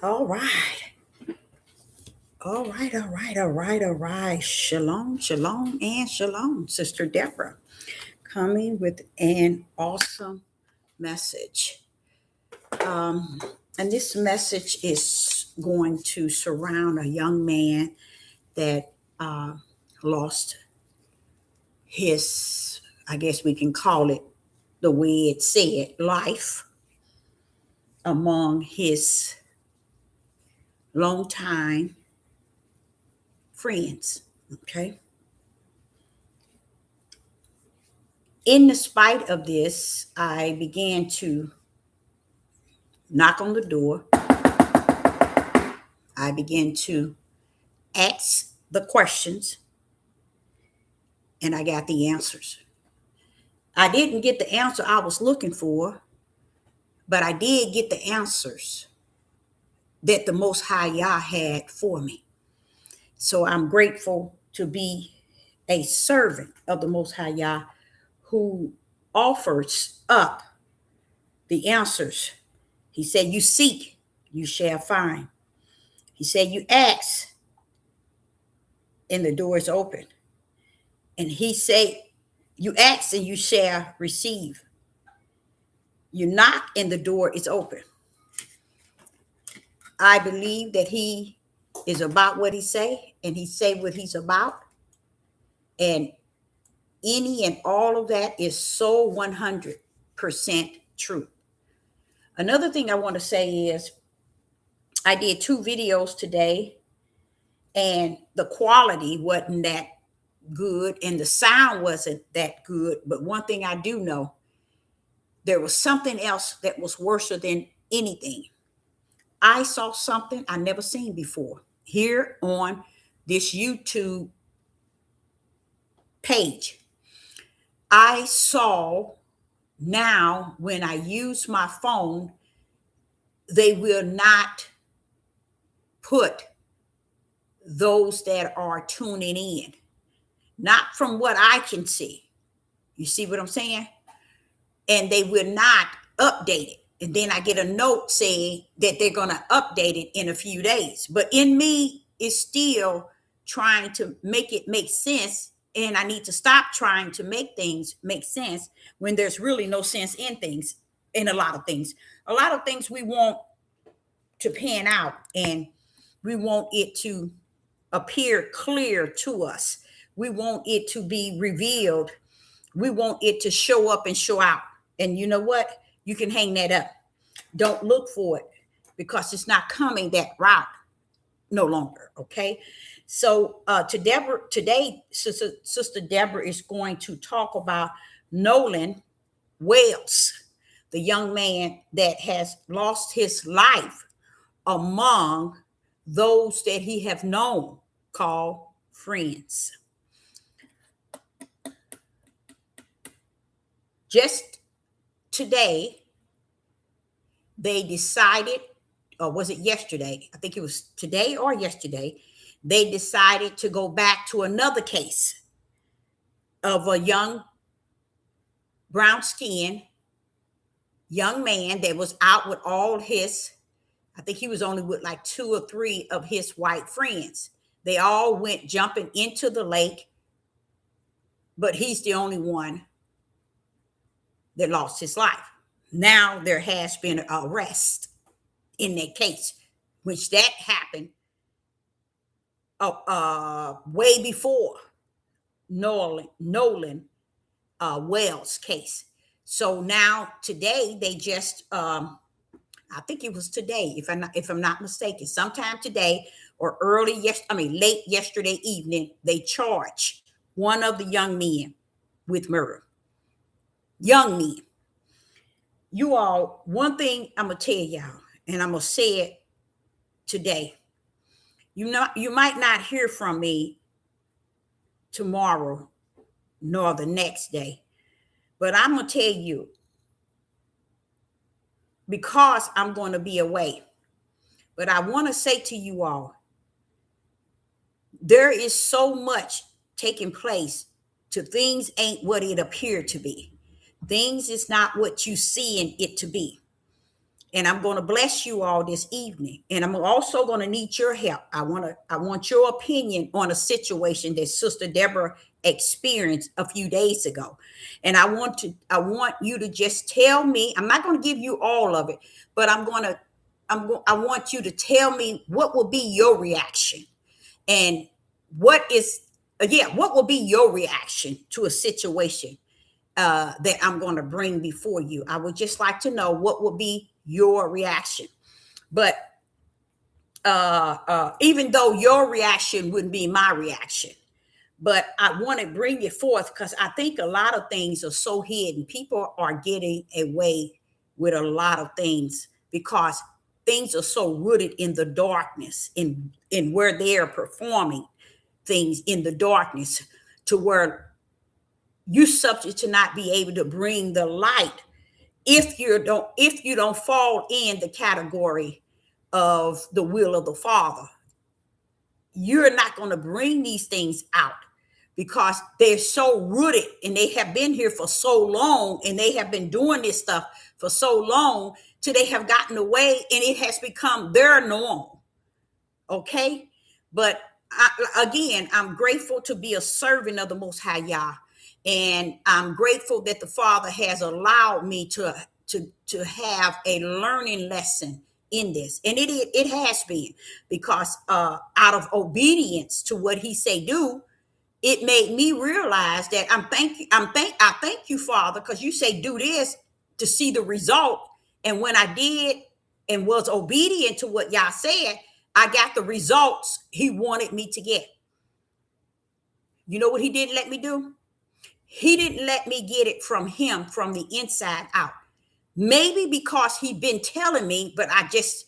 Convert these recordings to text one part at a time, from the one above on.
All right. All right. Shalom, shalom, and shalom, Sister Deborah, coming with an awesome message. Um, and this message is going to surround a young man that lost his, I guess we can call it the way it said, life among his longtime friends. Okay. In the spite of this, I began to knock on the door. I began to ask the questions, and I got the answers. I didn't get the answer I was looking for, but I did get the answers that the Most High Yah had for me. So I'm grateful to be a servant of the Most High Yah who offers up the answers. He said, "You seek, you shall find." He said, "You ask, and the door is open." And he said, "You ask and you shall receive. You knock and the door is open." I believe that he is about what he say, and he say what he's about. And any and all of that is so 100% true. Another thing I want to say is I did 2 videos today, and the quality wasn't that good and the sound wasn't that good. But one thing I do know, there was something else that was worse than anything. I saw something I never seen before here on this YouTube page. I saw now when I use my phone, they will not put those that are tuning in. Not from what I can see. You see what I'm saying? And they will not update it. And then I get a note saying that they're going to update it in a few days. But in me, it's still trying to make it make sense. And I need to stop trying to make things make sense when there's really no sense in things, in a lot of things. A lot of things we want to pan out, and we want it to appear clear to us. We want it to be revealed. We want it to show up and show out. And you know what? You can hang that up. Don't look for it because it's not coming that route no longer. Okay. So today, Sister Deborah is going to talk about Nolan Wales, the young man that has lost his life among those that he have known, called friends. Just today, they decided, or was it yesterday? I think it was today or yesterday. They decided to go back to another case of a young brown skinned young man that was out with all his, I think he was only with like 2 or 3 of his white friends. They all went jumping into the lake, but he's the only one that lost his life. Now there has been an arrest in that case, which that happened way before Nolan Wales case. So now today they just I think it was today, if I'm not mistaken, sometime today or late yesterday evening, they charged one of the young men with murder. Young men. You all, one thing I'm gonna tell y'all, and I'm gonna say it today. You might not hear from me tomorrow nor the next day, but I'm gonna tell you, because I'm going to be away. But I want to say to you all, there is so much taking place to things ain't what it appeared to be. Things is not what you see in it to be. And I'm going to bless you all this evening. And I'm also going to need your help. I want your opinion on a situation that Sister Deborah experienced a few days ago. And I want you to just tell me. I'm not going to give you all of it, but I want you to tell me what will be your reaction, and what will be your reaction to a situation that I'm going to bring before you. I would just like to know what would be your reaction. But even though your reaction wouldn't be my reaction, but I want to bring it forth because I think a lot of things are so hidden. People are getting away with a lot of things because things are so rooted in the darkness, in where they are performing things in the darkness, to where you subject to not be able to bring the light if you don't fall in the category of the will of the Father. You're not going to bring these things out because they're so rooted and they have been here for so long and they have been doing this stuff for so long till they have gotten away and it has become their norm. Okay? But again, I'm grateful to be a servant of the Most High Yah. And I'm grateful that the Father has allowed me to have a learning lesson in this. And it has been because out of obedience to what he say do, it made me realize that I thank you, Father, because you say do this to see the result. And when I did and was obedient to what y'all said, I got the results he wanted me to get. You know what he didn't let me do? He didn't let me get it from him from the inside out. Maybe because he'd been telling me, but I just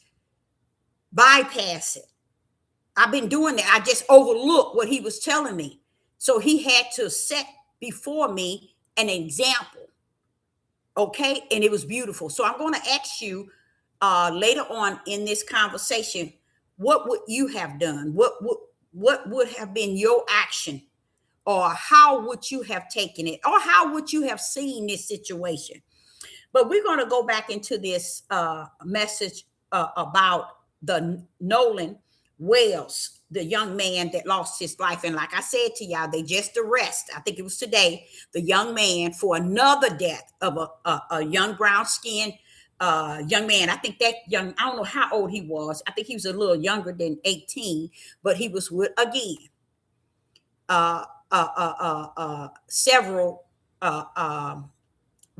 bypass it. I've been doing that. I just overlooked what he was telling me. So he had to set before me an example. Okay. And it was beautiful. So I'm going to ask you later on in this conversation, what would you have done? What would have been your action? Or how would you have taken it? Or how would you have seen this situation? But we're going to go back into this message about the Nolan Wales, the young man that lost his life. And like I said to y'all, they just arrested, I think it was today, the young man for another death of a young brown skinned young man. I think that young, I don't know how old he was. I think he was a little younger than 18, but he was with, again, several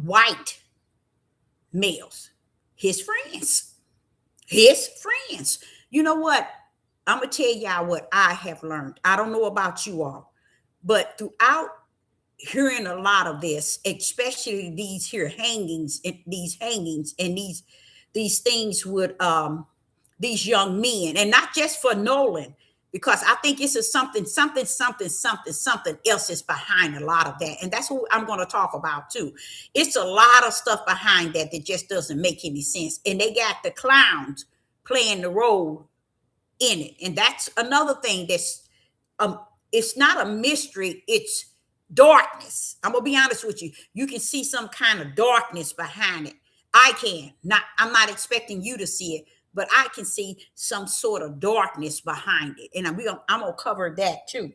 white males, his friends. You know what? I'm going to tell y'all what I have learned. I don't know about you all, but throughout hearing a lot of this, especially these hangings and these things with these young men, and not just for Nolan, because I think it's something else is behind a lot of that. And that's what I'm going to talk about too. It's a lot of stuff behind that just doesn't make any sense. And they got the clowns playing the role in it. And that's another thing that's, it's not a mystery. It's darkness. I'm going to be honest with you. You can see some kind of darkness behind it. I'm not expecting you to see it, but I can see some sort of darkness behind it. And I'm going to cover that too.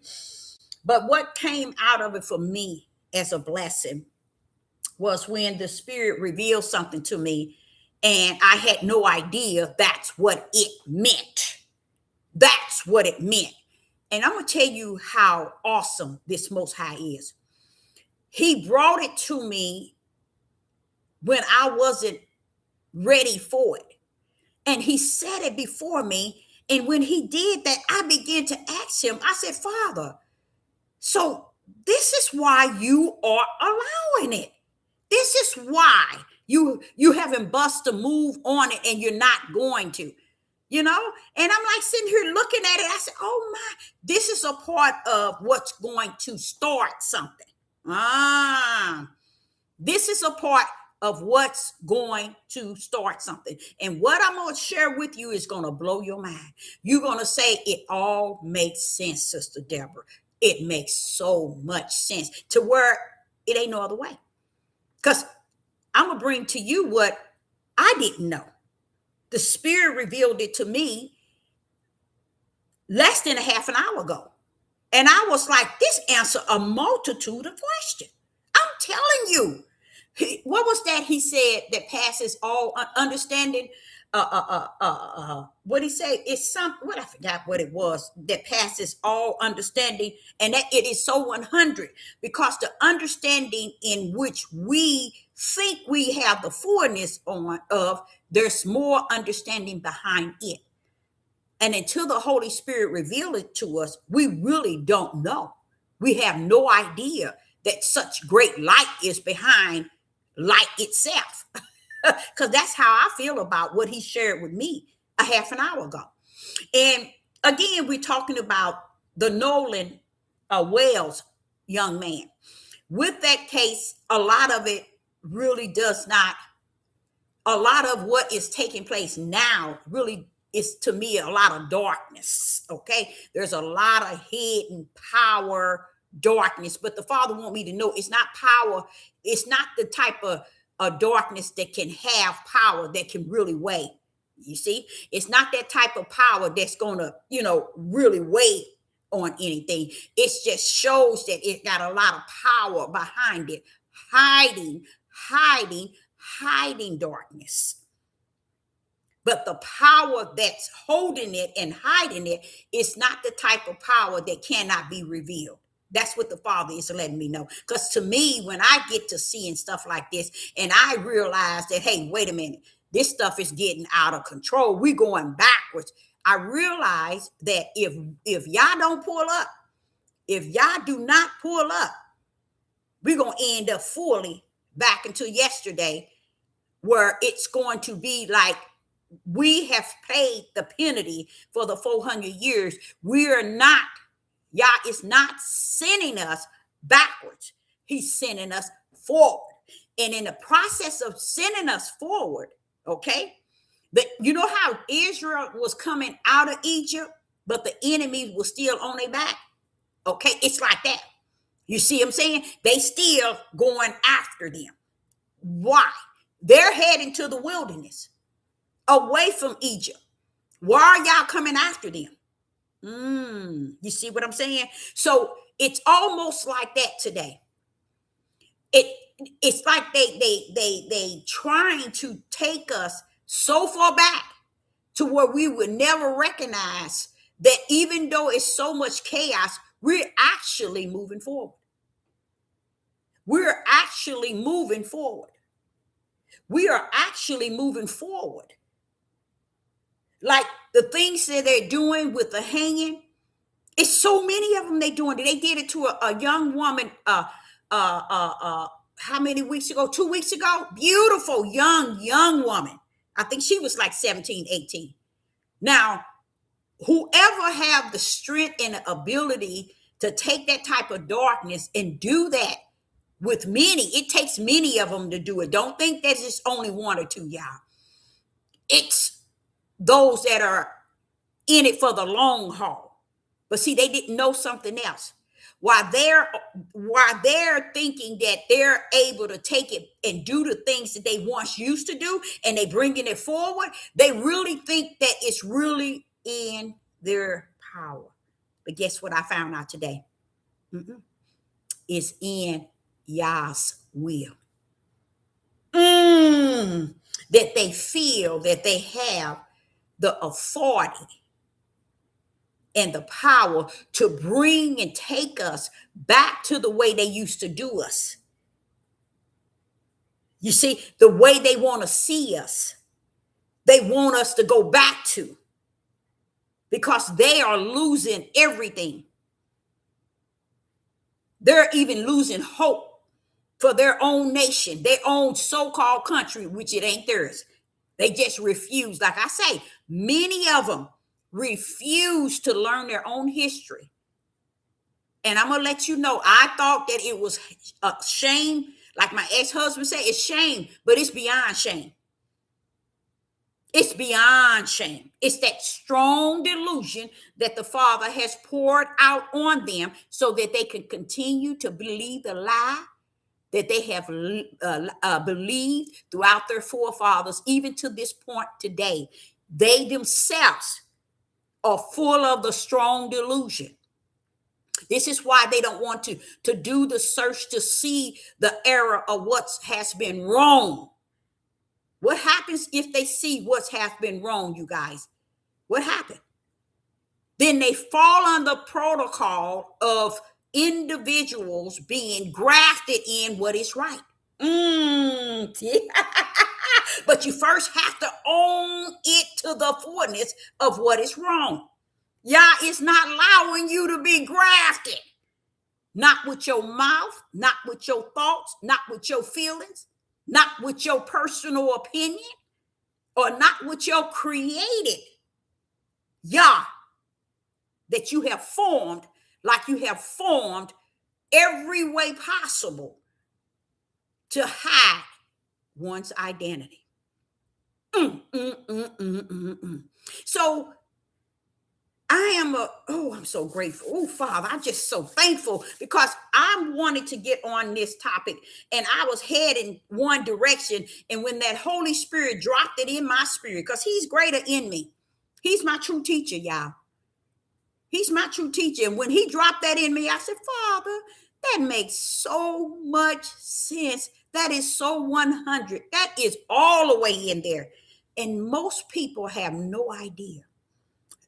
But what came out of it for me as a blessing was when the Spirit revealed something to me and I had no idea that's what it meant. That's what it meant. And I'm going to tell you how awesome this Most High is. He brought it to me when I wasn't ready for it. And he said it before me. And when he did that, I began to ask him, I said, Father, so this is why you are allowing it. This is why you haven't busted a move on it and you're not going to, And I'm like sitting here looking at it. I said, oh my, this is a part of what's going to start something. This is a part of what's going to start something. And what I'm going to share with you is going to blow your mind. You're going to say it all makes sense, Sister Deborah. It makes so much sense to where it ain't no other way. Because I'm going to bring to you what I didn't know. The Spirit revealed it to me less than a half an hour ago. And I was like, this answer a multitude of questions. I'm telling you. What was that he said that passes all understanding? What he say? It's some, what, I forgot what it was, that passes all understanding, and that it is so 100, because the understanding in which we think we have the fullness on of, there's more understanding behind it. And until the Holy Spirit reveal it to us, we really don't know. We have no idea that such great light is behind light itself. Because that's how I feel about what he shared with me a half an hour ago. And again, we're talking about the Nolan Wales young man. With that case, a lot of it really does not, a lot of what is taking place now really is, to me, a lot of darkness. Okay, there's a lot of hidden power, darkness, but the Father want me to know it's not power. It's not the type of darkness that can have power, that can really weigh. You see, it's not that type of power that's gonna, really weigh on anything. It just shows that it got a lot of power behind it, hiding, hiding darkness. But the power that's holding it and hiding it is not the type of power that cannot be revealed. That's what the Father is letting me know. Because to me, when I get to seeing stuff like this, and I realize that, hey, wait a minute, this stuff is getting out of control, we're going backwards. I realize that if y'all don't pull up, if y'all do not pull up, we're going to end up fully back into yesterday, where it's going to be like we have paid the penalty for the 400 years. We are not, Yah is not sending us backwards. He's sending us forward. And in the process of sending us forward, okay, but you know how Israel was coming out of Egypt, but the enemy was still on their back? Okay, it's like that. You see what I'm saying? They still going after them. Why? They're heading to the wilderness, away from Egypt. Why are y'all coming after them? You see what I'm saying? So it's almost like that today. It's like they trying to take us so far back to where we would never recognize that even though it's so much chaos, we're actually moving forward. We're actually moving forward. We are actually moving forward. Like the things that they're doing with the hanging, it's so many of them they doing it. They did it to a young woman, how many weeks ago? 2 weeks ago? Beautiful, young woman. I think she was like 17, 18. Now, whoever have the strength and the ability to take that type of darkness and do that with many, it takes many of them to do it. Don't think there's just only one or two, y'all. It's those that are in it for the long haul. But see, they didn't know something else. While they're thinking that they're able to take it and do the things that they once used to do, and they bringing it forward, they really think that it's really in their power. But guess what I found out today? It's in Yah's will. That they feel that they have the authority and the power to bring and take us back to the way they used to do us. You see, the way they want to see us, they want us to go back to, because they are losing everything. They're even losing hope for their own nation, their own so-called country, which it ain't theirs. They just refuse. Like I say, many of them refuse to learn their own history. And I'm going to let you know, I thought that it was a shame. Like my ex-husband said, it's shame, but it's beyond shame. It's beyond shame. It's that strong delusion that the Father has poured out on them so that they can continue to believe the lie that they have believed throughout their forefathers, even to this point today. They themselves are full of the strong delusion. This is why they don't want to do the search to see the error of what has been wrong. What happens if they see what has been wrong, you guys? What happened? Then they fall under protocol of individuals being grafted in what is right. But you first have to own it to the fullness of what is wrong. Yah is not allowing you to be grafted. Not with your mouth, not with your thoughts, not with your feelings, not with your personal opinion, or not with your created Yah that you have formed, like you have formed every way possible to hide one's identity. So I'm so grateful. Oh, Father, I'm just so thankful because I wanted to get on this topic and I was heading one direction. And when that Holy Spirit dropped it in my spirit, because he's greater in me, he's my true teacher, y'all. He's my true teacher. And when he dropped that in me, I said, Father, that makes so much sense. That is so 100. That is all the way in there. And most people have no idea.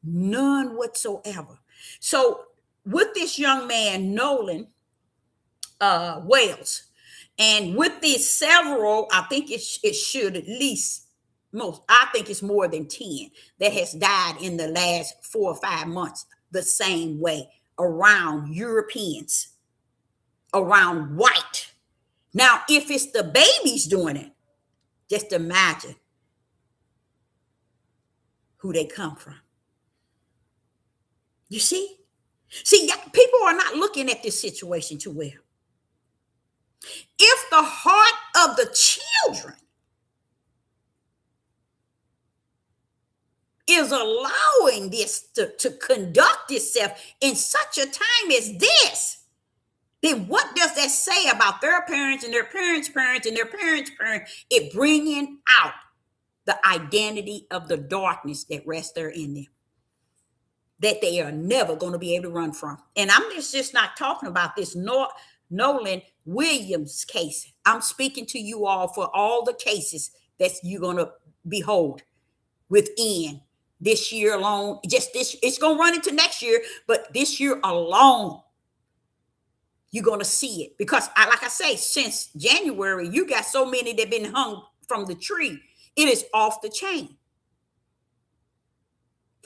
None whatsoever. So with this young man, Nolan Wales, and with these several, I think it should at least I think it's more than 10 that has died in the last 4 or 5 months the same way around Europeans, around white. Now, if it's the babies doing it, just imagine who they come from. You see? See, people are not looking at this situation too well. If the heart of the children is allowing this to conduct itself in such a time as this, then what does that say about their parents and their parents' parents and their parents' parents? It bringing out the identity of the darkness that rests there in them, that they are never going to be able to run from. And I'm just not talking about this Nolan Williams case. I'm speaking to you all for all the cases that you're going to behold within this year alone. Just this, it's going to run into next year, but this year alone, you're going to see it. Because like I say, since January, you got so many that have been hung from the tree. It is off the chain.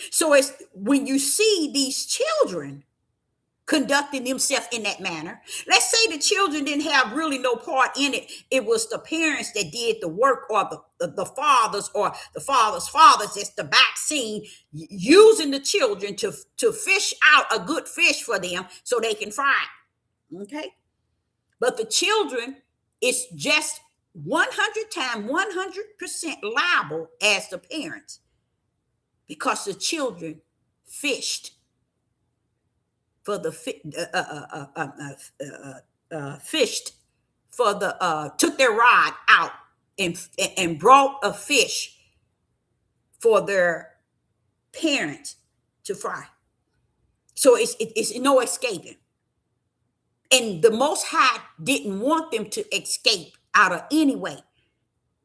So it's when you see these children conducting themselves in that manner, let's say the children didn't have really no part in it. It was the parents that did the work, or the fathers, or the fathers' fathers. It's the back scene using the children to fish out a good fish for them so they can fry it. Okay. But the children, it's just 100 times 100% liable as the parents, because the children fished for the took their rod out and brought a fish for their parents to fry. So it's no escaping. And the Most High didn't want them to escape out of any way.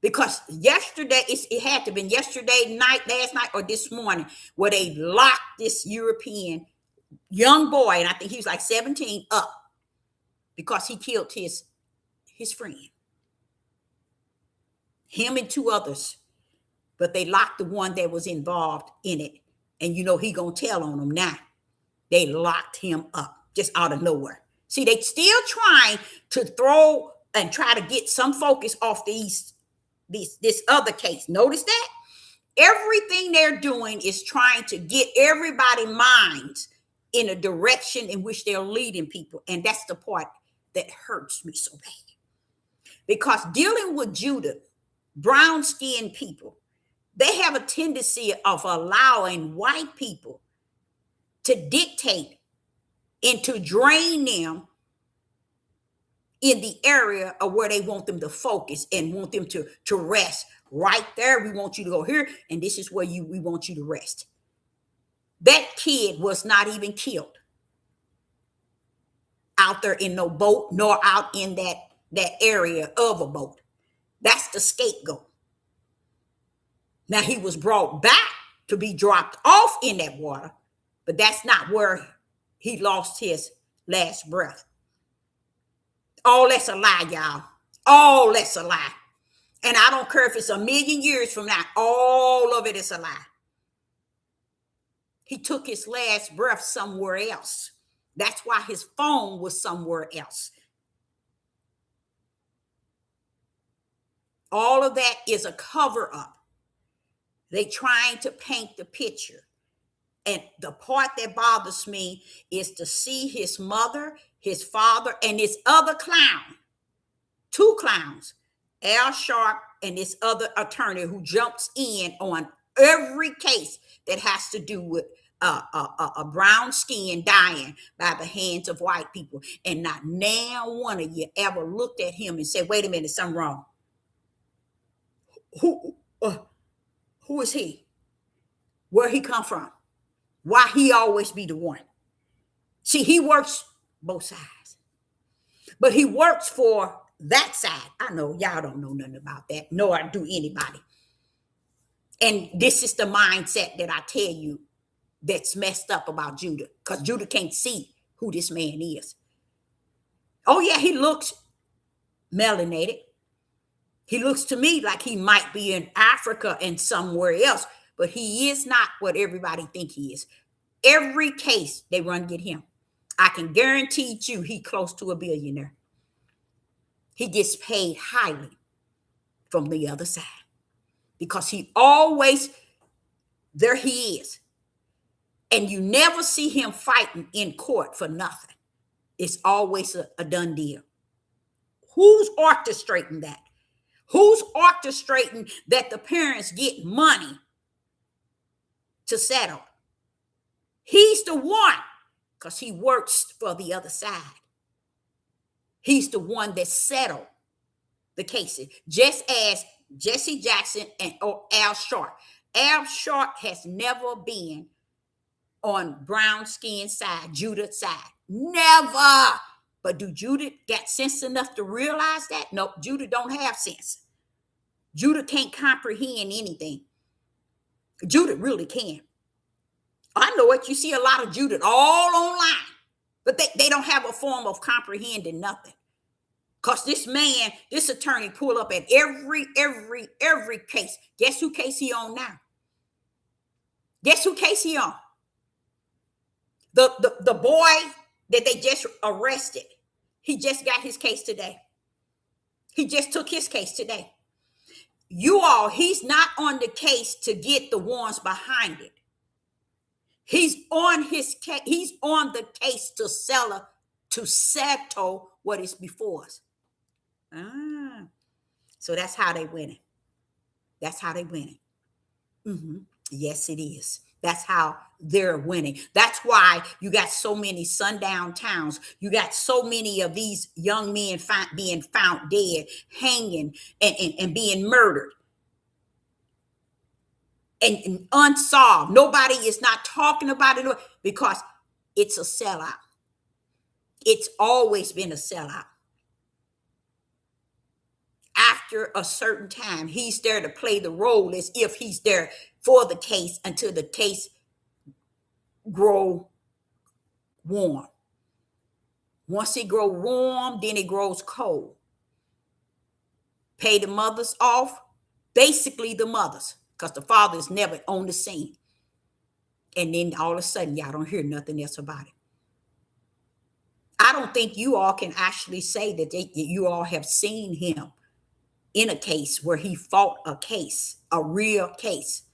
Because yesterday, it had to have been yesterday night, last night, or this morning, where they locked this European young boy, and I think he was like 17, up because he killed his friend. Him and 2 others. But they locked the one that was involved in it. And you know he gonna tell on them now. They locked him up just out of nowhere. See, they still trying to throw and try to get some focus off this other case. Notice that? Everything they're doing is trying to get everybody's minds in a direction in which they're leading people. And that's the part that hurts me so bad. Because dealing with Judah, brown-skinned people, they have a tendency of allowing white people to dictate and to drain them in the area of where they want them to focus and want them to rest. Right there, we want you to go here, and this is where we want you to rest. That kid was not even killed out there in no boat, nor out in that area of a boat. That's the scapegoat. Now he was brought back to be dropped off in that water, but that's not where he lost his last breath. Oh, that's a lie, y'all. Oh, that's a lie. And I don't care if it's 1,000,000 years from now, all of it is a lie. He took his last breath somewhere else. That's why his phone was somewhere else. All of that is a cover up. They trying to paint the picture. And the part that bothers me is to see his mother, his father, and this other clown, 2 clowns, Al Sharp and this other attorney who jumps in on every case that has to do with a brown skin dying by the hands of white people. And not now one of you ever looked at him and said, wait a minute, something wrong. Who is he? Where he come from? Why he always be the one? See, he works both sides, but he works for that side. I know y'all don't know nothing about that, nor do anybody. And this is the mindset that I tell you that's messed up about Judah, because Judah can't see who this man is. Oh yeah, he looks melanated. He looks to me like he might be in Africa and somewhere else, but he is not what everybody think he is. Every case they run get him. I can guarantee you he close to a billionaire. He gets paid highly from the other side because he always, there he is. And you never see him fighting in court for nothing. It's always a done deal. Who's orchestrating that? Who's orchestrating that the parents get money to settle? He's the one, because he works for the other side. He's the one that settled the cases, just as Jesse Jackson and Al Sharp. Al Sharp has never been on brown skin side, Judah's side. Never. But do Judah got sense enough to realize that? No, Judah don't have sense. Judah can't comprehend anything. Judah really can. I know it. You see a lot of Judah all online, but they don't have a form of comprehending nothing. Because this man, this attorney pull up at every case. Guess who case he on now? Guess who case he on? The boy that they just arrested. He just got his case today. He just took his case today. You all, he's not on the case to get the ones behind it. He's on his case. He's on the case to settle what is before us. So that's how they winning. That's how they winning. Yes, it is. That's how they're winning. That's why you got so many sundown towns. You got so many of these young men being found dead, hanging, and being murdered. And unsolved. Nobody is not talking about it because it's a sellout. It's always been a sellout. After a certain time, he's there to play the role as if he's there for the case until the case grow warm. Once it grow warm, then it grows cold. Pay the mothers off, basically the mothers, because the father is never on the scene. And then all of a sudden, y'all don't hear nothing else about it. I don't think you all can actually say that you all have seen him in a case where he fought a case, a real case,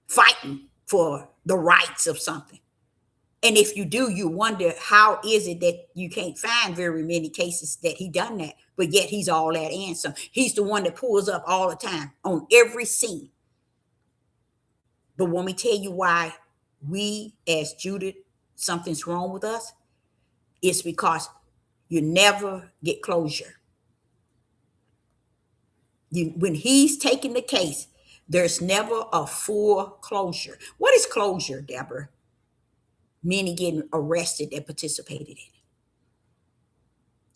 fighting for the rights of something. And if you do, you wonder how is it that you can't find very many cases that he done that, but yet he's all that and some. He's the one that pulls up all the time on every scene. But when we tell you why we as Judith, something's wrong with us, it's because You never get closure. When he's taking the case, there's never a full closure. What is closure, Deborah? Many getting arrested that participated in it.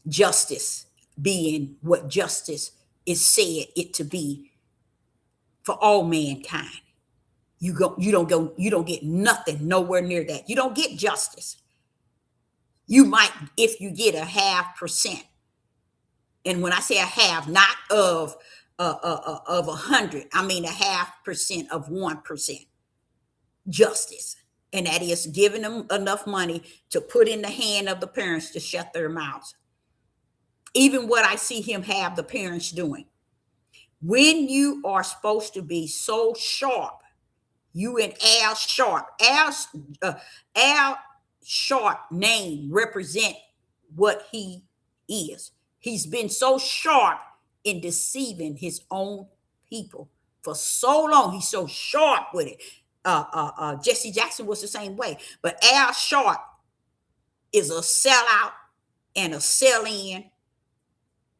Justice being what justice is said it to be for all mankind. You don't get nothing nowhere near that. You don't get justice. You might, if you get a 0.5%. And when I say a half, not of 100, I mean a 0.5% of 1% justice. And that is giving them enough money to put in the hand of the parents to shut their mouths. Even what I see him have the parents doing. When you are supposed to be so sharp, you and Al Sharp, Al Sharp name represent what he is. He's been so sharp in deceiving his own people for so long. He's so sharp with it. Jesse Jackson was the same way, but Al Sharp is a sellout and a sell-in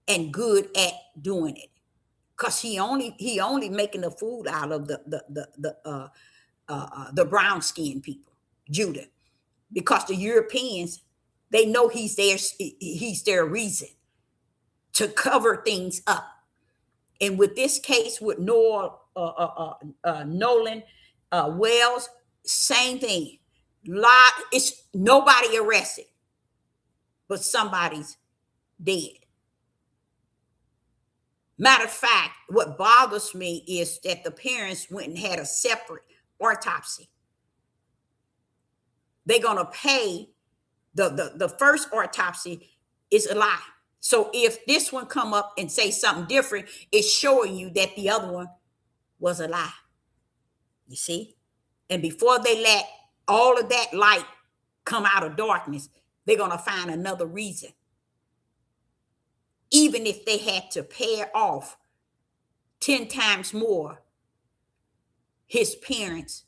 and good at doing it, because he only making a fool out of the brown skinned people, Judah, because the Europeans, they know he's their reason to cover things up. And with this case with Nolan Wells, same thing. It's nobody arrested, but somebody's dead. Matter of fact, what bothers me is that the parents went and had a separate autopsy. They're going to pay the first autopsy is a lie. So if this one come up and say something different, it's showing you that the other one was a lie. You see? And before they let all of that light come out of darkness, they're going to find another reason. Even if they had to pay off 10 times more his parents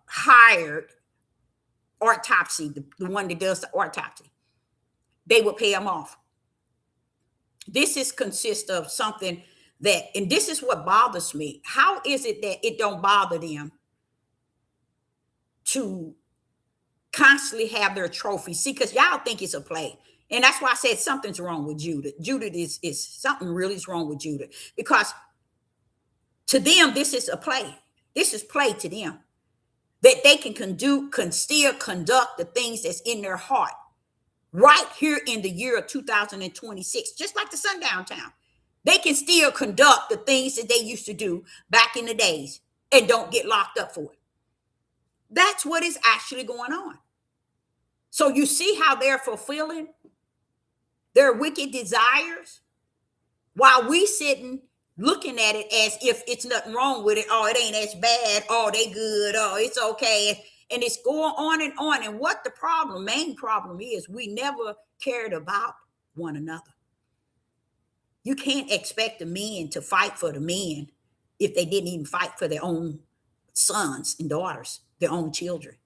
hired autopsy, the one that does the autopsy, they will pay him off. This is consist of something that, and this is what bothers me. How is it that it don't bother them to constantly have their trophies? See, because y'all think it's a play. And that's why I said something's wrong with Judah. Judah is something really is wrong with Judah. Because to them, this is a play. This is play to them. That they can still conduct the things that's in their heart right here in the year of 2026, just like the sundown town. They can still conduct the things that they used to do back in the days and don't get locked up for it. That's what is actually going on. So you see how they're fulfilling their wicked desires while we sitting looking at it as if it's nothing wrong with it. Oh, it ain't as bad. Oh, they good. Oh, it's okay. And it's going on and on. And what the main problem is, we never cared about one another. You can't expect the men to fight for the men if they didn't even fight for their own sons and daughters, their own children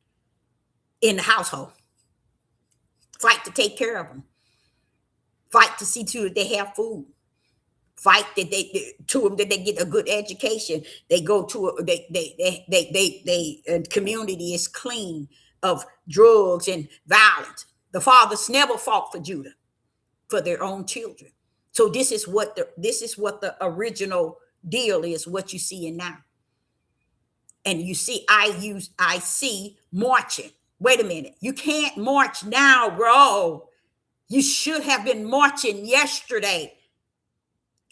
in the household. Fight to take care of them. Fight to see to that they have food. Fight that they get a good education. They go to community is clean of drugs and violence. The fathers never fought for Judah, for their own children. So this is what the original deal is, what you see in now. And you see, I see marching. Wait a minute. You can't march now, bro. You should have been marching yesterday.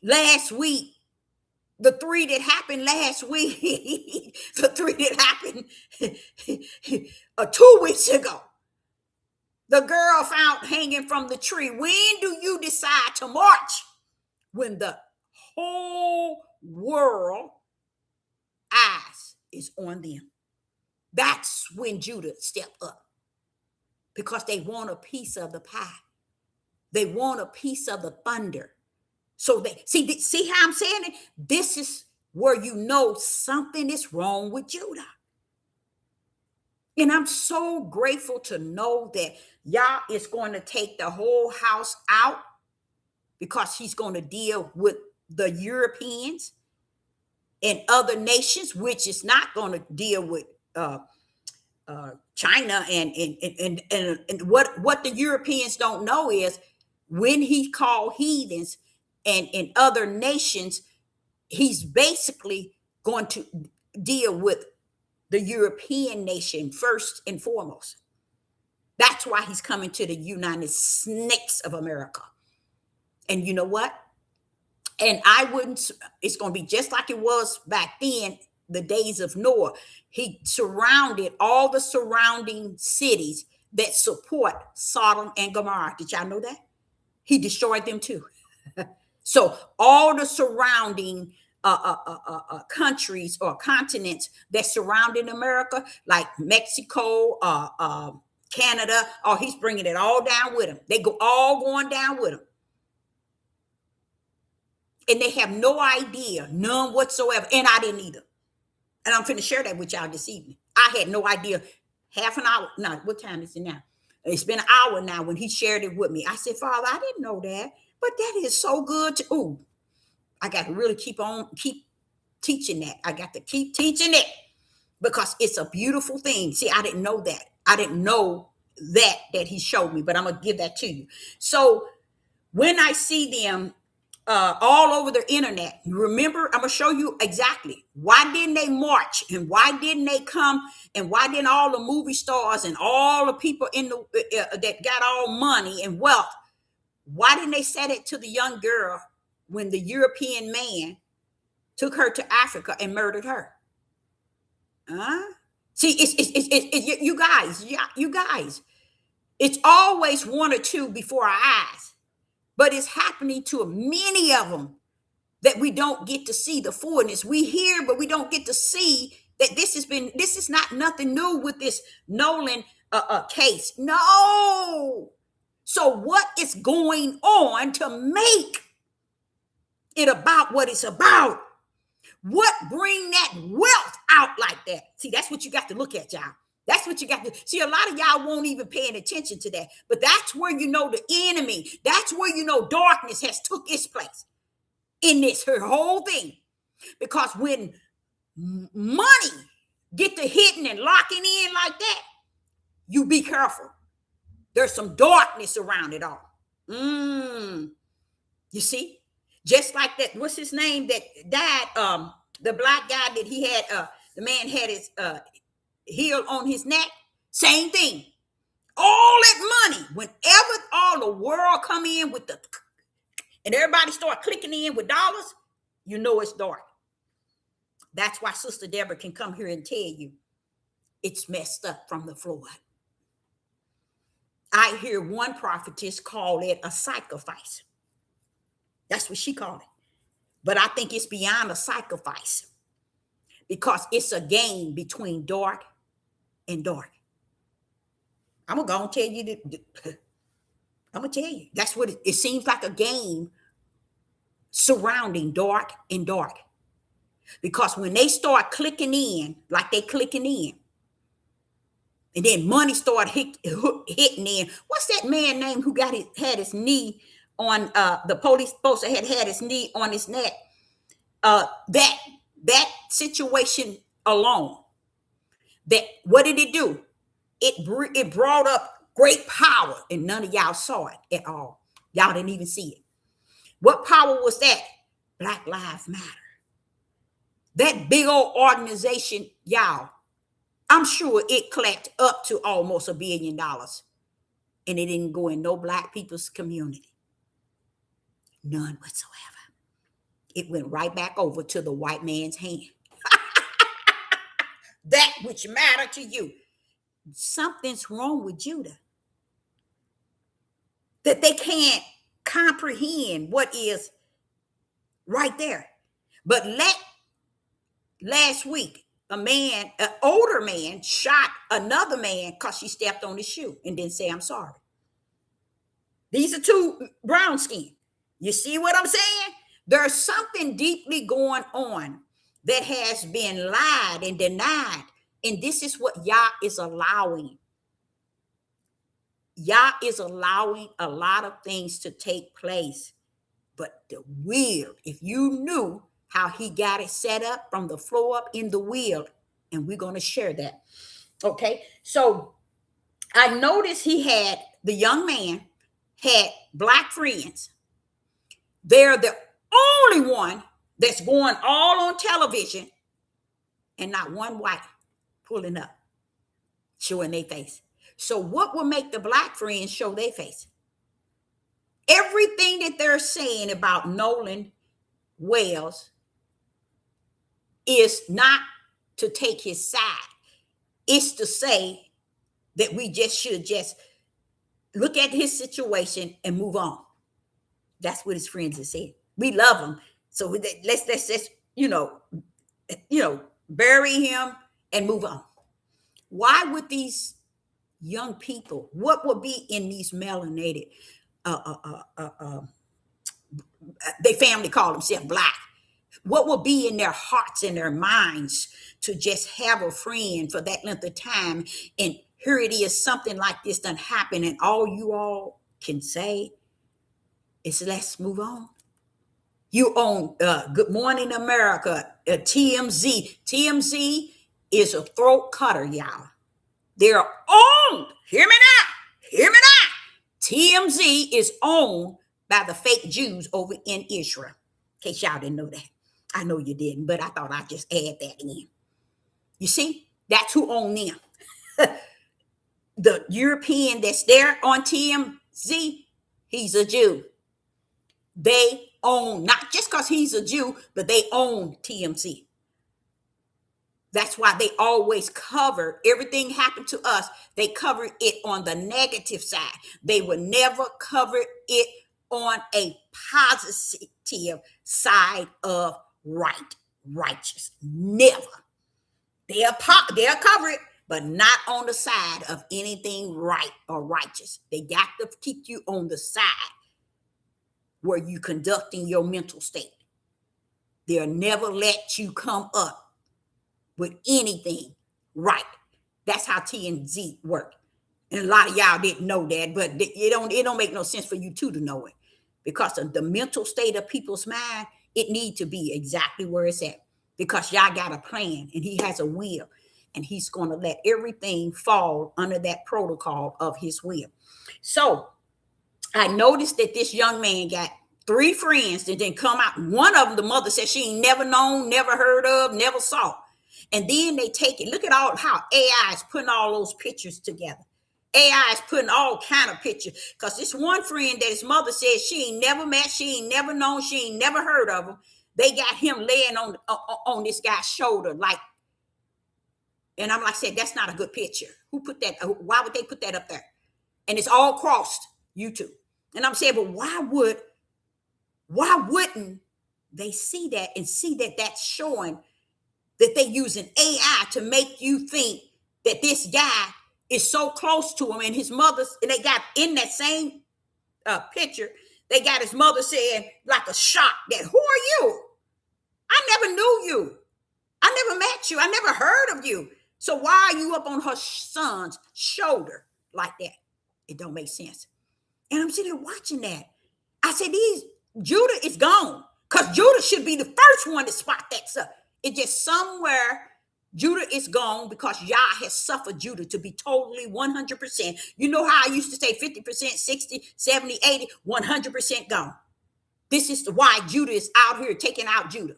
Last week, the 3 that happened last week, the 3 that happened 2 weeks ago. The girl found hanging from the tree. When do you decide to march? When the whole world eyes is on them. That's when Judah stepped up, because they want a piece of the pie. They want a piece of the thunder. So they see how I'm saying it? This is where you know something is wrong with Judah. And I'm so grateful to know that Yah is going to take the whole house out because he's going to deal with the Europeans and other nations, which is not going to deal with China. And what the Europeans don't know is when he called heathens and other nations, he's basically going to deal with the European nation first and foremost. That's why he's coming to the United Snakes of America. And you know what? And I wouldn't, it's going to be just like it was back then, the days of Noah. He surrounded all the surrounding cities that support Sodom and Gomorrah. Did y'all know that? He destroyed them too. So all the surrounding countries or continents that surrounded America, like Mexico, Canada, oh, he's bringing it all down with him. They go all going down with him. And they have no idea, none whatsoever. And I didn't either. And I'm finna share that with y'all this evening. I had no idea. Half an hour. No, what time is it now? It's been an hour now when he shared it with me. I said, Father, I didn't know that. But that is so good. Ooh, I got to really keep teaching that. I got to keep teaching it because it's a beautiful thing. See, I didn't know that. I didn't know that he showed me, but I'm going to give that to you. So when I see them all over the internet, remember, I'm going to show you exactly why didn't they march and why didn't they come and why didn't all the movie stars and all the people in the that got all money and wealth, why didn't they say it to the young girl when the European man took her to Africa and murdered her? See, it's you guys, it's always one or two before our eyes, but it's happening to many of them that we don't get to see the fullness. We hear, but we don't get to see that this is not nothing new with this Nolan case. No. So what is going on to make it about what it's about? What bring that wealth out like that? See, that's what you got to look at, y'all. That's what you got to see. A lot of y'all won't even paying attention to that, but that's where you know the enemy. That's where you know darkness has took its place in this her whole thing. Because when money get to hitting and locking in like that, you be careful. There's some darkness around it all. You see, just like that. What's his name that died? The black guy that he had. The man had his heel on his neck. Same thing. All that money. Whenever all the world come in with the and everybody start clicking in with dollars, you know it's dark. That's why Sister Deborah can come here and tell you it's messed up from the floor. I hear one prophetess call it a sacrifice. That's what she called it. But I think it's beyond a sacrifice because it's a game between dark and dark. I'm going to go and tell you that. I'm going to tell you. That's what it seems like, a game surrounding dark and dark. Because when they start clicking in, like they clicking in, and then money started hitting in. What's that man name who had his knee on the police poster had his knee on his neck? That situation alone. That what did it do? It brought up great power, and none of y'all saw it at all. Y'all didn't even see it. What power was that? Black Lives Matter. That big old organization, y'all. I'm sure it collected up to almost $1 billion, and it didn't go in no black people's community. None whatsoever. It went right back over to the white man's hand. That which matter to you. Something's wrong with Judah. That they can't comprehend what is right there. But last week, an older man shot another man because she stepped on his shoe and didn't say, I'm sorry. These are two brown skin. You see what I'm saying? There's something deeply going on that has been lied and denied And this is what Yah is allowing. Yah is allowing a lot of things to take place. But the wheel, if you knew how he got it set up from the floor up in the wheel, and we're going to share that. Okay. So I noticed the young man had black friends. They're the only one that's going all on television and not one white pulling up, showing their face. So what will make the black friends show their face? Everything that they're saying about Nolan Wells is not to take his side. It's to say that we should look at his situation and move on. That's what his friends have said. We love him, so let's just bury him and move on. Why would these young people? What would be in these melanated? They family call themselves black. What will be in their hearts and their minds to just have a friend for that length of time? And here it is, something like this done happen, and all you all can say is let's move on. You own Good Morning America, TMZ. TMZ is a throat cutter, y'all. They're owned. Hear me now. Hear me now. TMZ is owned by the fake Jews over in Israel. In case y'all didn't know that. I know you didn't, but I thought I'd just add that in. You see, that's who own them. The European that's there on TMZ, he's a Jew. They own, not just because he's a Jew, but they own TMZ. That's why they always cover everything happened to us. They cover it on the negative side. They would never cover it on a positive side of righteous. Never. They'll cover it, but not on the side of anything right or righteous. They got to keep you on the side where you conducting your mental state. They'll never let you come up with anything right. That's how TMZ work. And a lot of y'all didn't know that, but it don't make no sense for you to know it, because of the mental state of people's mind. It need to be exactly where it's at, because y'all got a plan and he has a will, and he's going to let everything fall under that protocol of his will. So I noticed that this young man got 3 friends that didn't come out. One of them, the mother said she ain't never known, never heard of, never saw. And then they take it. Look at how AI is putting all those pictures together. AI is putting all kind of pictures. Because this one friend that his mother said she ain't never met, she ain't never known, she ain't never heard of him. They got him laying on this guy's shoulder, like. And I'm like, said, that's not a good picture. Who put that? Why would they put that up there? And it's all crossed YouTube. And I'm saying, but why wouldn't they see that and see that that's showing that they using AI to make you think that this guy is so close to him, and his mother's, and they got in that same picture, they got his mother saying like a shock that, who are you? I never knew you. I never met you. I never heard of you. So why are you up on her son's shoulder like that? It don't make sense. And I'm sitting here watching that. I said, Judah is gone, because Judah should be the first one to spot that stuff. It's just somewhere Judah is gone, because Yah has suffered Judah to be totally 100%. You know how I used to say 50%, 60, 70, 80, 100% gone. This is why Judah is out here taking out Judah.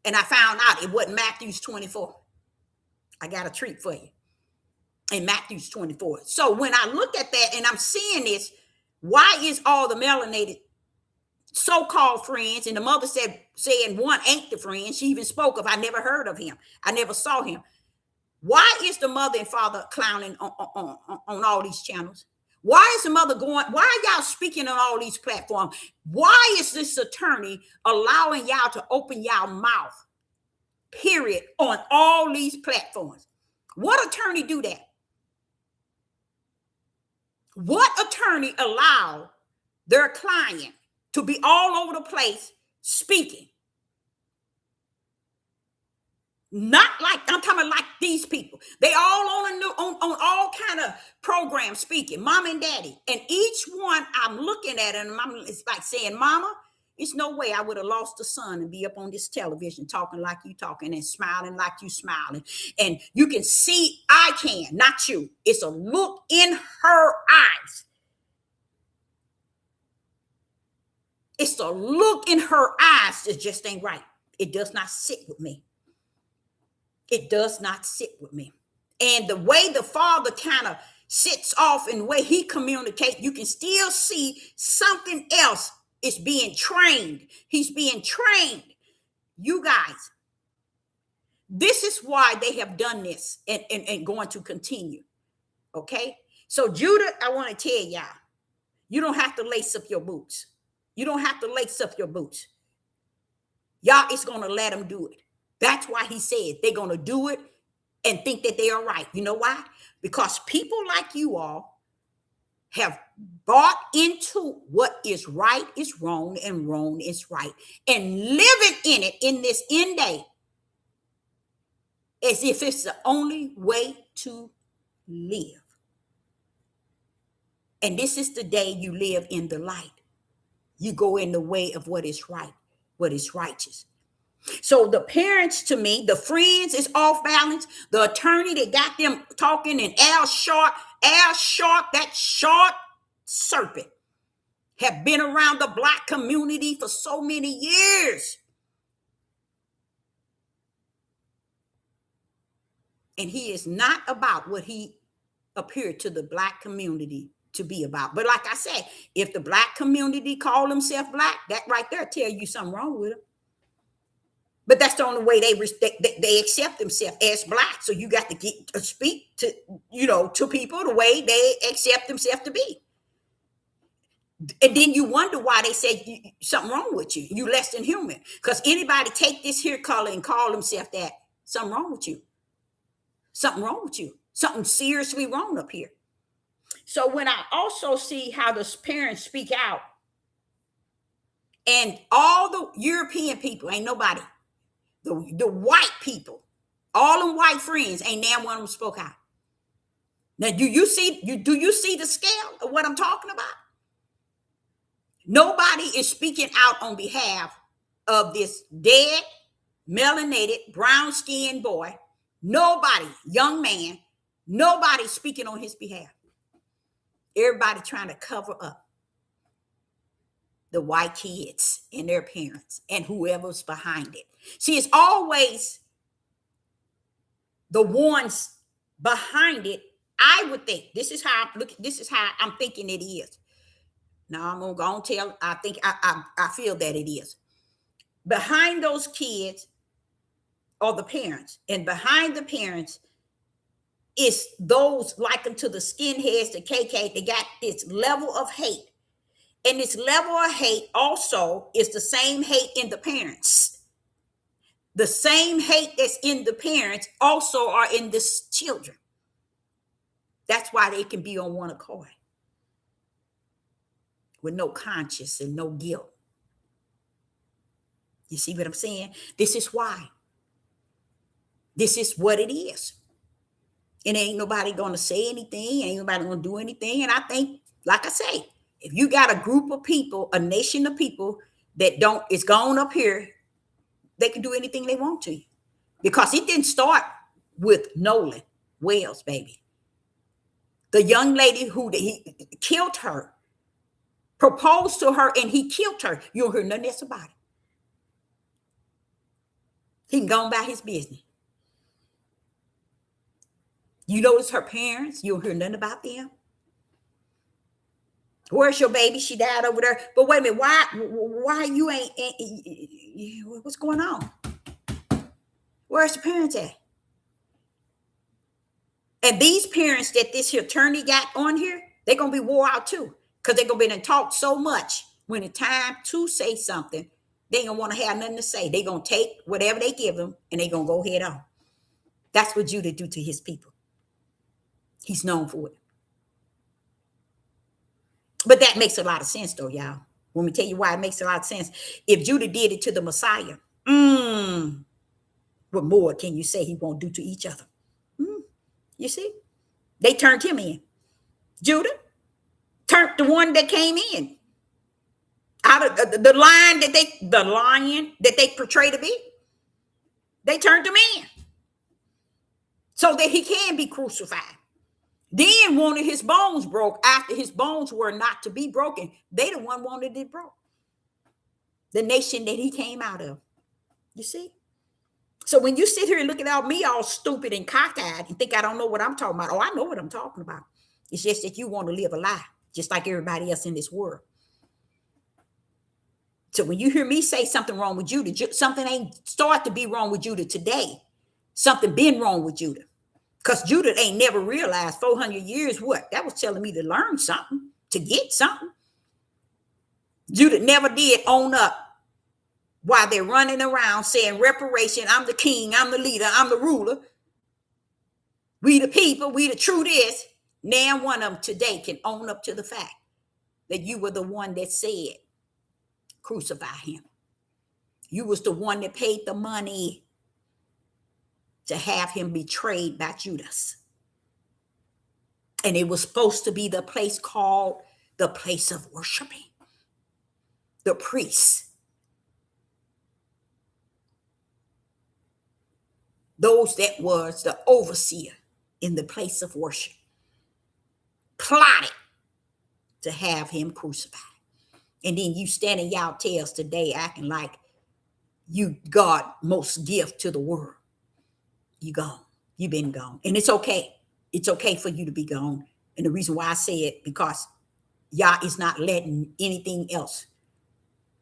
And I found out it wasn't Matthew 24. I got a treat for you in Matthew 24. So when I look at that and I'm seeing this, why is all the melanated so-called friends, and the mother saying one ain't the friend, she even spoke of, I never heard of him, I never saw him. Why is the mother and father clowning on all these channels? Why is the mother why are y'all speaking on all these platforms? Why is this attorney allowing y'all to open y'all mouth, period, on all these platforms? What attorney do that? What attorney allow their client to be all over the place speaking? Not like I'm talking about like these people. They all on a new on all kind of programs speaking, mom and daddy. And each one I'm looking at and it's like saying, Mama, it's no way I would have lost a son and be up on this television talking like you talking and smiling like you smiling. And you can see I can, not you. It's a look in her eyes. It's a look in her eyes that just ain't right. It does not sit with me. It does not sit with me. And the way the father kind of sits off and the way he communicates, you can still see something else is being trained. He's being trained. You guys, this is why they have done this and going to continue. Okay? So, Judah, I want to tell y'all, you don't have to lace up your boots. You don't have to lace up your boots. Y'all is going to let them do it. That's why he said they're going to do it and think that they are right. You know why? Because people like you all have bought into what is right is wrong and wrong is right and living in it in this end day as if it's the only way to live. And this is the day you live in the light. You go in the way of what is right, what is righteous. So the parents, to me, the friends is off balance. The attorney that got them talking, and Al Sharp, that sharp serpent, have been around the black community for so many years. And he is not about what he appeared to the black community to be about. But like I said, if the black community call themselves black, that right there tell you something wrong with them. But that's the only way they accept themselves as black. So you got to get to speak to, to people the way they accept themselves to be. And then you wonder why they say something wrong with you. You less than human. Because anybody take this here color and call themselves that, something wrong with you. Something wrong with you. Something seriously wrong up here. So when I also see how the parents speak out, and all the European people, ain't nobody, the white people, all them white friends, ain't now one of them spoke out. Now, do you see the scale of what I'm talking about? Nobody is speaking out on behalf of this dead, melanated, brown-skinned boy. Nobody, young man, nobody speaking on his behalf. Everybody trying to cover up the white kids and their parents and whoever's behind it. See, it's always the ones behind it. I would think this is how I'm thinking it is. Now I'm gonna go and tell. I think I feel that it is. Behind those kids are the parents, and behind the parents is those likened to the skinheads, the KK. They got this level of hate. And this level of hate also is the same hate in the parents. The same hate that's in the parents also are in the children. That's why they can be on one accord with no conscience and no guilt. You see what I'm saying? This is why. This is what it is. And ain't nobody going to say anything. Ain't nobody going to do anything. And I think, like I say, if you got a group of people, a nation of people that it's gone up here, they can do anything they want to you. Because it didn't start with Nolan Wells, baby. The young lady who he killed her, proposed to her, and he killed her. You don't hear nothing else about it. He can go on about his business. You notice her parents, you don't hear nothing about them. Where's your baby? She died over there. But wait a minute, why you ain't what's going on? Where's the parents at? And these parents that this attorney got on here, they're going to be wore out too. Because they're going to be talk so much when it's time to say something, they ain't going to want to have nothing to say. They're going to take whatever they give them and they're going to go head on. That's what Judah do to his people. He's known for it. But that makes a lot of sense, though, y'all. Let me tell you why it makes a lot of sense. If Judah did it to the Messiah, What more can you say he won't do to each other? You see, they turned him in. Judah turned the one that came in out of the lion that they portray to be. They turned him in so that he can be crucified. Then wanted his bones broke after his bones were not to be broken. They the one wanted it broke. The nation that he came out of. You see? So when you sit here and look at me all stupid and cockeyed and think I don't know what I'm talking about, oh, I know what I'm talking about. It's just that you want to live a lie, just like everybody else in this world. So when you hear me say something wrong with Judah, something ain't start to be wrong with Judah today. Something been wrong with Judah. Because Judah ain't never realized 400 years what? That was telling me to learn something, to get something. Judah never did own up while they're running around saying reparation, I'm the king, I'm the leader, I'm the ruler. We the people, we the true this. Now one of them today can own up to the fact that you were the one that said, crucify him. You was the one that paid the money to have him betrayed by Judas. And it was supposed to be the place called the place of worshiping. The priests. Those that was the overseer in the place of worship. Plotted to have him crucified. And then you standing y'all tails today acting like you God most gift to the world. You gone. You been gone. And it's okay. It's okay for you to be gone. And the reason why I say it, because Yah is not letting anything else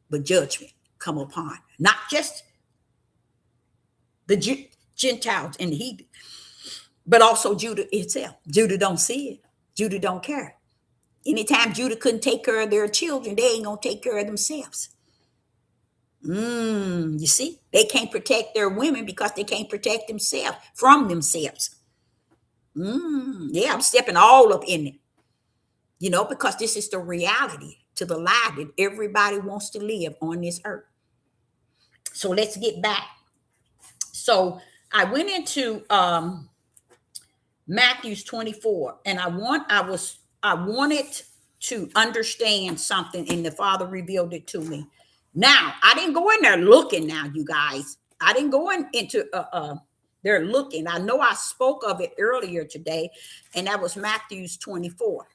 but judgment come upon. Not just the Gentiles and the heathen, but also Judah itself. Judah don't see it. Judah don't care. Anytime Judah couldn't take care of their children, they ain't going to take care of themselves. You see, they can't protect their women because they can't protect themselves from themselves. Yeah, I'm stepping all up in it. You know, because this is the reality to the lie that everybody wants to live on this earth. So let's get back. So I went into Matthew's 24, and I wanted to understand something, and the Father revealed it to me. Now, I didn't go in there looking now, you guys. I didn't go into there looking. I know I spoke of it earlier today, and that was Matthew's 24.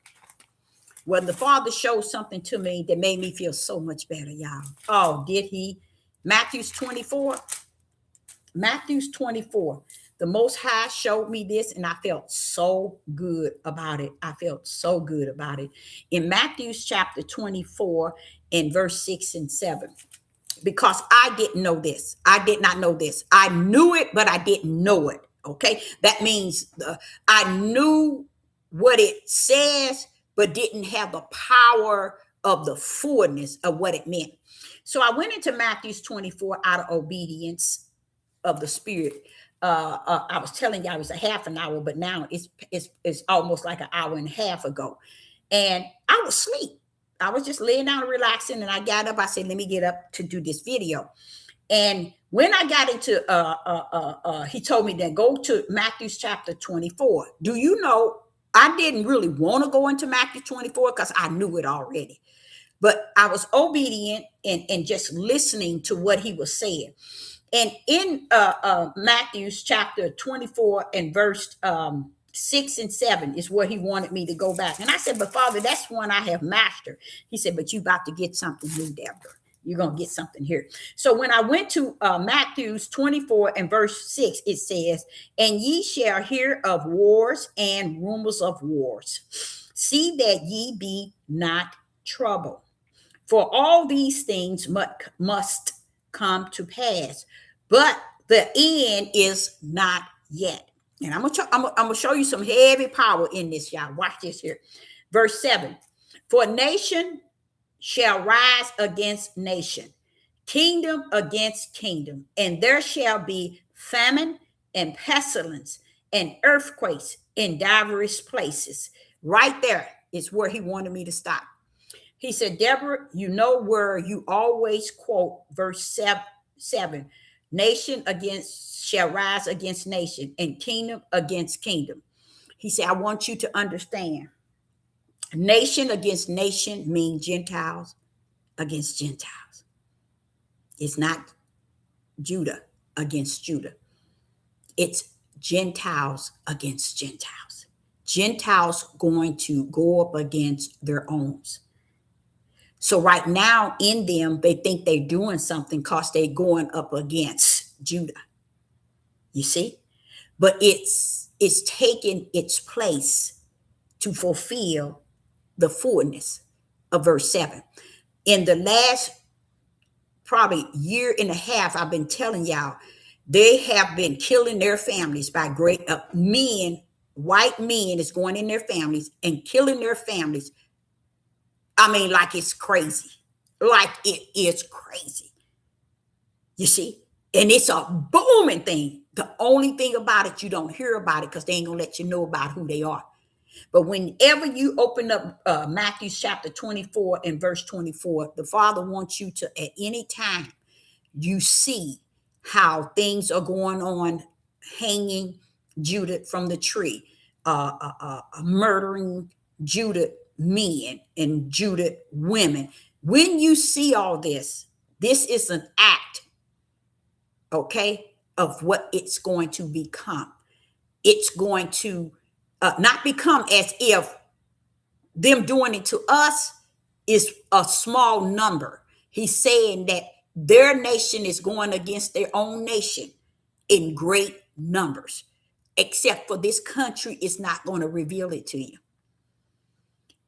Well, the Father showed something to me that made me feel so much better, y'all. Oh, did he? Matthew's 24. Matthew's 24. The Most High showed me this, and I felt so good about it. I felt so good about it. In Matthew's chapter 24 and verse 6 and 7. Because I didn't know this. I did not know this. I knew it, but I didn't know it. Okay? That means I knew what it says, but didn't have the power of the fullness of what it meant. So I went into Matthew's 24 out of obedience of the Spirit. I was telling you I was a half an hour, but now it's almost like an hour and a half ago. And I was asleep. I was just laying down and relaxing, and I got up. I said, let me get up to do this video. And when I got into, he told me that go to Matthew's chapter 24. Do you know, I didn't really want to go into Matthew 24 because I knew it already. But I was obedient and just listening to what he was saying. And in Matthew's chapter 24 and verse 6 and 7 is where he wanted me to go back. And I said, but Father, that's one I have mastered. He said, but you about to get something new, Deborah. You're going to get something here. So when I went to Matthew's 24 and verse 6, it says, and ye shall hear of wars and rumors of wars. See that ye be not troubled. For all these things must come to pass, but the end is not yet. And I'm gonna show you some heavy power in this, y'all. Watch this here. Verse 7. For nation shall rise against nation, kingdom against kingdom, and there shall be famine and pestilence and earthquakes in diverse places. Right there is where he wanted me to stop. He said, Deborah, you know where you always quote verse 7. Nation against shall rise against nation, and kingdom against kingdom. He said, I want you to understand, nation against nation means Gentiles against Gentiles. It's not Judah against Judah. It's Gentiles against Gentiles. Gentiles going to go up against their own. So right now in them, they think they're doing something because they're going up against Judah. You see? But it's taking its place to fulfill the fullness of verse 7. In the last probably year and a half, I've been telling y'all, they have been killing their families by great men. White men is going in their families and killing their families. I mean, like it's crazy. Like it is crazy. You see? And it's a booming thing. The only thing about it, you don't hear about it because they ain't going to let you know about who they are. But whenever you open up Matthew chapter 24 and verse 24, the Father wants you to, at any time you see how things are going on, hanging Judah from the tree, murdering Judah men and Judah women. When you see all this, this is an act, okay, of what it's going to become. It's going to not become as if them doing it to us is a small number. He's saying that their nation is going against their own nation in great numbers, except for this country is not going to reveal it to you.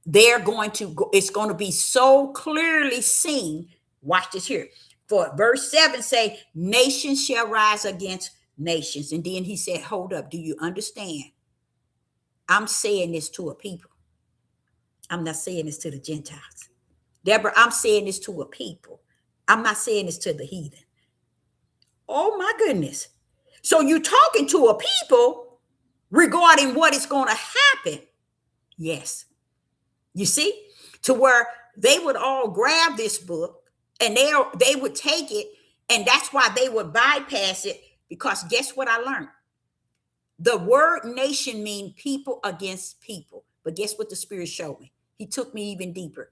They're going to go, it's going to be so clearly seen. Watch this here. For verse 7 say, nations shall rise against nations. And then he said, hold up, do you understand? I'm saying this to a people. I'm not saying this to the Gentiles. Deborah, I'm saying this to a people. I'm not saying this to the heathen. Oh my goodness. So you're talking to a people regarding what is going to happen. Yes. You see, to where they would all grab this book and they would take it, and that's why they would bypass it, because guess what I learned? The word nation means people against people. But guess what the Spirit showed me? He took me even deeper.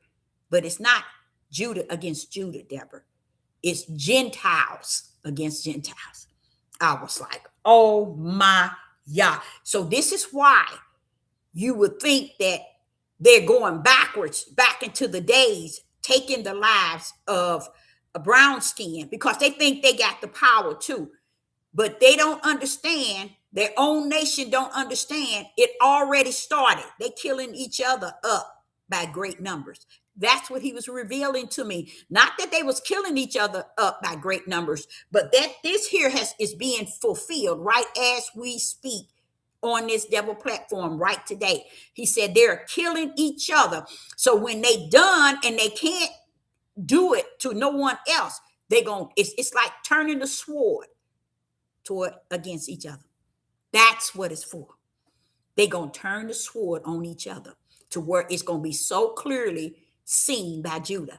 But it's not Judah against Judah, Deborah. It's Gentiles against Gentiles. I was like, oh my God. So this is why you would think that they're going backwards, back into the days, taking the lives of a brown skin, because they think they got the power too. But they don't understand. Their own nation don't understand. It already started. They killing each other up by great numbers. That's what he was revealing to me. Not that they was killing each other up by great numbers, but that this here is being fulfilled right as we speak on this devil platform right today. He said they're killing each other. So when they done and they can't do it to no one else, it's like turning the sword toward against each other. That's what it's for. They're going to turn the sword on each other to where it's going to be so clearly seen by Judah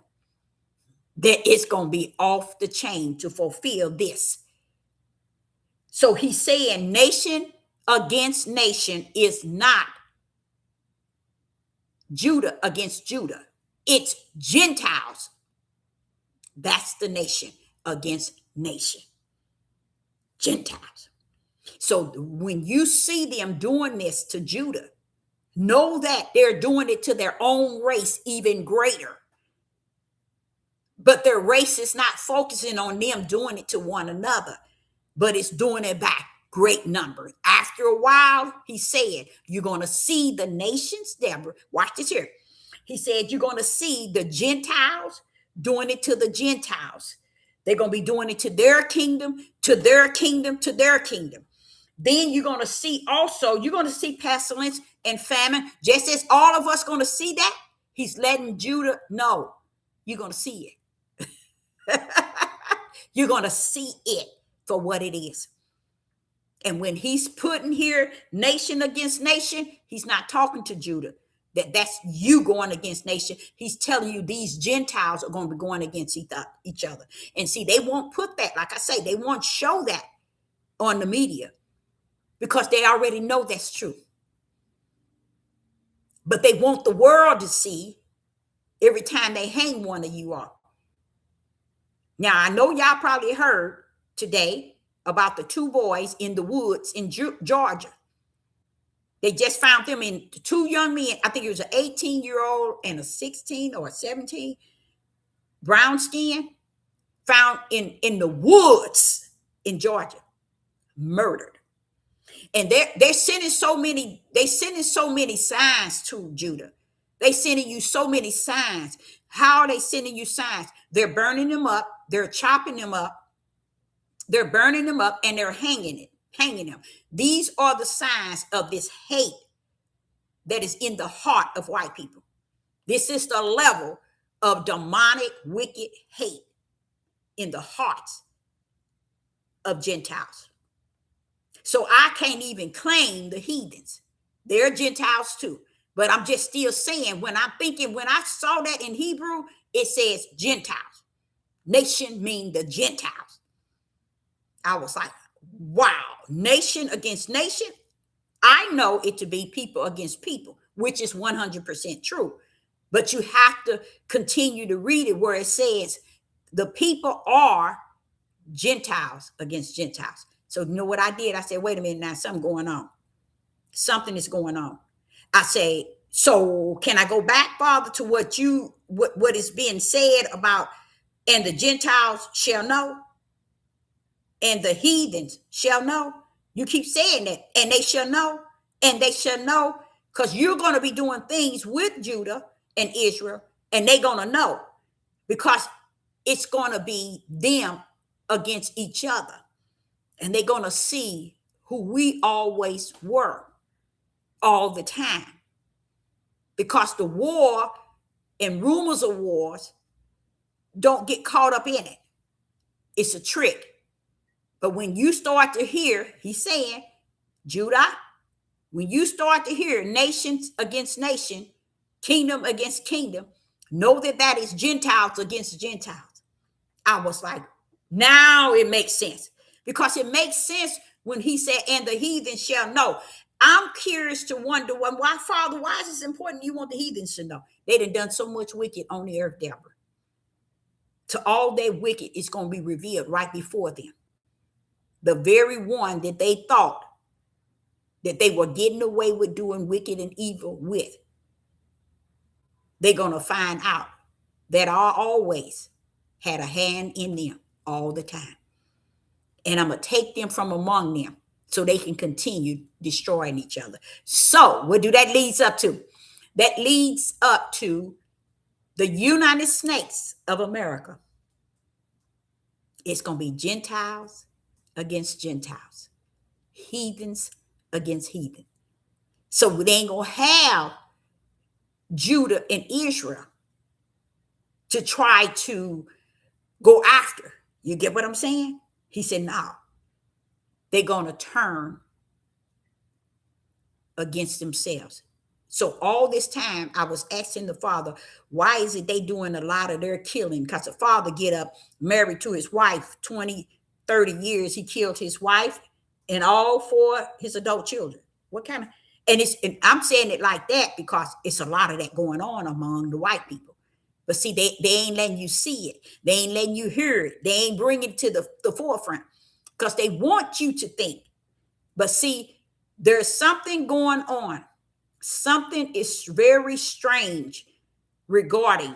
that it's going to be off the chain to fulfill this. So he's saying nation against nation is not Judah against Judah. It's Gentiles. That's the nation against nation. Gentiles. So when you see them doing this to Judah, know that they're doing it to their own race even greater. But their race is not focusing on them doing it to one another, but it's doing it by great numbers. After a while, he said, you're going to see the nations, Deborah. Watch this here. He said, you're going to see the Gentiles doing it to the Gentiles. They're going to be doing it to their kingdom, to their kingdom, to their kingdom. Then you're going to see also, you're going to see pestilence and famine, just as all of us going to see that. He's letting Judah know you're going to see it. You're going to see it for what it is. And when he's putting here nation against nation, he's not talking to Judah. That's you going against nation. He's telling you these Gentiles are going to be going against each other. And see, they won't put that, like I say, they won't show that on the media because they already know that's true. But they want the world to see every time they hang one of you up. Now, I know y'all probably heard today about the two boys in the woods in Georgia. They just found them in two young men. I think it was an 18-year-old and a 16 or a 17, brown skin, found in the woods in Georgia, murdered. And they're sending so many signs to Judah. They sending you so many signs. How are they sending you signs? They're burning them up, they're chopping them up, they're burning them up, and they're hanging them. These are the signs of this hate that is in the heart of white people. This is the level of demonic, wicked hate in the hearts of Gentiles. So I can't even claim the heathens. They're Gentiles too. But I'm just still saying, when I saw that in Hebrew, it says Gentiles. Nation mean the Gentiles. I was like, wow, nation against nation. I know it to be people against people, which is 100% true. But you have to continue to read it where it says the people are Gentiles against Gentiles. So you know what I did? I said, wait a minute now, something going on. Something is going on. I say, so can I go back, Father, to what is being said about, and the Gentiles shall know, and the heathens shall know? You keep saying that, and they shall know, and they shall know, because you're going to be doing things with Judah and Israel, and they're going to know, because it's going to be them against each other. And they're going to see who we always were all the time. Because the war and rumors of wars don't get caught up in it. It's a trick. But when you start to hear, he's saying, Judah, when you start to hear nations against nation, kingdom against kingdom, know that that is Gentiles against Gentiles. I was like, now it makes sense. Because it makes sense when he said, and the heathen shall know. I'm curious to wonder, why, Father, why is this important? You want the heathens to know. They done so much wicked on the earth, Deborah. To all their wicked is going to be revealed right before them. The very one that they thought that they were getting away with doing wicked and evil with, they're going to find out that I always had a hand in them all the time. And I'm going to take them from among them so they can continue destroying each other. So what do that leads up to? That leads up to the United States of America. It's going to be Gentiles against Gentiles, heathens against heathen. So they ain't going to have Judah and Israel to try to go after. You get what I'm saying? He said, no, they're going to turn against themselves. So all this time I was asking the Father, why is it they doing a lot of their killing? Because the father get up, married to his wife, 20, 30 years. He killed his wife and all four his adult children. What kind of, and I'm saying it like that because it's a lot of that going on among the white people. But see, they ain't letting you see it. They ain't letting you hear it. They ain't bringing it to the forefront because they want you to think. But see, there's something going on. Something is very strange regarding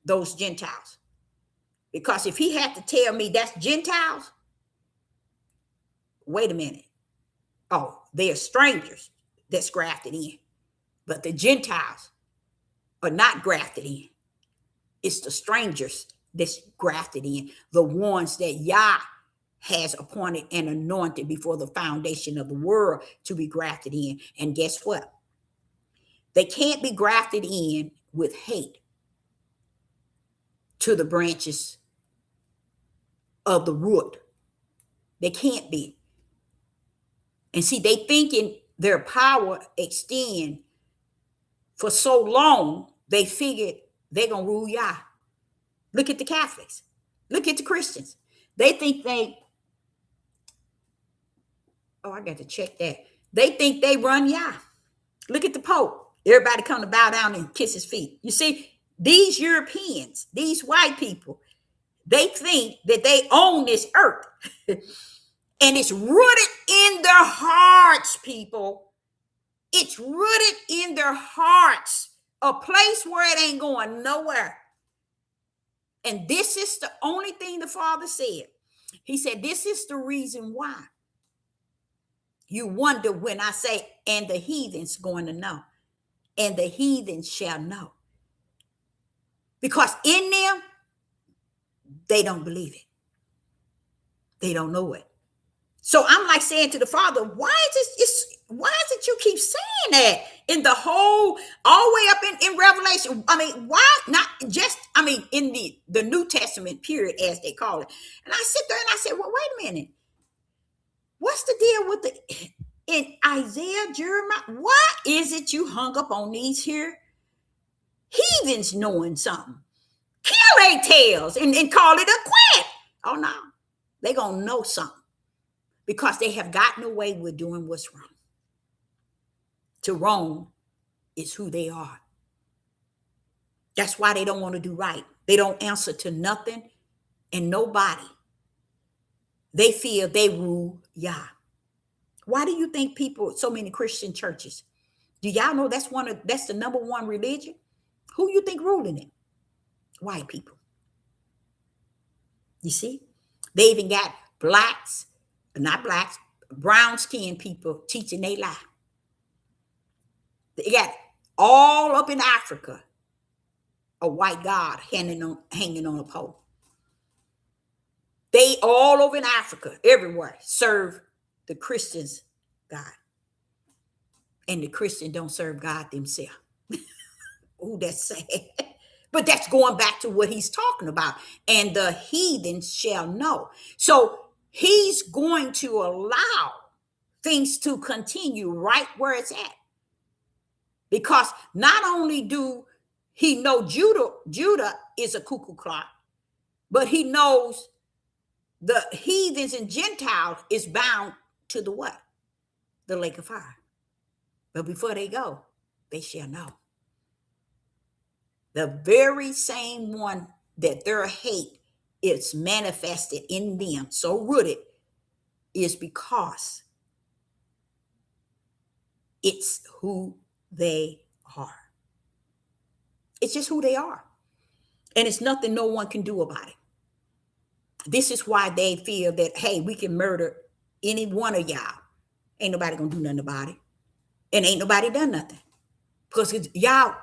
those Gentiles. Because if he had to tell me that's Gentiles, wait a minute. Oh, they are strangers that's grafted in. But the Gentiles are not grafted in. It's the strangers that's grafted in, the ones that Yah has appointed and anointed before the foundation of the world to be grafted in. And guess what? They can't be grafted in with hate to the branches of the root. They can't be. And see, they thinking their power extend for so long, they figured they're going to rule Yah. Look at the Catholics. Look at the Christians. They think I got to check that. They think they run Yah. Look at the Pope. Everybody come to bow down and kiss his feet. You see, these Europeans, these white people, they think that they own this earth. And it's rooted in their hearts, people. It's rooted in their hearts. A place where it ain't going nowhere. And this is the only thing the Father said. He said, this is the reason why you wonder when I say, and the heathen's going to know. And the heathen shall know. Because in them, they don't believe it. They don't know it. So I'm like saying to the Father, why is it you keep saying that in the whole, all the way up in Revelation? I mean, why not just, in the New Testament period, as they call it. And I sit there and I said, well, wait a minute. What's the deal with in Isaiah, Jeremiah? Why is it you hung up on these here heathens knowing something? Kill their tails and call it a quit. Oh, no. They're going to know something. Because they have gotten away with doing what's wrong. To wrong is who they are. That's why they don't want to do right. They don't answer to nothing and nobody. They feel they rule Yah. Why do you think so many Christian churches, do y'all know that's the number one religion? Who you think ruling it? White people. You see? They even got brown skinned people teaching they lie. They got all up in Africa a white God hanging on a pole. They all over in Africa, everywhere, serve the Christians' God. And the Christian don't serve God themselves. Oh, that's sad. But that's going back to what he's talking about. And the heathen shall know. So he's going to allow things to continue right where it's at. Because not only do he know Judah is a cuckoo clock, but he knows the heathens and Gentiles is bound to the what? The lake of fire. But before they go, they shall know. The very same one that their hate is manifested in them, so rooted, is because it's who they are. It's just who they are. And it's nothing no one can do about it. This is why they feel that, hey, we can murder any one of y'all. Ain't nobody gonna do nothing about it. And ain't nobody done nothing. Because y'all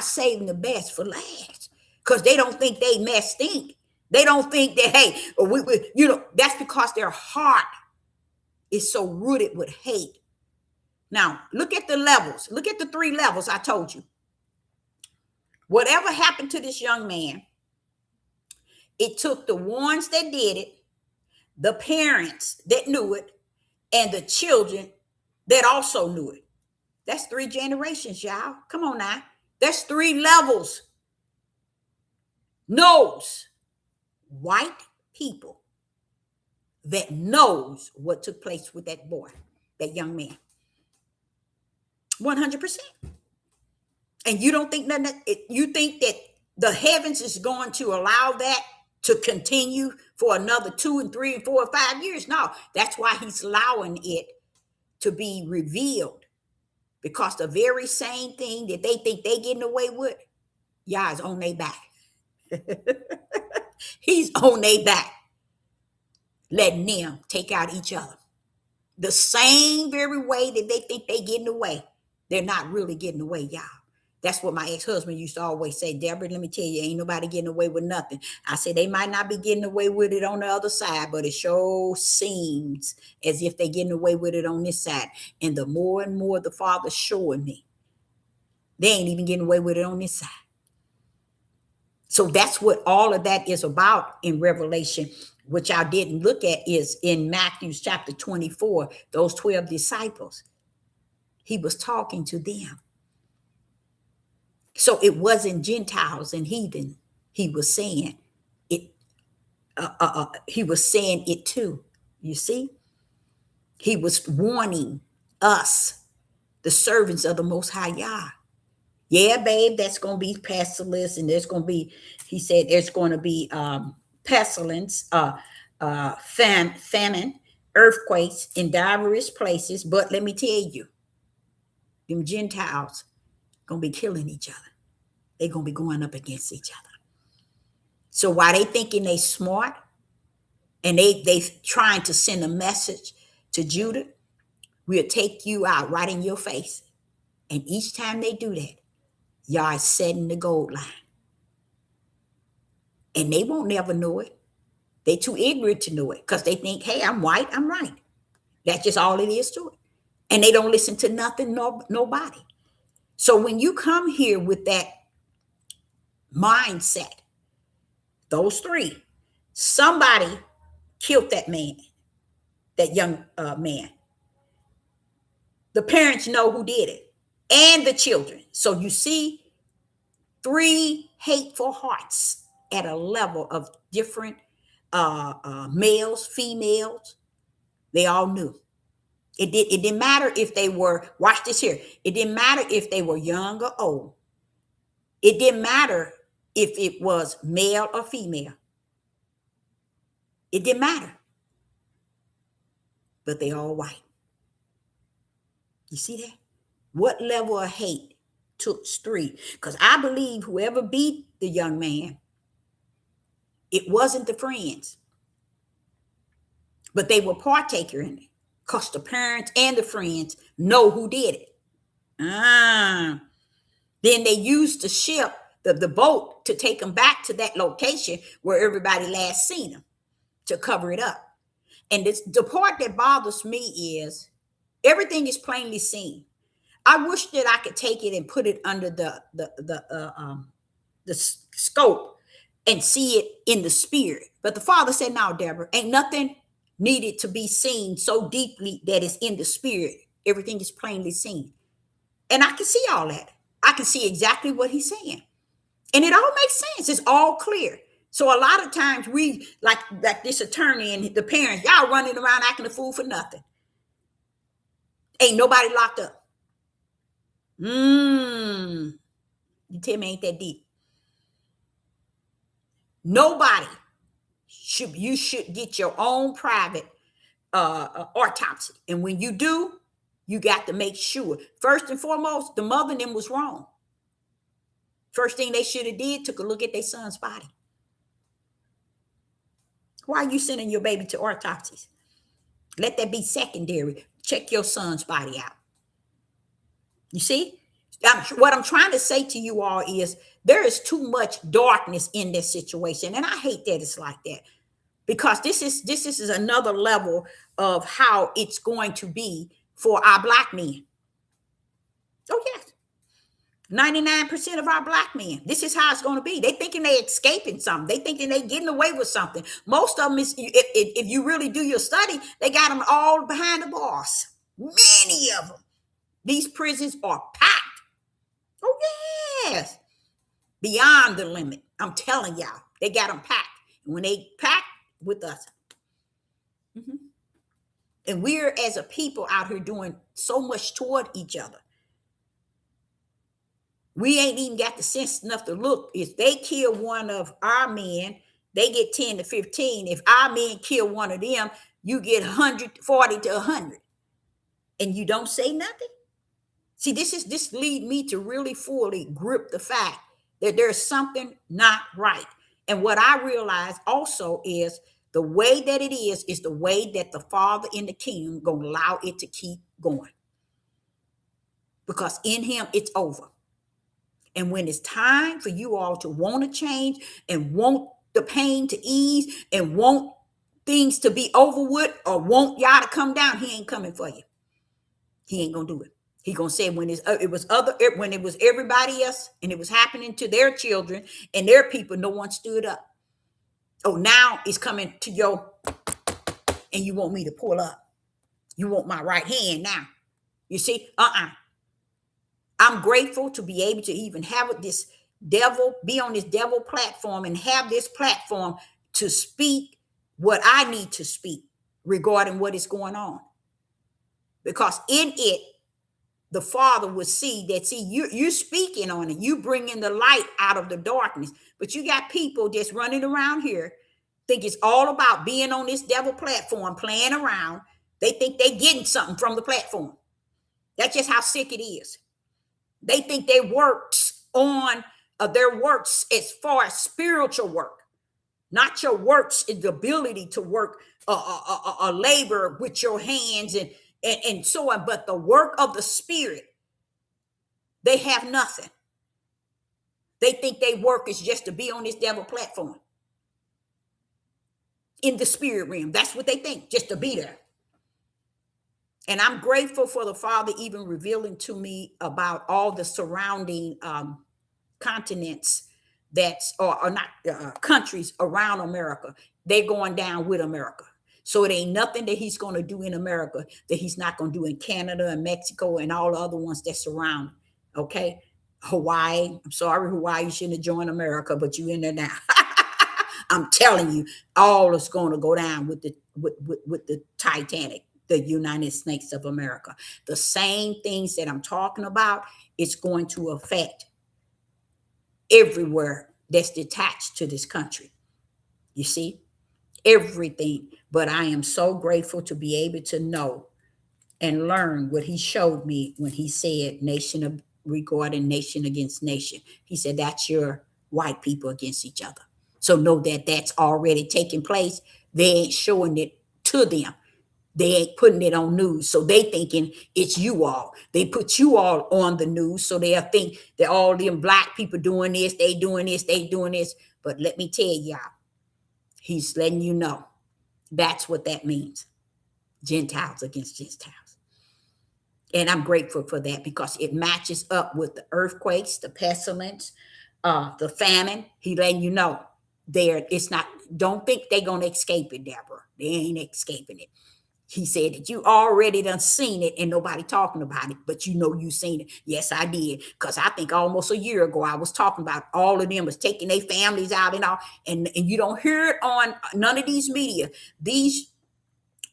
saving the best for last. Because they don't think they mess stink. They don't think that, hey, that's because their heart is so rooted with hate. Now, look at the levels. Look at the 3 levels I told you. Whatever happened to this young man, it took the ones that did it, the parents that knew it, and the children that also knew it. That's 3 generations, y'all. Come on now. That's 3 levels. Knows white people that knows what took place with that boy, that young man. 100%. And you don't think nothing, you think that the heavens is going to allow that to continue for another 2 and 3 and 4 and 5 years? No, that's why he's allowing it to be revealed. Because the very same thing that they think they getting away with, Yah is on their back. He's on their back, letting them take out each other. The same very way that they think they getting away, they're not really getting away, y'all. That's what my ex-husband used to always say, Deborah, let me tell you, ain't nobody getting away with nothing. I said, they might not be getting away with it on the other side, but it sure seems as if they're getting away with it on this side. And the more and more the Father's showing me, they ain't even getting away with it on this side. So that's what all of that is about in Revelation, which I didn't look at, is in Matthew chapter 24, those 12 disciples. He was talking to them. So it wasn't Gentiles and heathen. He was saying it. He was saying it too. You see, he was warning us, the servants of the Most High Yah. Yeah, babe, that's going to be pestilence, and there's going to be, he said, there's going to be pestilence, famine, earthquakes in diverse places. But let me tell you, them Gentiles going to be killing each other. They're going to be going up against each other. So while they thinking they smart and they trying to send a message to Judah, we'll take you out right in your face. And each time they do that, y'all setting the gold line. And they won't never know it. They too ignorant to know it because they think, hey, I'm white, I'm right. That's just all it is to it. And they don't listen to nothing, nobody. So when you come here with that mindset, those three, somebody killed that man, that young man. The parents know who did it and the children. So you see, three hateful hearts at a level of different males, females. They all knew. It didn't matter if they were, watch this here. It didn't matter if they were young or old. It didn't matter if it was male or female. It didn't matter. But they all white. You see that? What level of hate took three? Because I believe whoever beat the young man, it wasn't the friends. But they were partaker in it. Because the parents and the friends know who did it. Then they used the ship, the boat, to take them back to that location where everybody last seen them, to cover it up. And the part that bothers me is everything is plainly seen. I wish that I could take it and put it under the scope and see it in the spirit. But the Father said, no, Deborah, ain't nothing needed to be seen so deeply that it's in the spirit. Everything is plainly seen. And I can see all that. I can see exactly what he's saying. And it all makes sense. It's all clear. So a lot of times we, like this attorney and the parents, y'all running around acting a fool for nothing. Ain't nobody locked up. You tell me ain't that deep. Nobody you should get your own private autopsy. And when you do, you got to make sure. First and foremost, the mother and them was wrong. First thing they should have did, took a look at their son's body. Why are you sending your baby to autopsies? Let that be secondary. Check your son's body out. You see? What I'm trying to say to you all is there is too much darkness in this situation. And I hate that it's like that. Because this is another level of how it's going to be for our black men. Oh, yes. 99% of our black men. This is how it's going to be. They thinking they escaping something. They thinking they getting away with something. Most of them is, if you really do your study, they got them all behind the bars. Many of them. These prisons are packed. Oh, yes. Beyond the limit. I'm telling y'all. They got them packed. And when they pack with us. And we're, as a people, out here doing so much toward each other. We ain't even got the sense enough to look. If they kill one of our men, they get 10 to 15. If our men kill one of them, you get 140 to 100. And you don't say nothing? See, this lead me to really fully grip the fact that there's something not right. And what I realize also is the way that it is the way that the Father in the kingdom going to allow it to keep going. Because in him, it's over. And when it's time for you all to want to change and want the pain to ease and want things to be over with or want y'all to come down, he ain't coming for you. He ain't going to do it. He going to say when it was everybody else and it was happening to their children and their people, no one stood up. Oh, now it's coming to your, and you want me to pull up. You want my right hand now. You see? I I'm grateful to be able to even have this devil, be on this devil platform and have this platform to speak what I need to speak regarding what is going on. Because in it, the Father will see that, see, you're speaking on it. You bringing the light out of the darkness. But you got people just running around here, think it's all about being on this devil platform, playing around. They think they getting something from the platform. That's just how sick it is. They think they works on their works as far as spiritual work, not your works is the ability to work a labor with your hands and so on, but the work of the Spirit. They have nothing. They think they work is just to be on this devil platform in the spirit realm. That's what they think, just to be there. And I'm grateful for the Father even revealing to me about all the surrounding continents that's or not countries around America. They're going down with America. So it ain't nothing that he's going to do in America that he's not going to do in Canada and Mexico and all the other ones that surround. Okay. Hawaii. I'm sorry, Hawaii, you shouldn't have joined America, but you in there now. I'm telling you, all is going to go down with the Titanic, the United States of America. The same things that I'm talking about, it's going to affect everywhere that's detached to this country. You see, everything. But I am so grateful to be able to know and learn what he showed me when he said regarding nation against nation. He said, that's your white people against each other. So know that that's already taking place. They ain't showing it to them. They ain't putting it on news. So they thinking it's you all. They put you all on the news. So they'll think that all them black people doing this, they doing this, they doing this. But let me tell y'all, he's letting you know that's what that means. Gentiles against Gentiles. And I'm grateful for that because it matches up with the earthquakes, the pestilence, the famine. He letting you know there. It's not, don't think they're going to escape it, Deborah. They ain't escaping it. He said that you already done seen it and nobody talking about it, but you know you seen it. Yes, I did. Because I think almost a year ago, I was talking about all of them was taking their families out and all. And you don't hear it on none of these media. These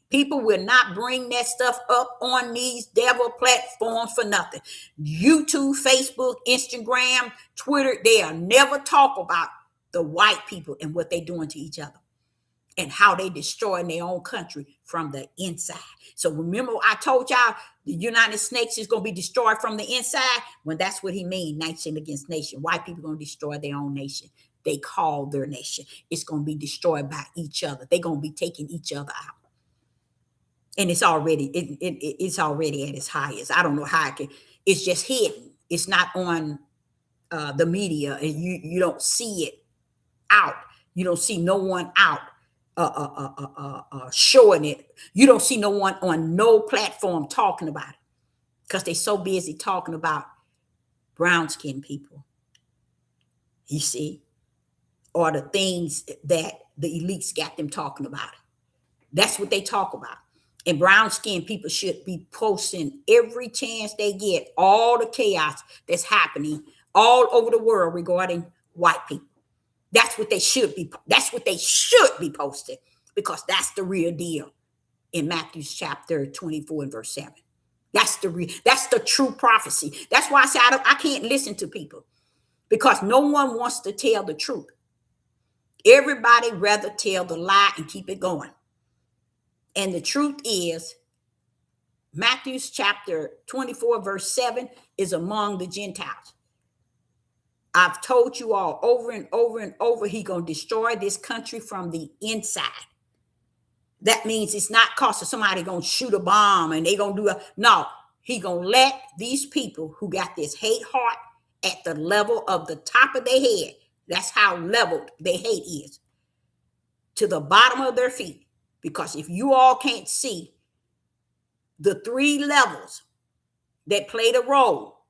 people will not bring that stuff up on these devil platforms for nothing. YouTube, Facebook, Instagram, Twitter, they'll never talk about the white people and what they're doing to each other and how they destroying their own country from the inside. So remember I told y'all the United States is going to be destroyed from the inside? When that's what he means, nation against nation. White people are going to destroy their own nation. They call their nation. It's going to be destroyed by each other. They're going to be taking each other out. And it's already it's already at its highest. I don't know how it's just hidden. It's not on the media, and you don't see it out. You don't see no one out showing it. You don't see no one on no platform talking about it because they're so busy talking about brown skinned people. You see, or the things that the elites got them talking about. That's what they talk about. And brown skinned people should be posting every chance they get all the chaos that's happening all over the world regarding white people. That's what they should be. That's what they should be posting because that's the real deal in Matthew chapter 24 and verse 7. That's the true prophecy. That's why I say I can't listen to people because no one wants to tell the truth. Everybody rather tell the lie and keep it going. And the truth is, Matthew chapter 24, verse 7 is among the Gentiles. I've told you all over and over and over, he's going to destroy this country from the inside. That means it's not costing somebody going to shoot a bomb and they're going to do no, he's going to let these people who got this hate heart at the level of the top of their head. That's how leveled their hate is. To the bottom of their feet. Because if you all can't see the 3 levels that played a role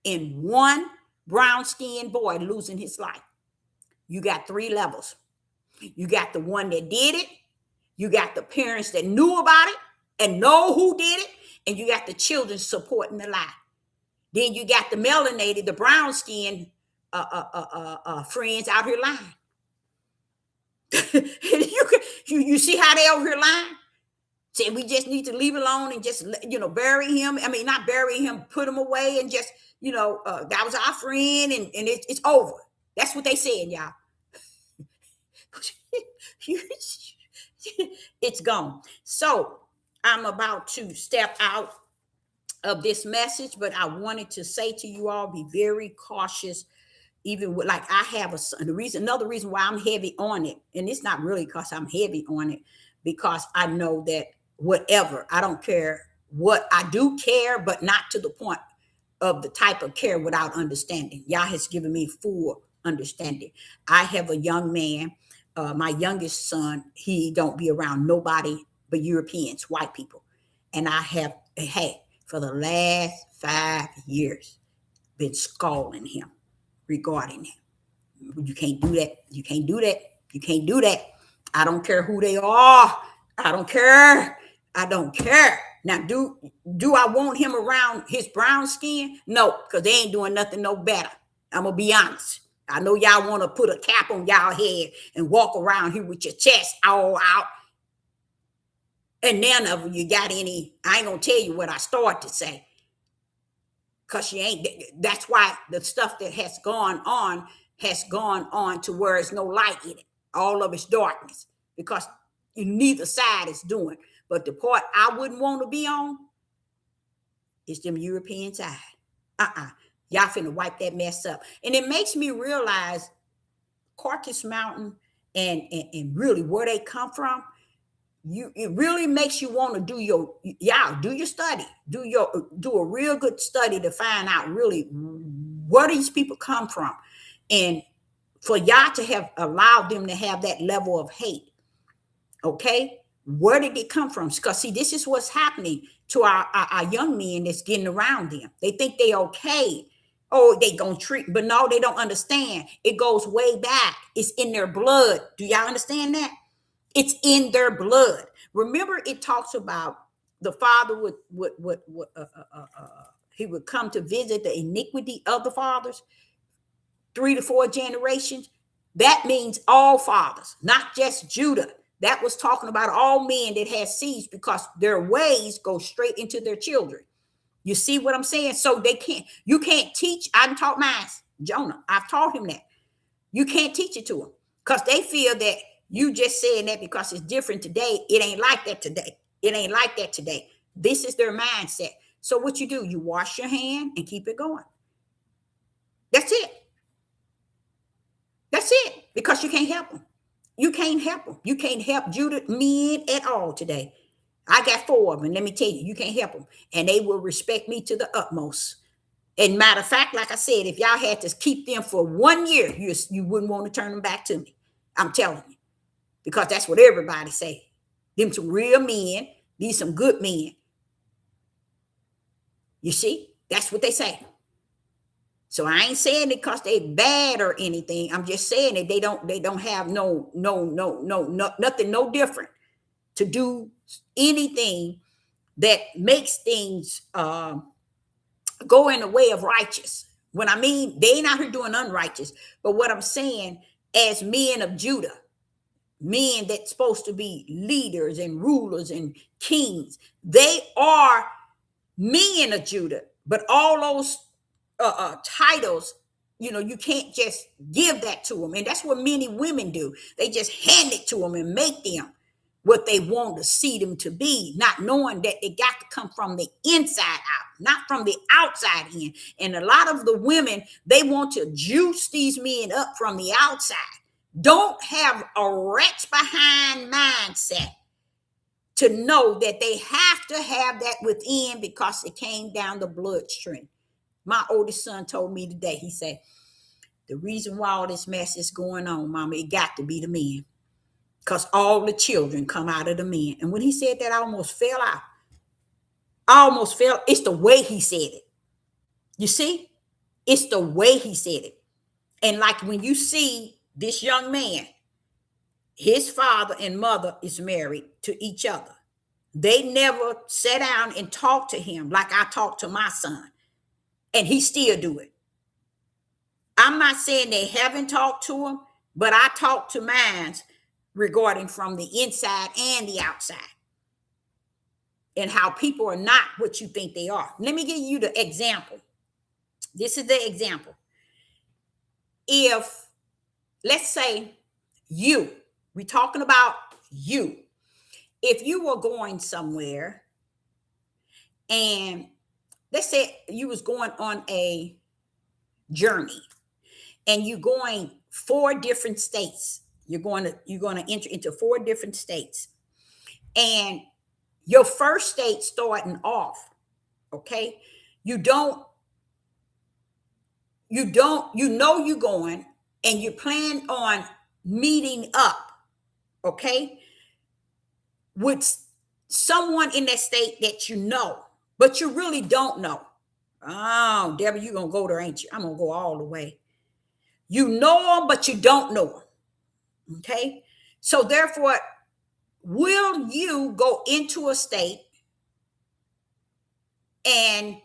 in one brown-skinned boy losing his life, you got 3 levels. You got the one that did it, you got the parents that knew about it and know who did it, and you got the children supporting the lie. Then you got the melanated, the brown skin friends out here lying. You see how they over here lying? Say we just need to leave it alone and just bury him. I mean, not bury him, put him away, and just that was our friend, and it's over. That's what they said, y'all. It's gone. So I'm about to step out of this message, but I wanted to say to you all, be very cautious. Even with, like, I have another reason why I'm heavy on it, and it's not really because I'm heavy on it, because I know that whatever, I don't care what, I do care, but not to the point of the type of care without understanding. Yah has given me full understanding. I have a young man, my youngest son, he don't be around nobody but Europeans, white people. And I have had for the last 5 years been scolding him regarding him. You can't do that. You can't do that. You can't do that. I don't care who they are. I don't care. I don't care. Now, do I want him around his brown skin? No, because they ain't doing nothing no better. I'm going to be honest. I know y'all want to put a cap on y'all head and walk around here with your chest all out. And none of you got any, I ain't going to tell you what I start to say. Because you ain't, that's why the stuff that has gone on to where there's no light in it. All of it's darkness. Because neither side is doing. But the part I wouldn't want to be on is them European side. Y'all finna wipe that mess up. And it makes me realize Caucasus Mountain and really where they come from, it really makes you want to do your study. Do a real good study to find out really where these people come from. And for y'all to have allowed them to have that level of hate. Okay? Where did it come from? Because see, this is what's happening to our young men that's getting around them. They think they okay. Oh, they gonna treat, but no, they don't understand. It goes way back. It's in their blood. Do y'all understand that? It's in their blood. Remember, it talks about the father he would come to visit the iniquity of the fathers, 3 to 4 generations. That means all fathers, not just Judah. That was talking about all men that had seeds, because their ways go straight into their children. You see what I'm saying? So you can't teach. I taught mine, Jonah. I've taught him that. You can't teach it to them because they feel that you just saying that because it's different today. It ain't like that today. It ain't like that today. This is their mindset. So what you do, you wash your hand and keep it going. That's it. That's it. Because you can't help them. You can't help them. You can't help Judah men at all today. I got 4 of them. And let me tell you, you can't help them. And they will respect me to the utmost. And matter of fact, like I said, if y'all had to keep them for 1 year, you wouldn't want to turn them back to me. I'm telling you. Because that's what everybody say. Them some real men. These some good men. You see? That's what they say. So I ain't saying it because they bad or anything. I'm just saying that they don't have no nothing no different to do anything that makes things go in the way of righteous. When I mean, they ain't out here doing unrighteous. But what I'm saying, as men of Judah, men that's supposed to be leaders and rulers and kings, they are men of Judah. But all those titles, you can't just give that to them. And that's what many women do. They just hand it to them and make them what they want to see them to be, not knowing that they got to come from the inside out, not from the outside in. And a lot of the women, they want to juice these men up from the outside. Don't have a wretch behind mindset to know that they have to have that within because it came down the bloodstream. My oldest son told me today, he said, the reason why all this mess is going on, Mama, it got to be the men. Because all the children come out of the men. And when he said that, I almost fell out. It's the way he said it. You see? It's the way he said it. And like when you see this young man, his father and mother is married to each other. They never sat down and talked to him like I talked to my son. and he still do it. I'm not saying they haven't talked to him, but I talk to mine regarding from the inside and the outside, and how people are not what you think they are. Let me give you the example. This is the example. If, let's say, we're talking about you. If you were going somewhere, and let's say you was going on a journey, and you're going 4 different states. You're going to enter into 4 different states. And your first state starting off, okay? You know you're going, and you plan on meeting up, okay, with someone in that state that you know, but you really don't know. Oh, Deborah, you're going to go there, ain't you? I'm going to go all the way. You know them, but you don't know them, okay? So therefore, will you go into a state and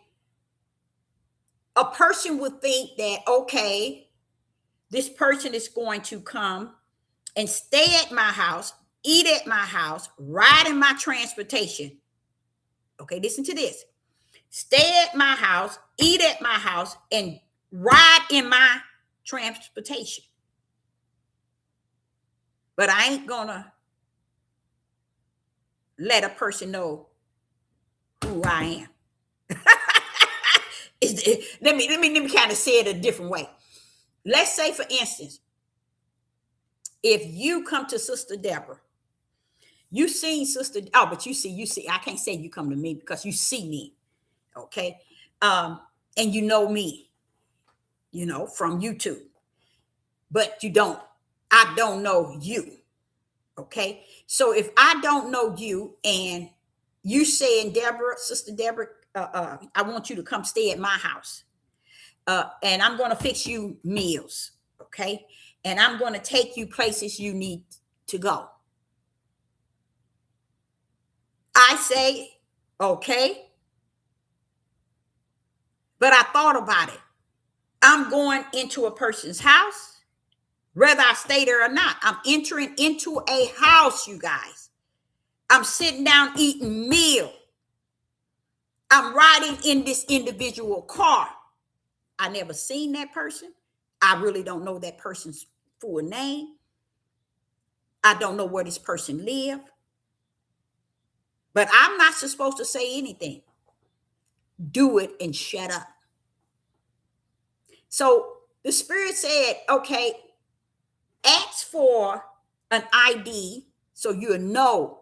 a person would think that, okay, this person is going to come and stay at my house, eat at my house, ride in my transportation. Okay, listen to this. Stay at my house, eat at my house, and ride in my transportation. But I ain't gonna let a person know who I am. Let me kind of say it a different way. Let's say, for instance, if you come to Sister Deborah, you seen Sister, but you see, I can't say you come to me because you see me, okay? And you know me, from YouTube, but I don't know you, okay? So if I don't know you and you saying, Deborah, Sister Deborah, I want you to come stay at my house, and I'm going to fix you meals, okay? And I'm going to take you places you need to go. I say, okay, but I thought about it. I'm going into a person's house, whether I stay there or not. I'm entering into a house, you guys. I'm sitting down eating meal. I'm riding in this individual car. I never seen that person. I really don't know that person's full name. I don't know where this person live. But I'm not supposed to say anything. Do it and shut up. So the Spirit said, okay, ask for an ID so you know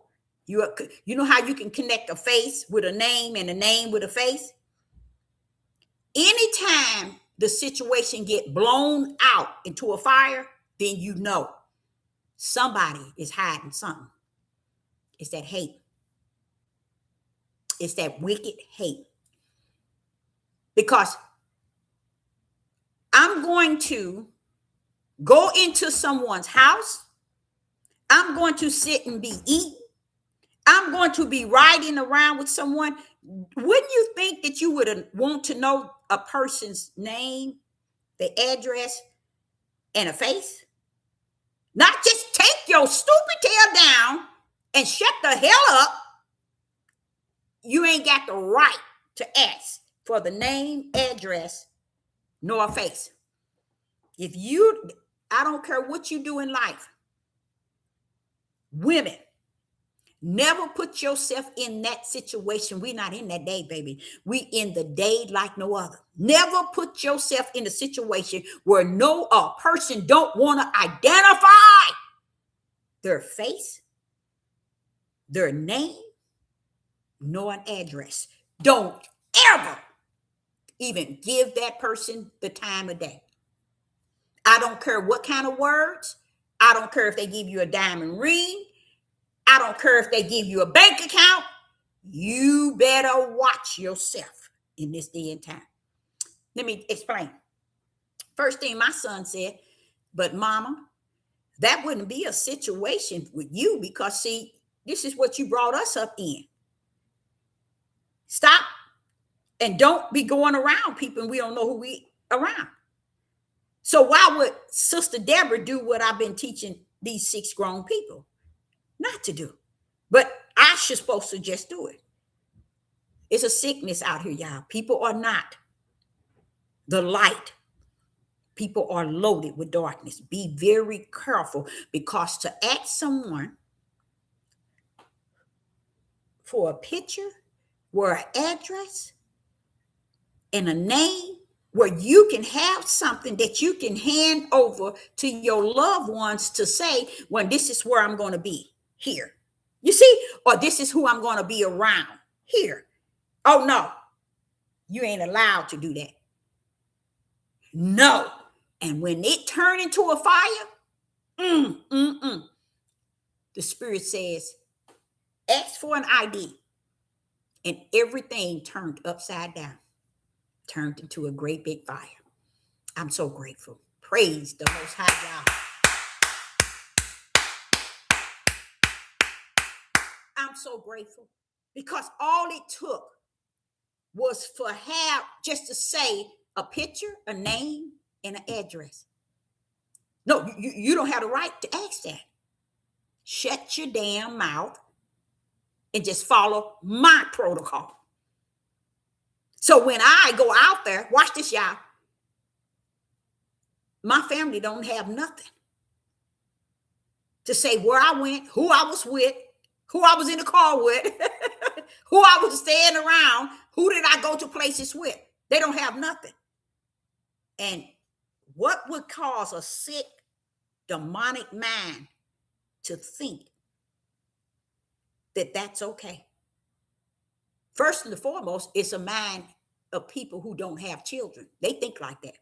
how you can connect a face with a name and a name with a face. Anytime the situation get blown out into a fire, then you know somebody is hiding something. It's that hate. It's that wicked hate. Because I'm going to go into someone's house. I'm going to sit and be eating. I'm going to be riding around with someone. Wouldn't you think that you would want to know a person's name, the address, and a face? Not just take your stupid tail down and shut the hell up. You ain't got the right to ask for the name, address, nor a face. I don't care what you do in life. Women, never put yourself in that situation. We're not in that day, baby. We in the day like no other. Never put yourself in a situation where a person don't want to identify their face, their name, nor an address. Don't ever even give that person the time of day. I don't care what kind of words. I don't care if they give you a diamond ring. I don't care if they give you a bank account. You better watch yourself in this day and time. Let me explain. First thing my son said, but Mama, that wouldn't be a situation with you because, see, this is what you brought us up in. Stop And don't be going around people and we don't know who we around. So why would Sister Deborah do what I've been teaching these 6 grown people not to do? But I should supposed to just do it. It's a sickness out here, y'all. People are not the light. People are loaded with darkness. Be very careful, because to ask someone for a picture or an address and a name where you can have something that you can hand over to your loved ones to say, when this is where I'm going to be here. You see, or this is who I'm going to be around here. Oh, no, you ain't allowed to do that. No. And when it turned into a fire, the Spirit says, ask for an ID. And everything turned upside down, turned into a great big fire. I'm so grateful. Praise the Most High God. I'm so grateful, because all it took was for have just to say a picture, a name, and an address. No, you don't have the right to ask that. Shut your damn mouth and just follow my protocol. So when I go out there, watch this, y'all. My family don't have nothing to say where I went, who I was with, who I was in the car with, who I was staying around, who did I go to places with. They don't have nothing. And what would cause a sick, demonic mind to think that that's okay? First and foremost, it's a mind of people who don't have children. They think like that.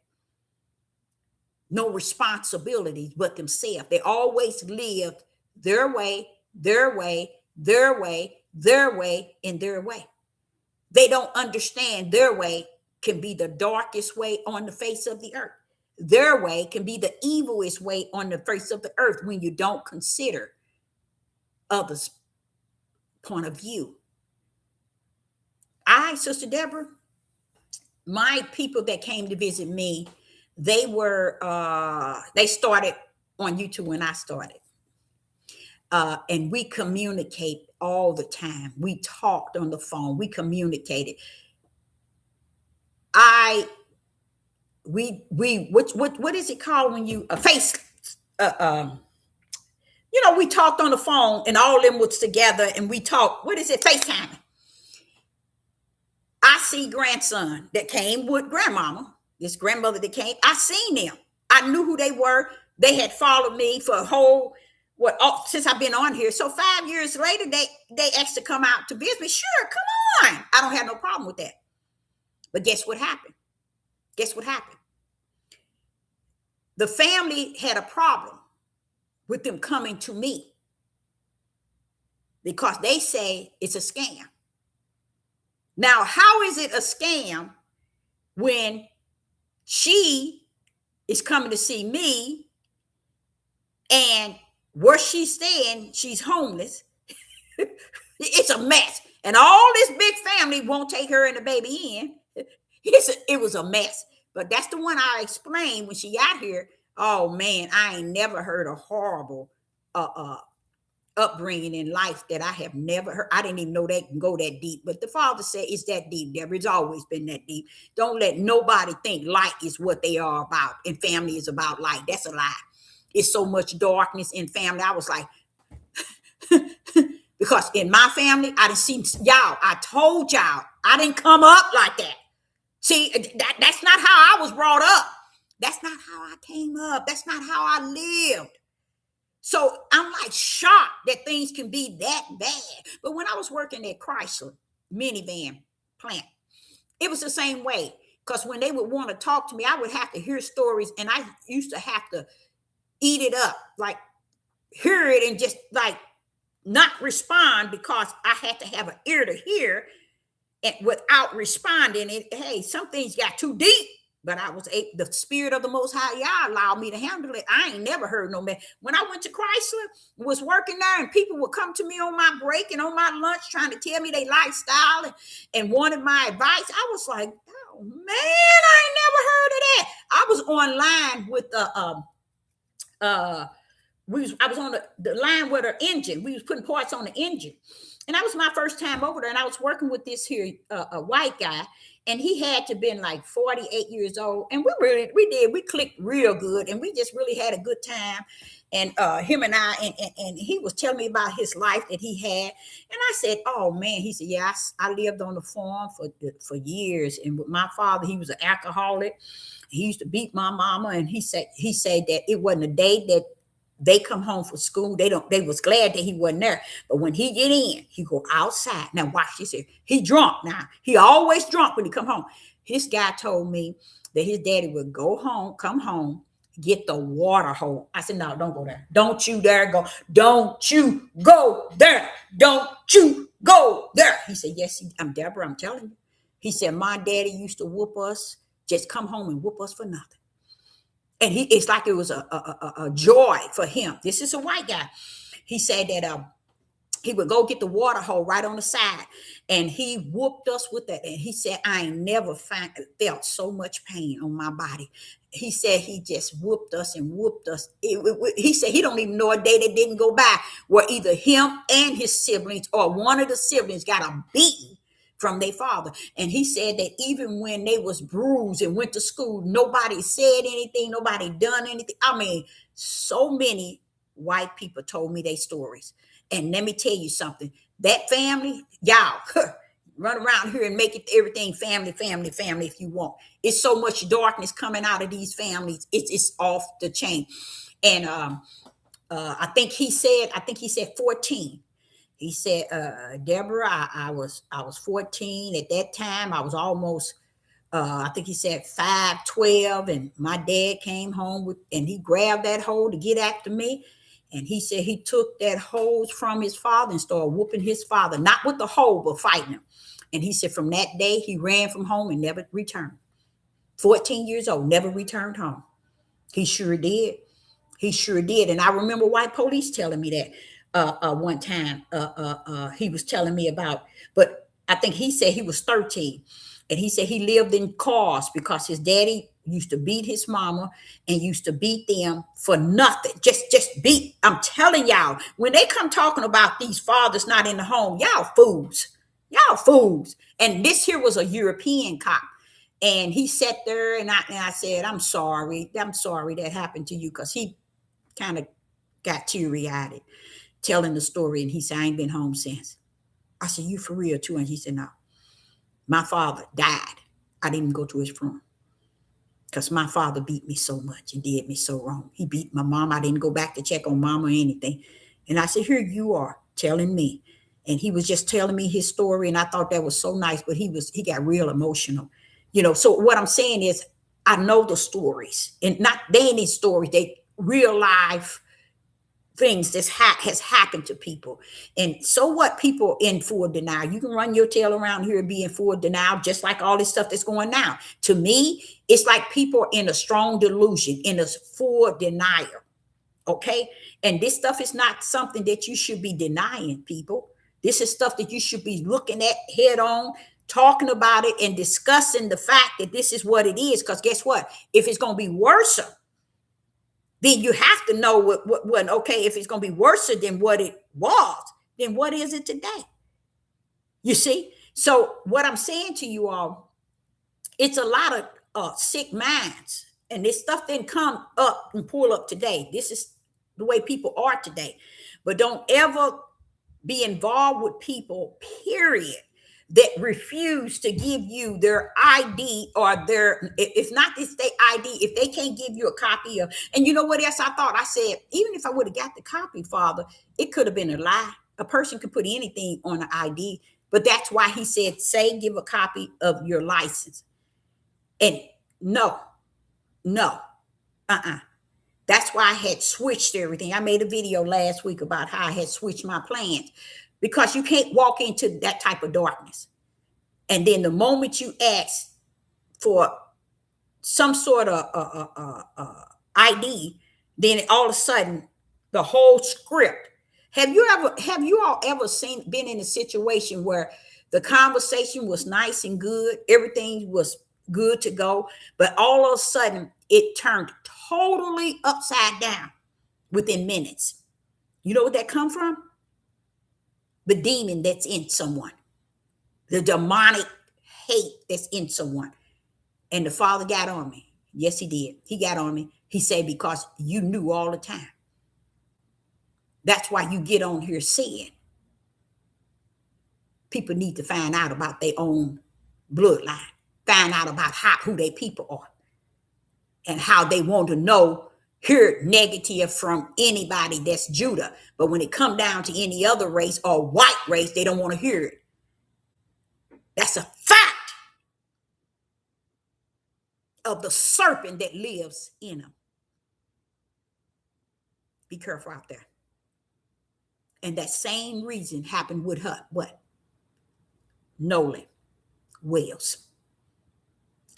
No responsibilities but themselves. They always lived their way, their way, their way, their way, and their way. They don't understand their way can be the darkest way on the face of the earth. Their way can be the evilest way on the face of the earth when you don't consider others' point of view. Sister Deborah, my people that came to visit me, they started on YouTube when I started. And we communicate all the time. We talked on the phone. We communicated. What is it called when you face? We talked on the phone, and all of them was together, and we talked. What is it? FaceTime. I see grandson that came with grandmama, this grandmother that came. I seen them. I knew who they were. They had followed me for a whole since I've been on here. So 5 years later, they asked to come out to visit me. Sure, come on. I don't have no problem with that. But guess what happened? The family had a problem with them coming to me because they say it's a scam. Now, how is it a scam when she is coming to see me and where she's staying, she's homeless? It's a mess. And all this big family won't take her and the baby in. It was a mess. But that's the one I explained when she got here. Oh, man, I ain't never heard a horrible upbringing in life that I have never heard. I didn't even know that can go that deep. But the Father said it's that deep, Deborah. It's always been that deep. Don't let nobody think light is what they are about and family is about light. That's a lie. It's so much darkness in family. I was like, because in my family, I didn't see y'all. I told y'all, I didn't come up like that. See, that's not how I was brought up. That's not how I came up. That's not how I lived. So I'm like shocked that things can be that bad. But when I was working at Chrysler minivan plant, it was the same way. Because when they would want to talk to me, I would have to hear stories. And I used to have to eat it up, like hear it and just like not respond, because I had to have an ear to hear and without responding. Hey, some things got too deep. But the spirit of the Most High Yah allowed me to handle it. I ain't never heard no man. When I went to Chrysler, was working there, and people would come to me on my break and on my lunch trying to tell me their lifestyle and wanted my advice. I was like, oh man, I ain't never heard of that. I was online with the I was on the line with her engine. We was putting parts on the engine. And that was my first time over there. And I was working with this here a white guy. And he had to been like 48 years old. And we clicked real good. And we just really had a good time. And him and and he was telling me about his life that he had. And I said, oh man, he said, yeah, I lived on the farm for years. And with my father, he was an alcoholic. He used to beat my mama. And he said that it wasn't a day that they come home from school. They was glad that he wasn't there. But when he get in, he go outside. Now watch this here. He drunk now. He always drunk when he come home. His guy told me that his daddy would come home, get the water hose. I said, no, don't go there. Don't you dare go. Don't you go there. Don't you go there. He said, yes, I'm Deborah. I'm telling you. He said, my daddy used to whoop us, just come home and whoop us for nothing. And it's like it was a joy for him. This is a white guy. He said that he would go get the water hole right on the side, and he whooped us with that. And he said, I ain't never felt so much pain on my body. He said he just whooped us and whooped us. He said he don't even know a day that didn't go by where either him and his siblings or one of the siblings got a beating from their father. And he said that even when they was bruised and went to school, nobody said anything, nobody done anything. I mean, so many white people told me their stories. And let me tell you something, that family, y'all, run around here and make it everything family if you want. It's so much darkness coming out of these families. It's off the chain. And I think he said 14. He said, Deborah, I was 14 at that time. I was almost, I think he said 5'12", and my dad came home and he grabbed that hole to get after me. And he said he took that hose from his father and started whooping his father, not with the hole, but fighting him. And he said from that day, he ran from home and never returned. 14 years old, never returned home. He sure did. He sure did. And I remember white police telling me that. One time he was telling me about, but I think he said he was 13, and he said he lived in cars because his daddy used to beat his mama and used to beat them for nothing. Just beat. I'm telling y'all, when they come talking about these fathers not in the home, y'all fools. And this here was a European cop. And he sat there and I said, I'm sorry that happened to you, because he kind of got teary-eyed telling the story. And he said, I ain't been home since. I said, you for real too? And he said, no, my father died. I didn't even go to his funeral because my father beat me so much and did me so wrong. He beat my mom. I didn't go back to check on mom or anything. And I said, here you are telling me. And he was just telling me his story. And I thought that was so nice, but he got real emotional, so what I'm saying is I know the stories, and not they ain't these stories, they real life things that has happened to people. And so what, people in full denial. You can run your tail around here and be in full denial, just like all this stuff that's going now. To me, it's like people in a strong delusion, in a full denial. Okay. And this stuff is not something that you should be denying, people. This is stuff that you should be looking at head on, talking about it and discussing the fact that this is what it is. Because guess what? If it's going to be worse, then you have to know what okay, if it's going to be worse than what it was, then what is it today? You see? So what I'm saying to you all, it's a lot of sick minds. And this stuff didn't come up and pull up today. This is the way people are today. But don't ever be involved with people, period, that refuse to give you their ID or if not this their ID, if they can't give you a copy of, and you know what else I thought? I said, even if I would have got the copy, Father, it could have been a lie. A person could put anything on an ID, but that's why he said, give a copy of your license. And no. That's why I had switched everything. I made a video last week about how I had switched my plans, because you can't walk into that type of darkness. And then the moment you ask for some sort of ID, then all of a sudden the whole script. Have you all ever been in a situation where the conversation was nice and good, everything was good to go, but all of a sudden it turned totally upside down within minutes? You know what that come from? The demon that's in someone, the demonic hate that's in someone. And the Father got on me. Yes, he did. He got on me. He said, because you knew all the time. That's why you get on here saying people need to find out about their own bloodline, find out about who their people are, and how they want to hear negative from anybody that's Judah. But when it come down to any other race or white race, they don't want to hear it. That's a fact of the serpent that lives in them. Be careful out there. And that same reason happened with her. What? Nolan Wells.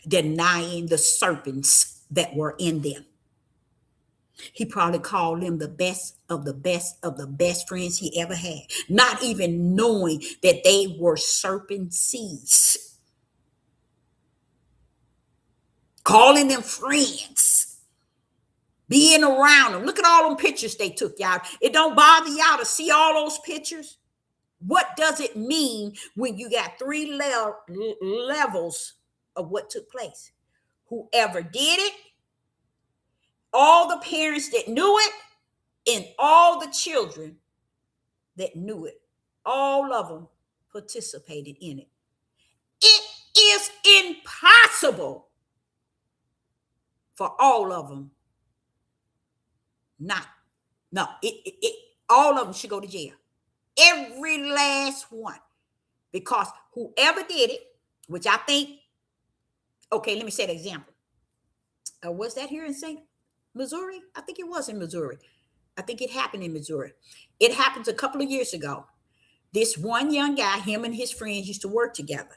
Denying the serpents that were in them. He probably called them the best of the best of the best friends he ever had, not even knowing that they were serpent seeds. Calling them friends. Being around them. Look at all them pictures they took, y'all. It don't bother y'all to see all those pictures? What does it mean when you got three levels of what took place? Whoever did it, all the parents that knew it, and all the children that knew it. All of them participated in it. It is impossible for all of them all of them should go to jail. Every last one. Because whoever did it, which I think, okay, let me set an example. Was that here in St. Missouri? I think it was in Missouri. I think it happened in Missouri. It happened a couple of years ago. This one young guy, him and his friends used to work together.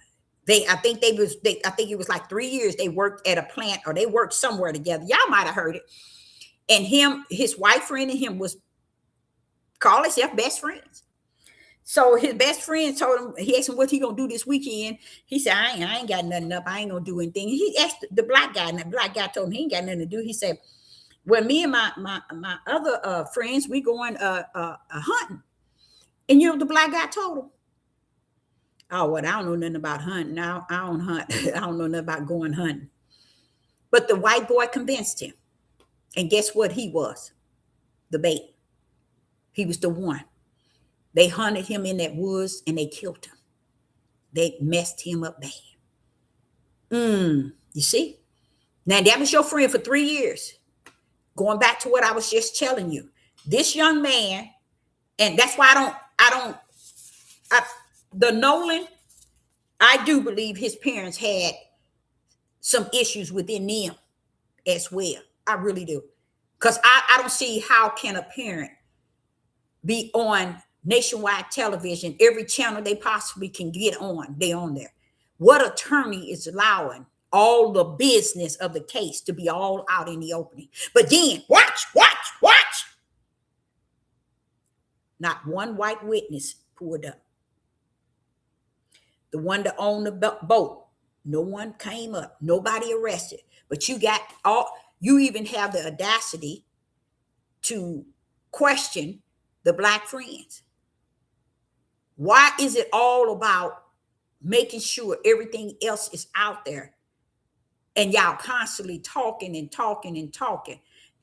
I think it was like 3 years they worked at a plant, or they worked somewhere together. Y'all might have heard it. And his wife friend and him was call themselves best friends. So his best friend told him, he asked him what he gonna do this weekend. He said, I ain't got nothing up. I ain't gonna do anything. He asked the black guy, and the black guy told him he ain't got nothing to do. He said, well, me and my other friends, we going hunting. And you know the black guy told him, oh, well, I don't know nothing about hunting. I don't hunt. I don't know nothing about going hunting. But the white boy convinced him. And guess what he was? The bait. He was the one. They hunted him in that woods and they killed him. They messed him up bad. You see? Now that was your friend for 3 years. Going back to what I was just telling you. This young man, and that's why the Nolan, I do believe his parents had some issues within them as well. I really do. Because I don't see how can a parent be on nationwide television, every channel they possibly can get on, they on there. What attorney is allowing all the business of the case to be all out in the opening? But then, watch. Not one white witness pulled up. The one that owned the boat, no one came up. Nobody arrested. But you even have the audacity to question the black friends. Why is it all about making sure everything else is out there and y'all constantly talking?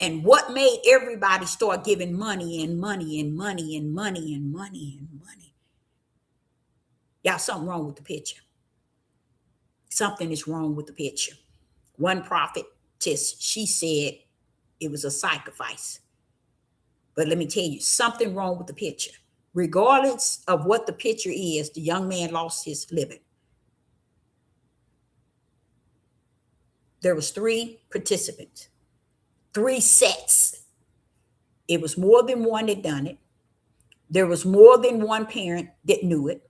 And what made everybody start giving money and money and money and money and money and money? Y'all, something wrong with the picture. Something is wrong with the picture. One prophetess, she said it was a sacrifice. But let me tell you, something wrong with the picture. Regardless of what the picture is, the young man lost his living. There was 3 participants, 3 sets. It was more than one that done it. There was more than one parent that knew it.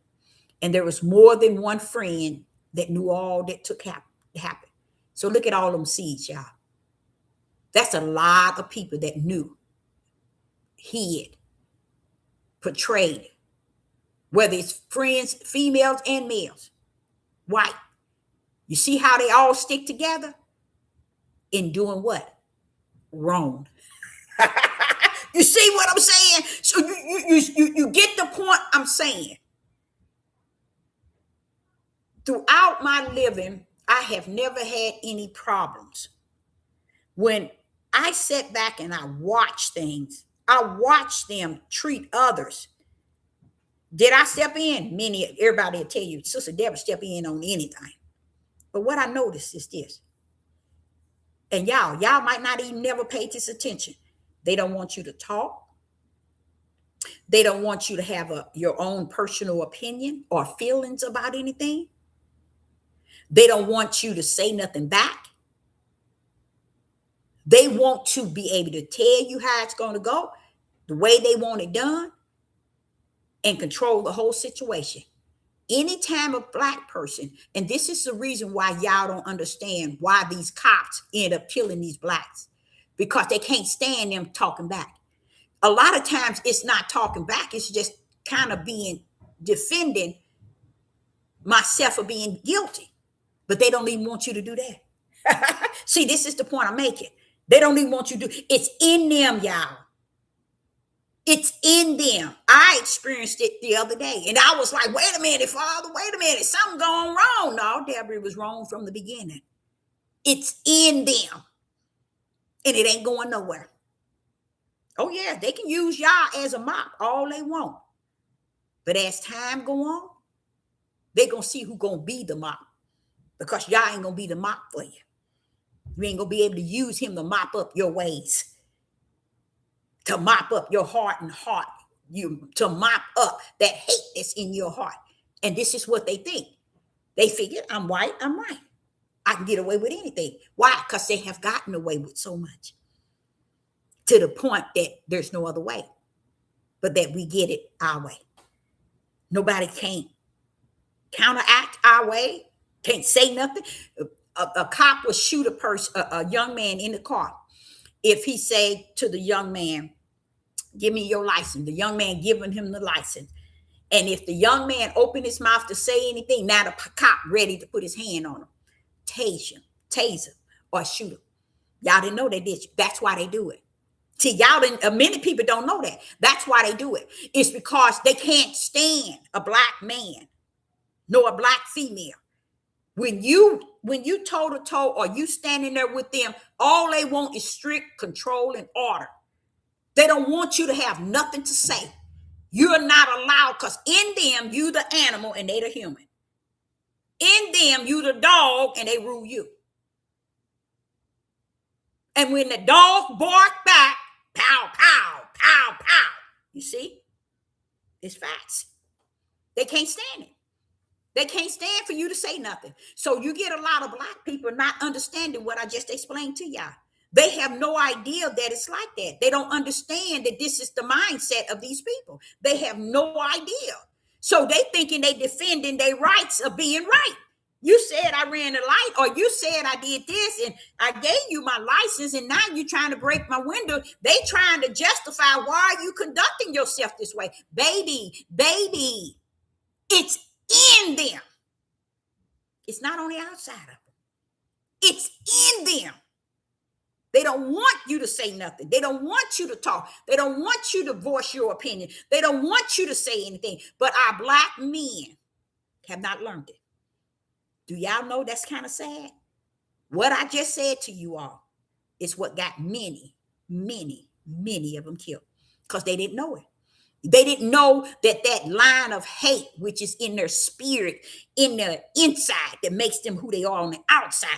And there was more than one friend that knew all that happen. So look at all them seeds, y'all. That's a lot of people that knew, hid, portrayed, whether it's friends, females and males, white. You see how they all stick together in doing what? Wrong. You see what I'm saying? So you get the point I'm saying. Throughout my living, I have never had any problems. When I sit back and I watch things, I watch them treat others. Did I step in? Everybody will tell you, Sister Deborah step in on anything. But what I noticed is this. And y'all might not even never pay this attention. They don't want you to talk. They don't want you to have your own personal opinion or feelings about anything. They don't want you to say nothing back. They want to be able to tell you how it's going to go, the way they want it done, and control the whole situation. Anytime a Black person, and this is the reason why y'all don't understand why these cops end up killing these Blacks, because they can't stand them talking back. A lot of times it's not talking back, it's just kind of defending myself for being guilty. But they don't even want you to do that. See, this is the point I'm making. They don't even want you to do. It's in them, y'all. It's in them. I experienced it the other day. And I was like, wait a minute, Father, wait a minute. Something going wrong. No, Deborah, was wrong from the beginning. It's in them. And it ain't going nowhere. Oh, yeah, they can use y'all as a mop all they want. But as time go on, they're going to see who's going to be the mop. Because y'all ain't going to be the mop for you. You ain't going to be able to use him to mop up your ways, to mop up your heart, to mop up that hate that's in your heart. And this is what they think. They figure, I'm white, I'm right. I can get away with anything. Why? Because they have gotten away with so much, to the point that there's no other way but that we get it our way. Nobody can't counteract our way, can't say nothing. A cop will shoot a young man in the car. If he say to the young man, give me your license, the young man giving him the license. And if the young man open his mouth to say anything, now the cop ready to put his hand on him, tase him, or shoot him. Y'all didn't know they did. That's why they do it. See, y'all didn't. Many people don't know that. That's why they do it. It's because they can't stand a Black man nor a Black female. When you toe to toe, or you standing there with them, all they want is strict control and order. They don't want you to have nothing to say. You're not allowed, because in them, you the animal and they the human. In them, you the dog and they rule you. And when the dog bark back, pow, pow, pow, pow. You see? It's facts. They can't stand it. They can't stand for you to say nothing. So you get a lot of Black people not understanding what I just explained to y'all. They have no idea that it's like that. They don't understand that this is the mindset of these people. They have no idea. So they thinking they defending their rights of being right. You said I ran the light, or you said I did this, and I gave you my license, and now you're trying to break my window. They trying to justify why are you conducting yourself this way. Baby, it's in them. It's not on the outside of them. It's in them. They don't want you to say nothing. They don't want you to talk. They don't want you to voice your opinion. They don't want you to say anything. But our Black men have not learned it. Do y'all know that's kind of sad? What I just said to you all is what got many of them killed, because they didn't know it. They didn't know that line of hate, which is in their spirit, in their inside, that makes them who they are on the outside.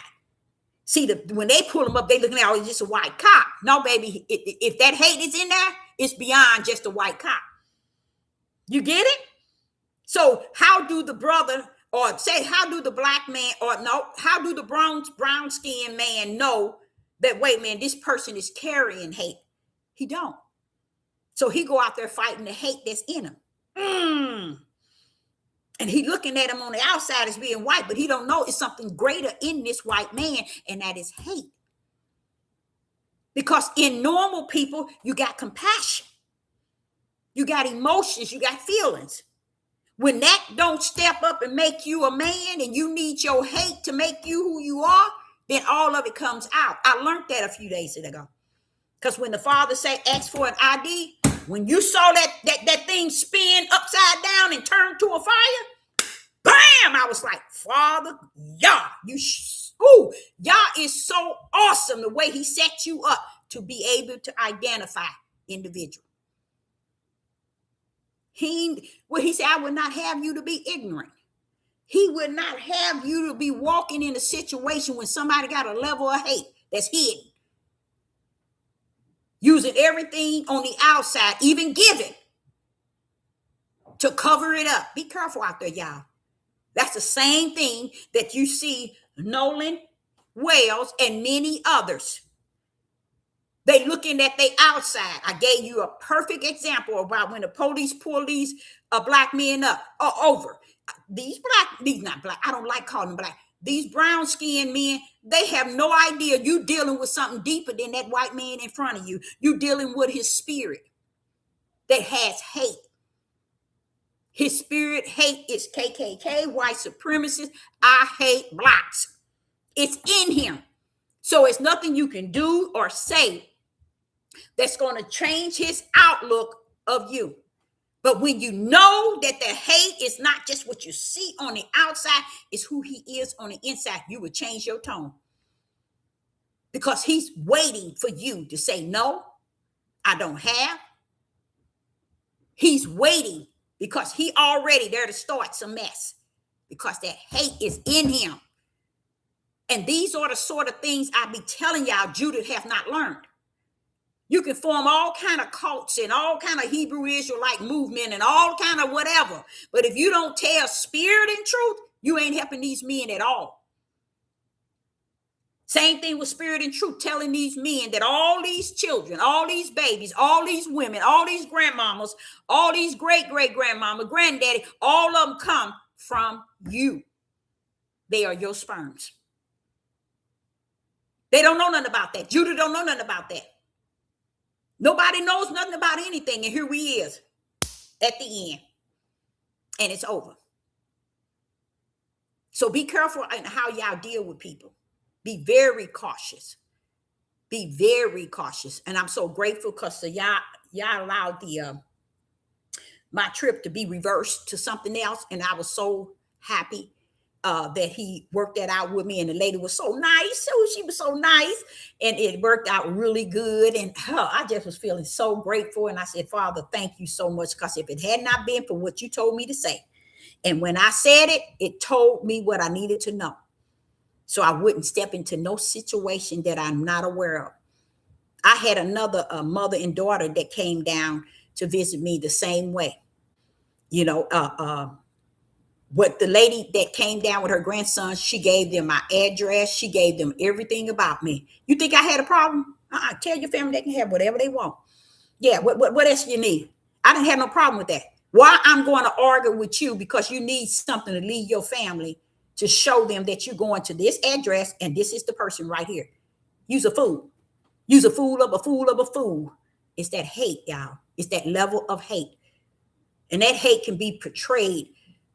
See, when they pull them up, they looking at, oh, it's just a white cop. No, baby, if that hate is in there, it's beyond just a white cop. You get it? So how do the brother, or say, how do the Black man, or no, how do the brown skinned man know that, wait, man, this person is carrying hate? He don't. So he go out there fighting the hate that's in him. And he looking at him on the outside as being white, but he don't know it's something greater in this white man, and that is hate. Because in normal people, you got compassion, you got emotions, you got feelings. When that don't step up and make you a man, and you need your hate to make you who you are, then all of it comes out. I learned that a few days ago. Because when the father say, ask for an ID, when you saw that thing spin upside down and turn to a fire, bam! I was like, Father, Yah, Yah is so awesome the way he set you up to be able to identify individual. He said, I would not have you to be ignorant. He would not have you to be walking in a situation when somebody got a level of hate that's hidden. Using everything on the outside, even giving, to cover it up. Be careful out there, y'all. That's the same thing that you see Nolan, Wales, and many others. They looking at their outside. I gave you a perfect example about when the police pull these black men up or over. These not black. I don't like calling them black. These brown skinned men, they have no idea you dealing with something deeper than that white man in front of you. You dealing with his spirit that has hate. His spirit hate is KKK, white supremacists. I hate blacks. It's in him. So it's nothing you can do or say that's going to change his outlook of you. But when you know that the hate is not just what you see on the outside, it's who he is on the inside, you will change your tone. Because he's waiting for you to say, no, I don't have. He's waiting because he already there to start some mess. Because that hate is in him. And these are the sort of things I be telling y'all Judith have not learned. You can form all kind of cults and all kind of Hebrew Israelite movement and all kind of whatever. But if you don't tell spirit and truth, you ain't helping these men at all. Same thing with spirit and truth, telling these men that all these children, all these babies, all these women, all these grandmamas, all these great-great-grandmama, granddaddy, all of them come from you. They are your sperms. They don't know nothing about that. Judah don't know nothing about that. Nobody knows nothing about anything, and here we is at the end, and it's over. So be careful in how y'all deal with people. Be very cautious. Be very cautious. And I'm so grateful because y'all allowed my trip to be reversed to something else, and I was so happy that he worked that out with me, and the lady was so nice. She was so nice, and it worked out really good. And I just was feeling so grateful. And I said, Father, thank you so much, because if it had not been for what you told me to say, and when I said it, it told me what I needed to know, so I wouldn't step into no situation that I'm not aware of. I had another mother and daughter that came down to visit me the same way. You know, what the lady that came down with her grandson, she gave them my address. She gave them everything about me. You think I had a problem? Tell your family they can have whatever they want. Yeah, what else you need? I didn't have no problem with that. Why I'm going to argue with you because you need something to lead your family to show them that you're going to this address and this is the person right here. Use a fool. Use a fool of a fool of a fool. It's that hate, y'all. It's that level of hate. And that hate can be portrayed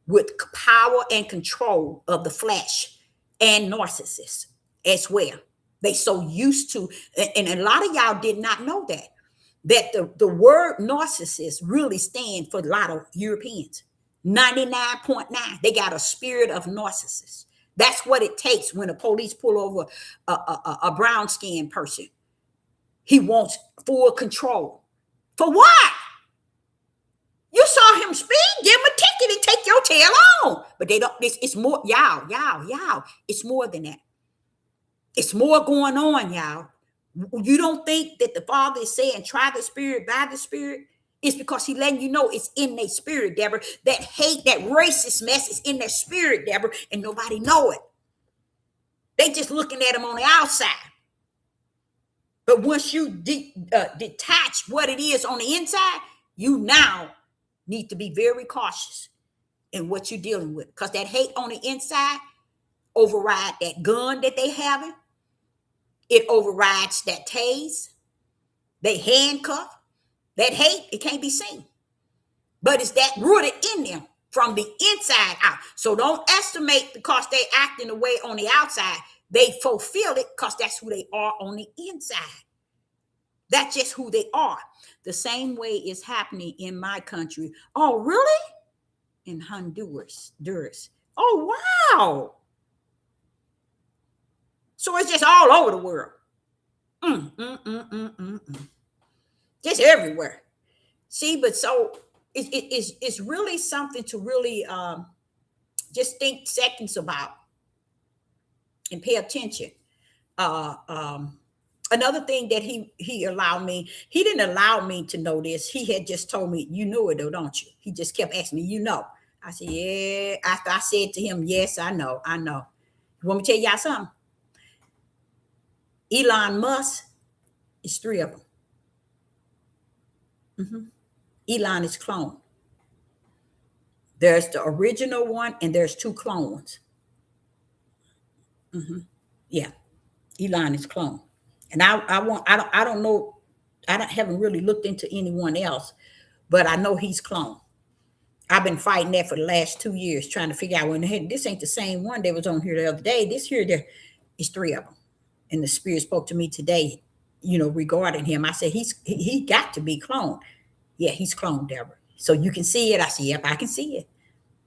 with power and control of the flesh and narcissists as well. They so used to, and a lot of y'all did not know that the word narcissist really stands for a lot of Europeans. 99.9, they got a spirit of narcissist. That's what it takes when the police pull over a brown-skinned person. He wants full control. For what? You saw him speed, give him a ticket and take your tail on. But they don't, it's more, y'all. It's more than that. It's more going on, y'all. You don't think that the Father is saying, try the spirit by the spirit? It's because he letting you know it's in their spirit, Deborah. That hate, that racist mess is in their spirit, Deborah, and nobody know it. They just looking at them on the outside. But once you detach what it is on the inside, you now need to be very cautious in what you're dealing with. Because that hate on the inside override that gun that they having. It overrides that tase, they handcuff. That hate, it can't be seen. But it's that rooted in them from the inside out. So don't estimate because they acting the way on the outside. They fulfill it because that's who they are on the inside. That's just who they are. The same way is happening in my country. Oh, really? In Honduras. Oh, wow. So it's just all over the world. Just everywhere. See, but so it's really something to really just think seconds about and pay attention. Another thing that he allowed me, he didn't allow me to know this. He had just told me, you know it though, don't you? He just kept asking me, you know. I said, yeah. After I said to him, yes, I know. You want me to tell y'all something? Elon Musk is 3 of them. Elon is clone. There's the original one and there's 2 clones. Yeah, Elon is clone. And I don't know, haven't really looked into anyone else, but I know he's clone. I've been fighting that for the last 2 years, trying to figure out when this ain't the same one that was on here the other day. This here, there is 3 of them. And the spirit spoke to me today, regarding him. I said, he got to be cloned. Yeah, he's cloned, Deborah. So you can see it. I said, yep, I can see it.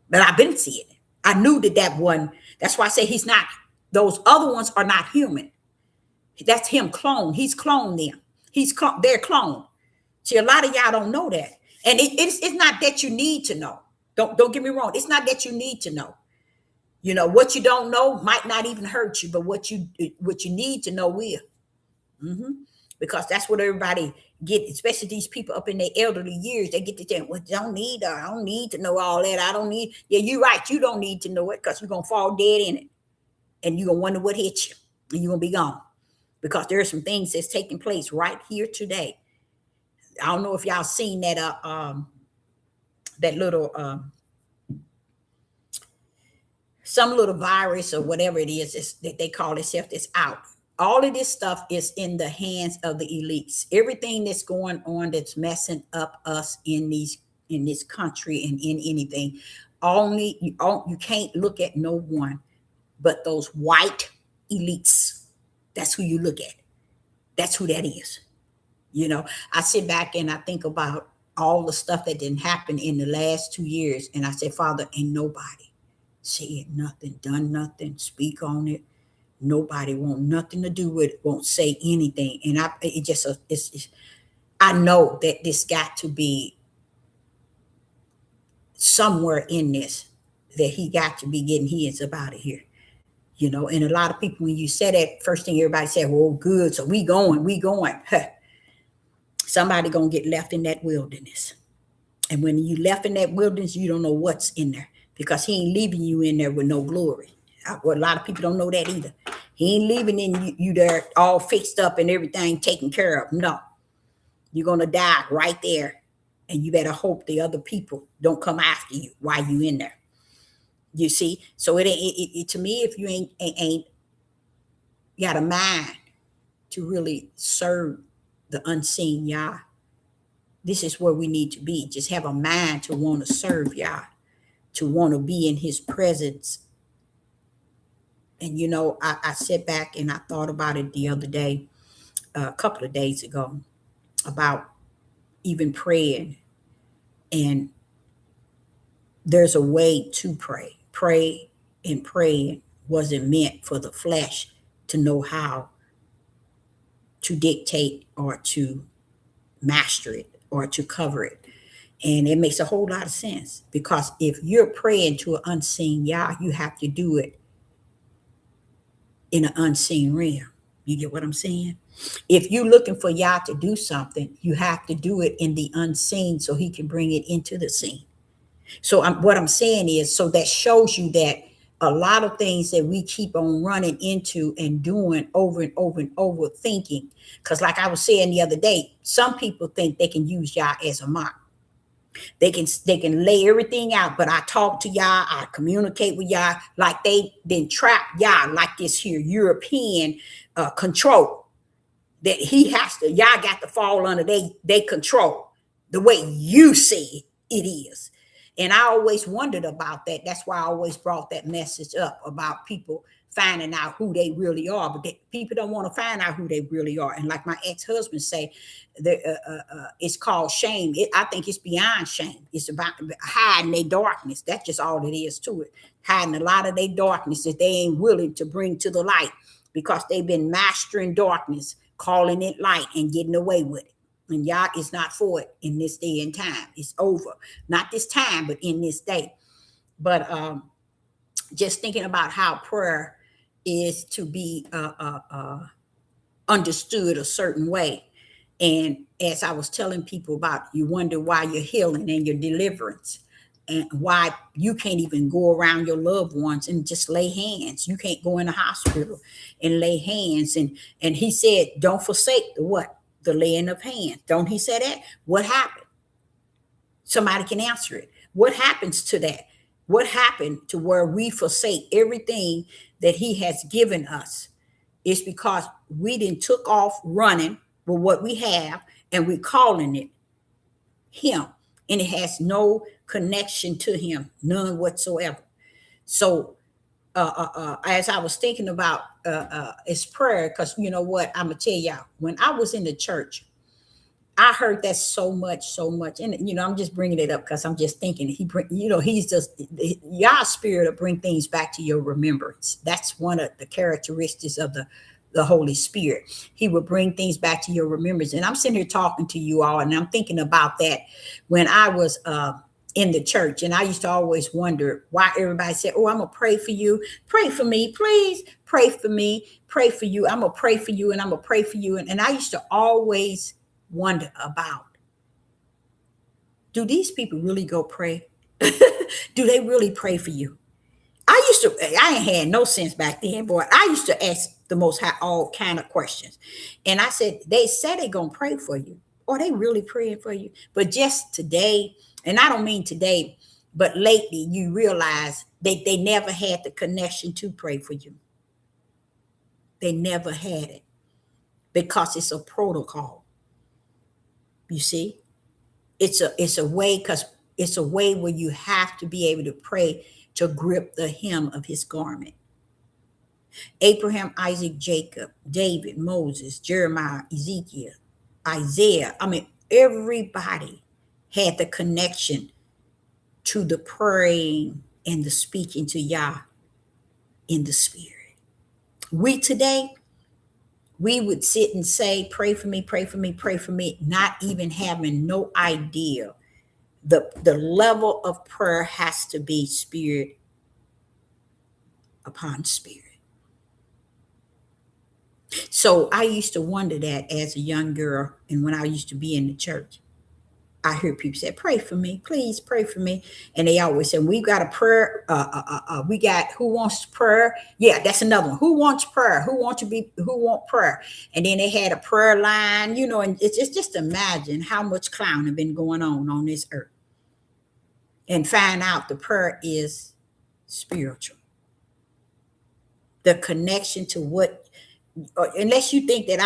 But I've been seeing it. I knew that one. That's why I say he's not. Those other ones are not human. That's him clone. He's cloned them. They're cloned. See, a lot of y'all don't know that. And it's not that you need to know. Don't get me wrong. It's not that you need to know. What you don't know might not even hurt you, but what you need to know will. Because that's what everybody get, especially these people up in their elderly years. They get to think, well, I don't need to know all that. I don't need. Yeah, you're right. You don't need to know it because you're going to fall dead in it. And you're going to wonder what hit you. And you're going to be gone. Because there are some things that's taking place right here today. I don't know if y'all seen that that little some little virus or whatever it is that they call itself that's out. All of this stuff is in the hands of the elites. Everything that's going on that's messing up us in this country and in anything. You can't look at no one but those white elites. That's who you look at. That's who that is. I sit back and I think about all the stuff that didn't happen in the last 2 years. And I said, Father, ain't nobody said nothing, done nothing, speak on it. Nobody want nothing to do with it, won't say anything. And I know that this got to be somewhere in this that he got to be getting his up out of here. And a lot of people, when you say that, first thing everybody said, well, good. So we going. Huh. Somebody going to get left in that wilderness. And when you left in that wilderness, you don't know what's in there because he ain't leaving you in there with no glory. Well, a lot of people don't know that either. He ain't leaving in you there all fixed up and everything taken care of. No, you're going to die right there. And you better hope the other people don't come after you while you in there. You see? So it to me, if you ain't got a mind to really serve the unseen Yah, this is where we need to be. Just have a mind to want to serve Yah, to want to be in his presence. And, I sat back and I thought about it the other day, a couple of days ago, about even praying. And there's a way to pray. Pray and praying wasn't meant for the flesh to know how to dictate or to master it or to cover it. And it makes a whole lot of sense because if you're praying to an unseen Yah, you have to do it in an unseen realm. You get what I'm saying? If you're looking for Yah to do something, you have to do it in the unseen so he can bring it into the scene. So what I'm saying is, so that shows you that a lot of things that we keep on running into and doing over and over and over thinking, because like I was saying the other day, some people think they can use Yah as a mock. They can lay everything out, but I talk to y'all, I communicate with y'all like they then trap y'all like this here European control that he has to, y'all got to fall under they control the way you see it is. And I always wondered about that. That's why I always brought that message up about people finding out who they really are, but people don't want to find out who they really are. And like my ex-husband say, it's called shame. I think it's beyond shame. It's about hiding their darkness. That's just all it is to it. Hiding a lot of their darkness that they ain't willing to bring to the light because they've been mastering darkness, calling it light and getting away with it. And y'all is not for it in this day and time. It's over. Not this time, but in this day. But just thinking about how prayer is to be understood a certain way. And as I was telling people about, you wonder why your healing and your deliverance and why you can't even go around your loved ones and just lay hands. You can't go in the hospital and lay hands. And he said, don't forsake the what? The laying of hands. Don't he say that? What happened? Somebody can answer it. What happens to that? What happened to where we forsake everything that he has given us? It's because we didn't took off running with what we have and we calling it him. And it has no connection to him, none whatsoever. So as I was thinking about it's prayer, because you know what, I'm gonna tell y'all, when I was in the church, I heard that so much, and you know, I'm just bringing it up because I'm just thinking he's just y'all spirit will bring things back to your remembrance. That's one of the characteristics of the Holy Spirit. He will bring things back to your remembrance. And I'm sitting here talking to you all, and I'm thinking about that when I was in the church, and I used to always wonder why everybody said, "Oh, I'm gonna pray for you, pray for me, please, pray for me, pray for you. I'm gonna pray for you, and I'm gonna pray for you." And I used to always wonder about, do these people really go pray? Do they really pray for you? I ain't had no sense back then, boy. I used to ask the most high all kind of questions. And I said, they said they gonna pray for you. Are they really praying for you? But just today, and I don't mean today, but lately you realize they never had the connection to pray for you. They never had it because it's a protocol. You see? It's a way, because it's a way where you have to be able to pray to grip the hem of his garment. Abraham, Isaac, Jacob, David, Moses, Jeremiah, Ezekiel, Isaiah. I mean, everybody had the connection to the praying and the speaking to Yah in the spirit. We today, we would sit and say, pray for me, pray for me, pray for me, not even having no idea. The level of prayer has to be spirit upon spirit. So I used to wonder that as a young girl, and when I used to be in the church, I hear people say, pray for me, please pray for me. And they always say, we got a prayer. We got who wants prayer? Yeah, that's another one. Who wants prayer? Who want prayer? And then they had a prayer line, you know, and it's just imagine how much clowning been going on this earth. And find out the prayer is spiritual. The connection to what, unless you think that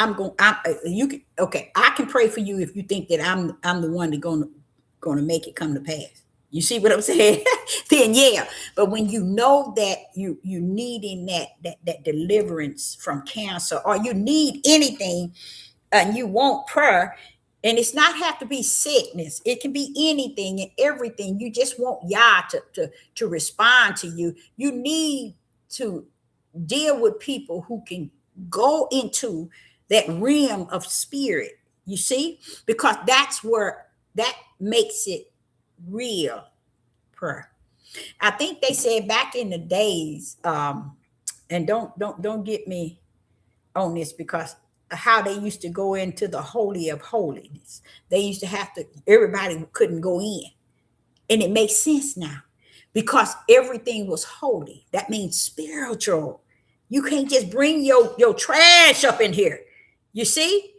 I can pray for you if you think that I'm the one that gonna make it come to pass. You see what I'm saying? Then yeah. But when you know that you needing that deliverance from cancer, or you need anything and you want prayer, and it's not have to be sickness. It can be anything and everything. You just want Yah to respond to you. You need to deal with people who can go into that realm of spirit, you see, because that's where that makes it real prayer. I think they said back in the days, and don't get me on this, because how they used to go into the holy of holies, they used to have to, everybody couldn't go in, and it makes sense now because everything was holy. That means spiritual. You can't just bring your trash up in here. You see?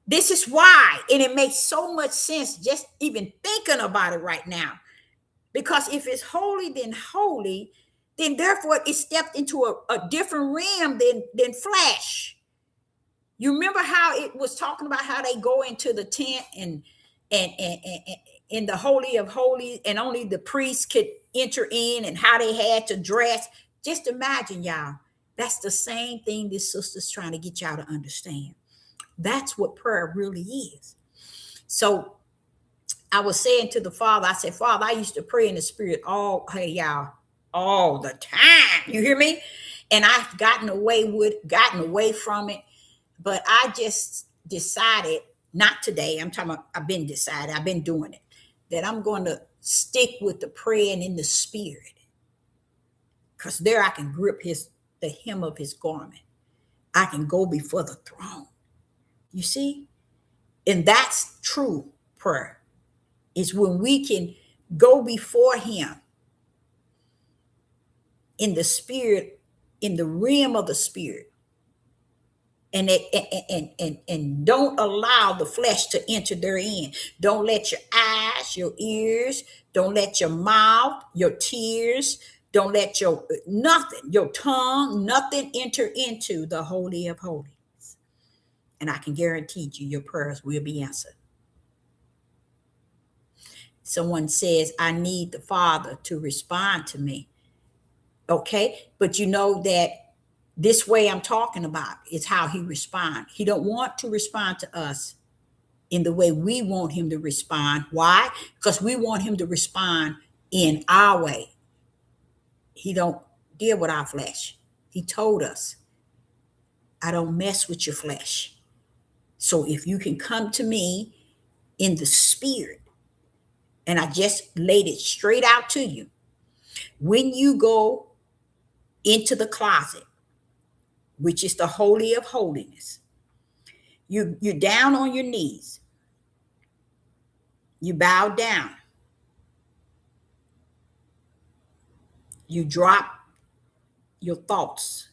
This is why, and it makes so much sense just even thinking about it right now. Because if it's holy, then therefore it stepped into a different realm than flesh. You remember how it was talking about how they go into the tent and in the holy of holies, and only the priests could enter in, and how they had to dress. Just imagine, y'all. That's the same thing this sister's trying to get y'all to understand. That's what prayer really is. So I was saying to the Father, I said, Father, I used to pray in the spirit hey y'all, all the time. You hear me? And I've gotten away from it. But I just decided, not today, I'm talking about, I've been doing it, that I'm going to stick with the praying in the spirit. Because there I can grip the hem of his garment. I can go before the throne. You see? And that's true prayer. Is when we can go before him in the spirit, in the realm of the spirit, and don't allow the flesh to enter therein. Don't let your eyes, your ears, don't let your mouth, your tears, don't let your tongue, nothing enter into the holy of holies. And I can guarantee you your prayers will be answered. Someone says, I need the Father to respond to me. Okay, but you know that this way I'm talking about is how he responds. He don't want to respond to us in the way we want him to respond. Why? Because we want him to respond in our way. He don't deal with our flesh. He told us, I don't mess with your flesh. So if you can come to me in the spirit, and I just laid it straight out to you, when you go into the closet, which is the holy of holiness, you're down on your knees, you bow down, you drop your thoughts.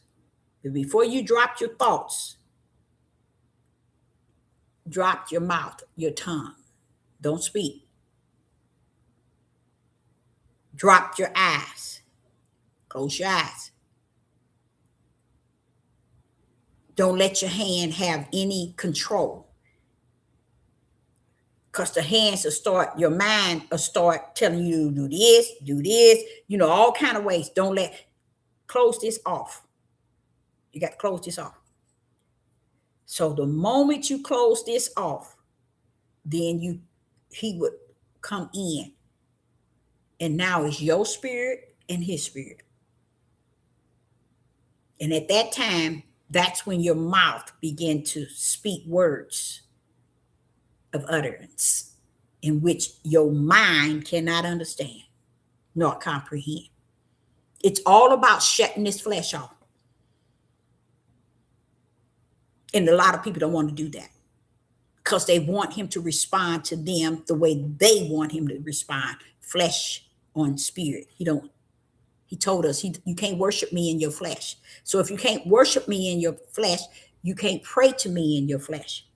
But before you drop your thoughts, drop your mouth, your tongue. Don't speak. Drop your eyes. Close your eyes. Don't let your hand have any control. Because the hands your mind will start telling you to do this, all kind of ways. Close this off. You got to close this off. So the moment you close this off, then he would come in. And now it's your spirit and his spirit. And at that time, that's when your mouth begin to speak words of utterance in which your mind cannot understand nor comprehend. It's all about shutting this flesh off. And a lot of people don't want to do that because they want him to respond to them the way they want him to respond, flesh on spirit. He told us you can't worship me in your flesh. So if you can't worship me in your flesh, you can't pray to me in your flesh.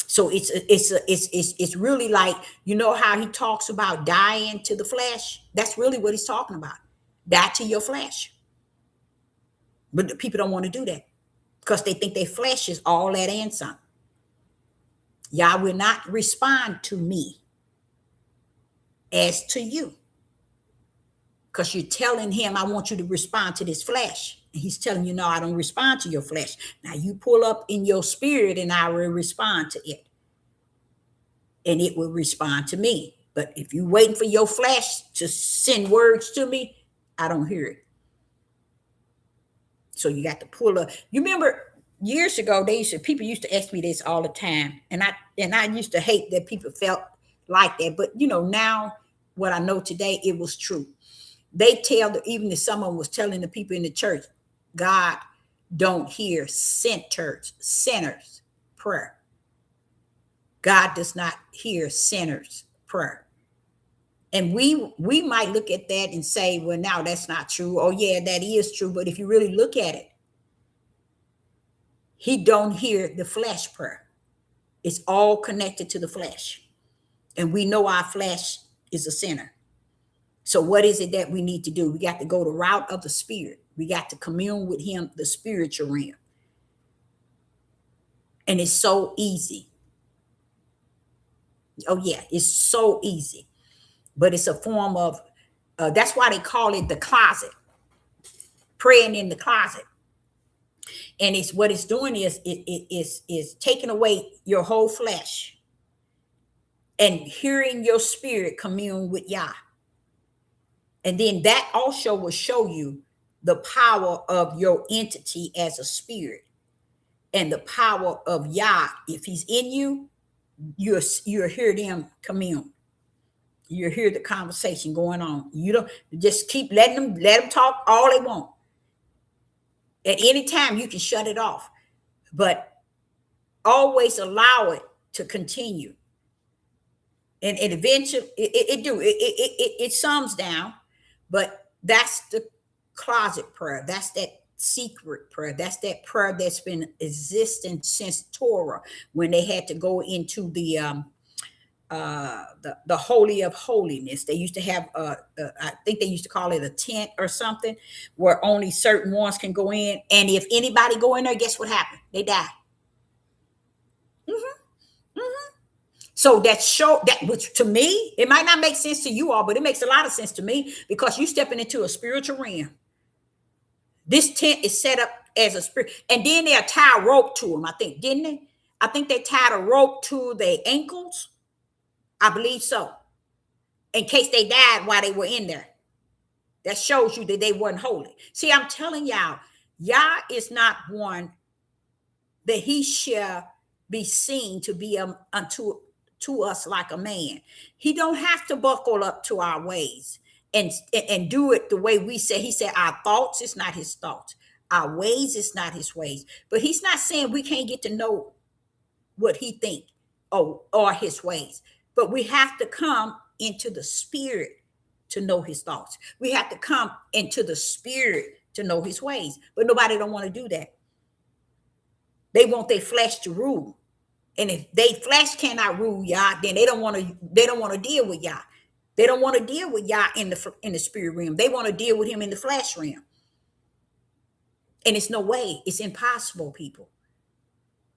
So it's really like, how he talks about dying to the flesh. That's really what he's talking about. Die to your flesh. But the people don't want to do that because they think their flesh is all that and some. Y'all will not respond to me as to you. Because you're telling him, I want you to respond to this flesh. And he's telling you, no, I don't respond to your flesh. Now you pull up in your spirit and I will respond to it. And it will respond to me. But if you're waiting for your flesh to send words to me, I don't hear it. So you got to pull up. You remember years ago, people used to ask me this all the time. And I used to hate that people felt like that. But now what I know today, it was true. They even if someone was telling the people in the church, God don't hear sinners' prayer. God does not hear sinners' prayer. And we might look at that and say, well, now that's not true. Oh, yeah, that is true. But if you really look at it, He don't hear the flesh prayer. It's all connected to the flesh. And we know our flesh is a sinner. So what is it that we need to do? We got to go the route of the spirit. We got to commune with him, the spiritual realm. And it's so easy. Oh yeah, it's so easy. But it's a form of, that's why they call it the closet, praying in the closet. And it's what it's doing is taking away your whole flesh and hearing your spirit commune with Yah. And then that also will show you the power of your entity as a spirit and the power of Yah. If he's in you, you'll hear them commune. You hear the conversation going on. You don't just keep letting them let them talk all they want. At any time you can shut it off, but always allow it to continue. And eventually it sums down, but that's the closet prayer. That's that secret prayer. That's that prayer that's been existing since Torah, when they had to go into the holy of holiness. They used to have I think they used to call it a tent or something, where only certain ones can go in, and if anybody go in there, guess what happened? They die. So which to me, it might not make sense to you all, but it makes a lot of sense to me, because you stepping into a spiritual realm. This tent is set up as a spirit, and then they'll tie a rope to them. I think, didn't they? I think they tied a rope to their ankles. I believe so, in case they died while they were in there. That shows you that they weren't holy. See, I'm telling y'all, Yah is not one that he shall be seen to be unto to us like a man. He don't have to buckle up to our ways and do it the way we say. He said our thoughts is not his thoughts. Our ways is not his ways. But he's not saying we can't get to know what he think or his ways. But we have to come into the spirit to know his thoughts. We have to come into the spirit to know his ways. But nobody don't want to do that. They want their flesh to rule. And if they flesh cannot rule Yah, then they don't want to deal with Yah. They don't want to deal with Yah in the spirit realm. They want to deal with him in the flesh realm. And it's no way. It's impossible, people.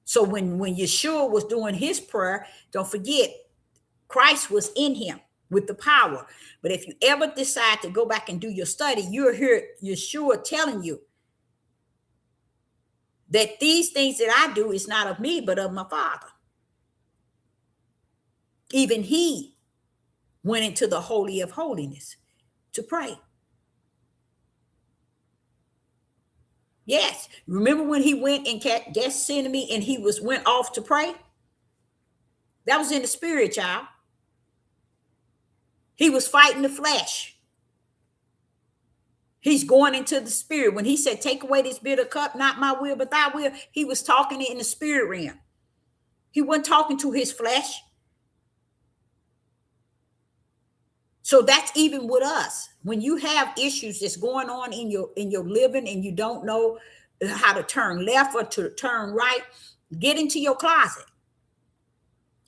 So when Yeshua was doing his prayer, don't forget, Christ was in him with the power. But if you ever decide to go back and do your study, you'll hear Yeshua telling you that these things that I do is not of me, but of my Father. Even he went into the Holy of Holiness to pray. Yes. Remember when he went in Gethsemane and he went off to pray? That was in the spirit, y'all. He was fighting the flesh. He's going into the spirit. When he said, take away this bitter cup, not my will, but thy will, he was talking in the spirit realm. He wasn't talking to his flesh. So that's even with us. When you have issues that's going on in your living and you don't know how to turn left or to turn right, get into your closet.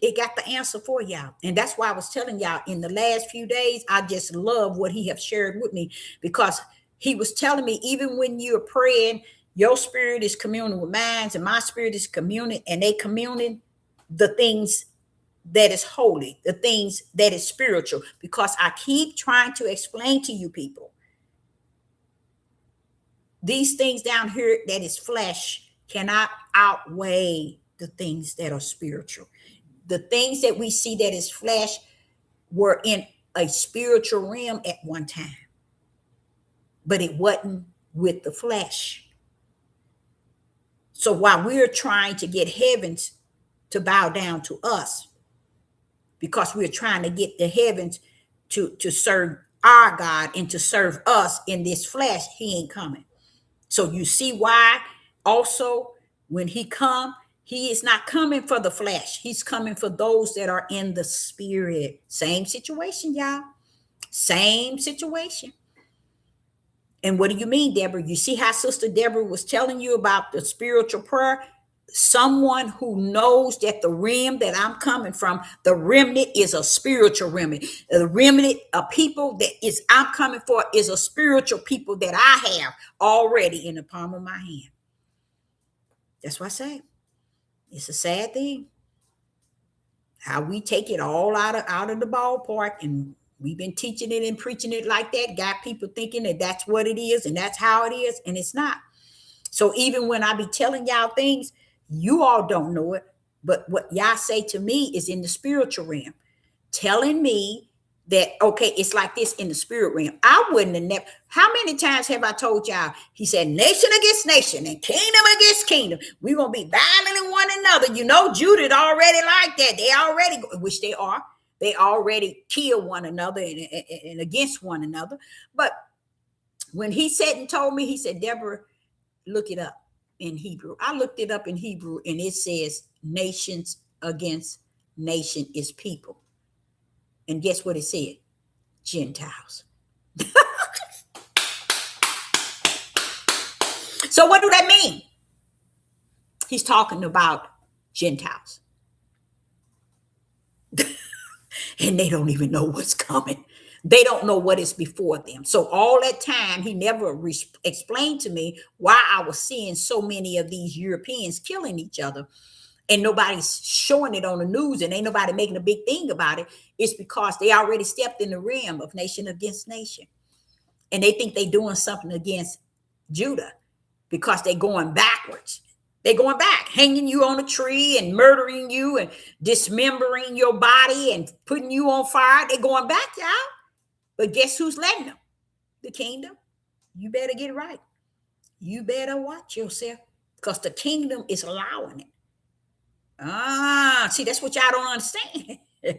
It got the answer for y'all. And that's why I was telling y'all in the last few days, I just love what he have shared with me, because he was telling me, even when you're praying, your spirit is communing with mine and my spirit is communing, and they communing the things that is holy, the things that is spiritual, because I keep trying to explain to you people, these things down here that is flesh cannot outweigh the things that are spiritual. The things that we see that is flesh were in a spiritual realm at one time, but it wasn't with the flesh. So while we're trying to get heavens to bow down to us, because we're trying to get the heavens to serve our God and to serve us in this flesh, he ain't coming. So you see why also when he come, he is not coming for the flesh. He's coming for those that are in the spirit. Same situation, y'all. Same situation. And what do you mean, Deborah? You see how Sister Deborah was telling you about the spiritual prayer? someone who knows that the realm that I'm coming from, the remnant is a spiritual remnant. The remnant of people that is I'm coming for is a spiritual people that I have already in the palm of my hand. That's what I say. It's a sad thing how we take it all out of the ballpark, and we've been teaching it and preaching it like that. Got people thinking that that's what it is and that's how it is, and it's not. So even when I be telling y'all things, you all don't know it, but what y'all say to me is in the spiritual realm, telling me that, okay, it's like this in the spirit realm. I wouldn't have never. How many times have I told y'all? He said, nation against nation and kingdom against kingdom. We're gonna be battling one another. You know, Judah already like that. They already, which they are. They already kill one another and against one another. But when he said and told me, he said, Deborah, look it up in Hebrew. I looked it up in Hebrew, and it says nations against nation is people. And guess what it said? Gentiles. So what do that mean? He's talking about Gentiles. And they don't even know what's coming. They don't know what is before them. So all that time, he never explained to me why I was seeing so many of these Europeans killing each other, and nobody's showing it on the news, and ain't nobody making a big thing about it. It's because they already stepped in the realm of nation against nation, and they think they're doing something against Judah because they're going backwards. They're going back, hanging you on a tree and murdering you and dismembering your body and putting you on fire. They're going back, y'all. But guess who's letting them? The kingdom. You better get it right. You better watch yourself, because the kingdom is allowing it. See, that's what y'all don't understand. And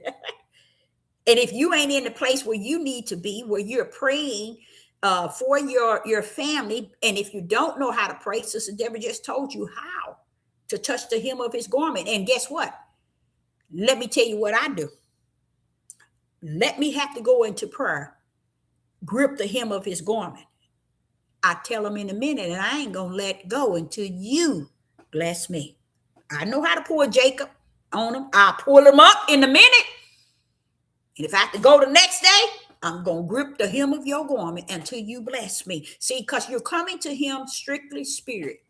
if you ain't in the place where you need to be, where you're praying for your family, and if you don't know how to pray, Sister Deborah just told you how to touch the hem of his garment. And guess what? Let me tell you what I do. Let me have to go into prayer, grip the hem of his garment. I tell him in a minute, and I ain't going to let go until you bless me. I know how to pull Jacob on him. I'll pull him up in a minute. And if I have to go the next day, I'm going to grip the hem of your garment until you bless me. See, because you're coming to him strictly spirit.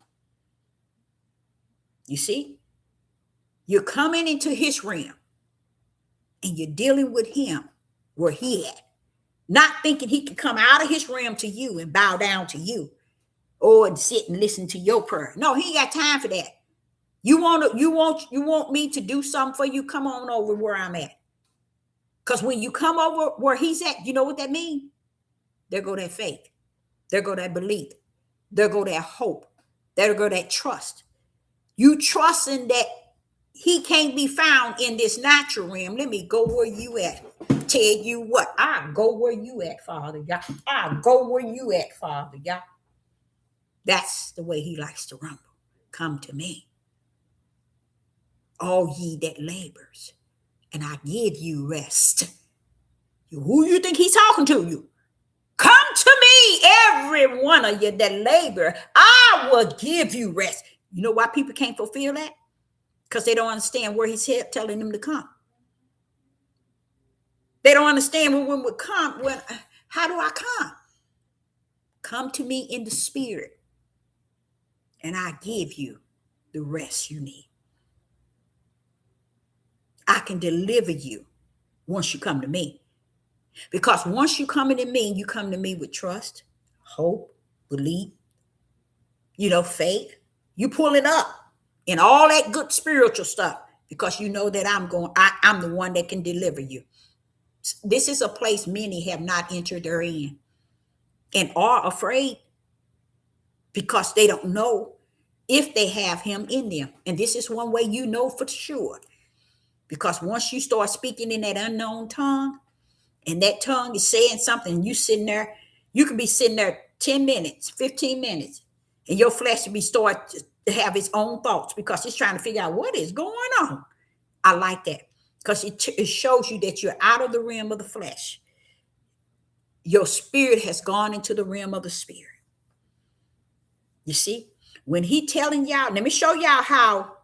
You see? You're coming into his realm, and you're dealing with him where he at. Not thinking he can come out of his realm to you and bow down to you, or and sit and listen to your prayer. No, he ain't got time for that. You want me to do something for you? Come on over where I'm at. Because when you come over where he's at, you know what that means? There go that faith. There go that belief. There go that hope. There go that trust. You trusting that he can't be found in this natural realm. Let me go where you at. Tell you what, I'll go where you at, Father God. I'll go where you at, Father God. That's the way he likes to rumble. Come to me, all ye that labors, and I give you rest. Who you think he's talking to? You come to me, every one of you that labor, I will give you rest. You know why people can't fulfill that? Because they don't understand where he's telling them to come. They don't understand when we come. How do I come? Come to me in the spirit, and I give you the rest you need. I can deliver you once you come to me. Because once you come into me, you come to me with trust, hope, belief, faith. You pull it up and all that good spiritual stuff, because you know that I'm the one that can deliver you. This is a place many have not entered therein and are afraid, because they don't know if they have him in them. And this is one way you know for sure. Because once you start speaking in that unknown tongue, and that tongue is saying something, you sitting there, you can be sitting there 10 minutes, 15 minutes, and your flesh will be start to have its own thoughts, because it's trying to figure out what is going on. I like that, because it shows you that you're out of the realm of the flesh. Your spirit has gone into the realm of the spirit. You see? When he telling y'all, let me show y'all how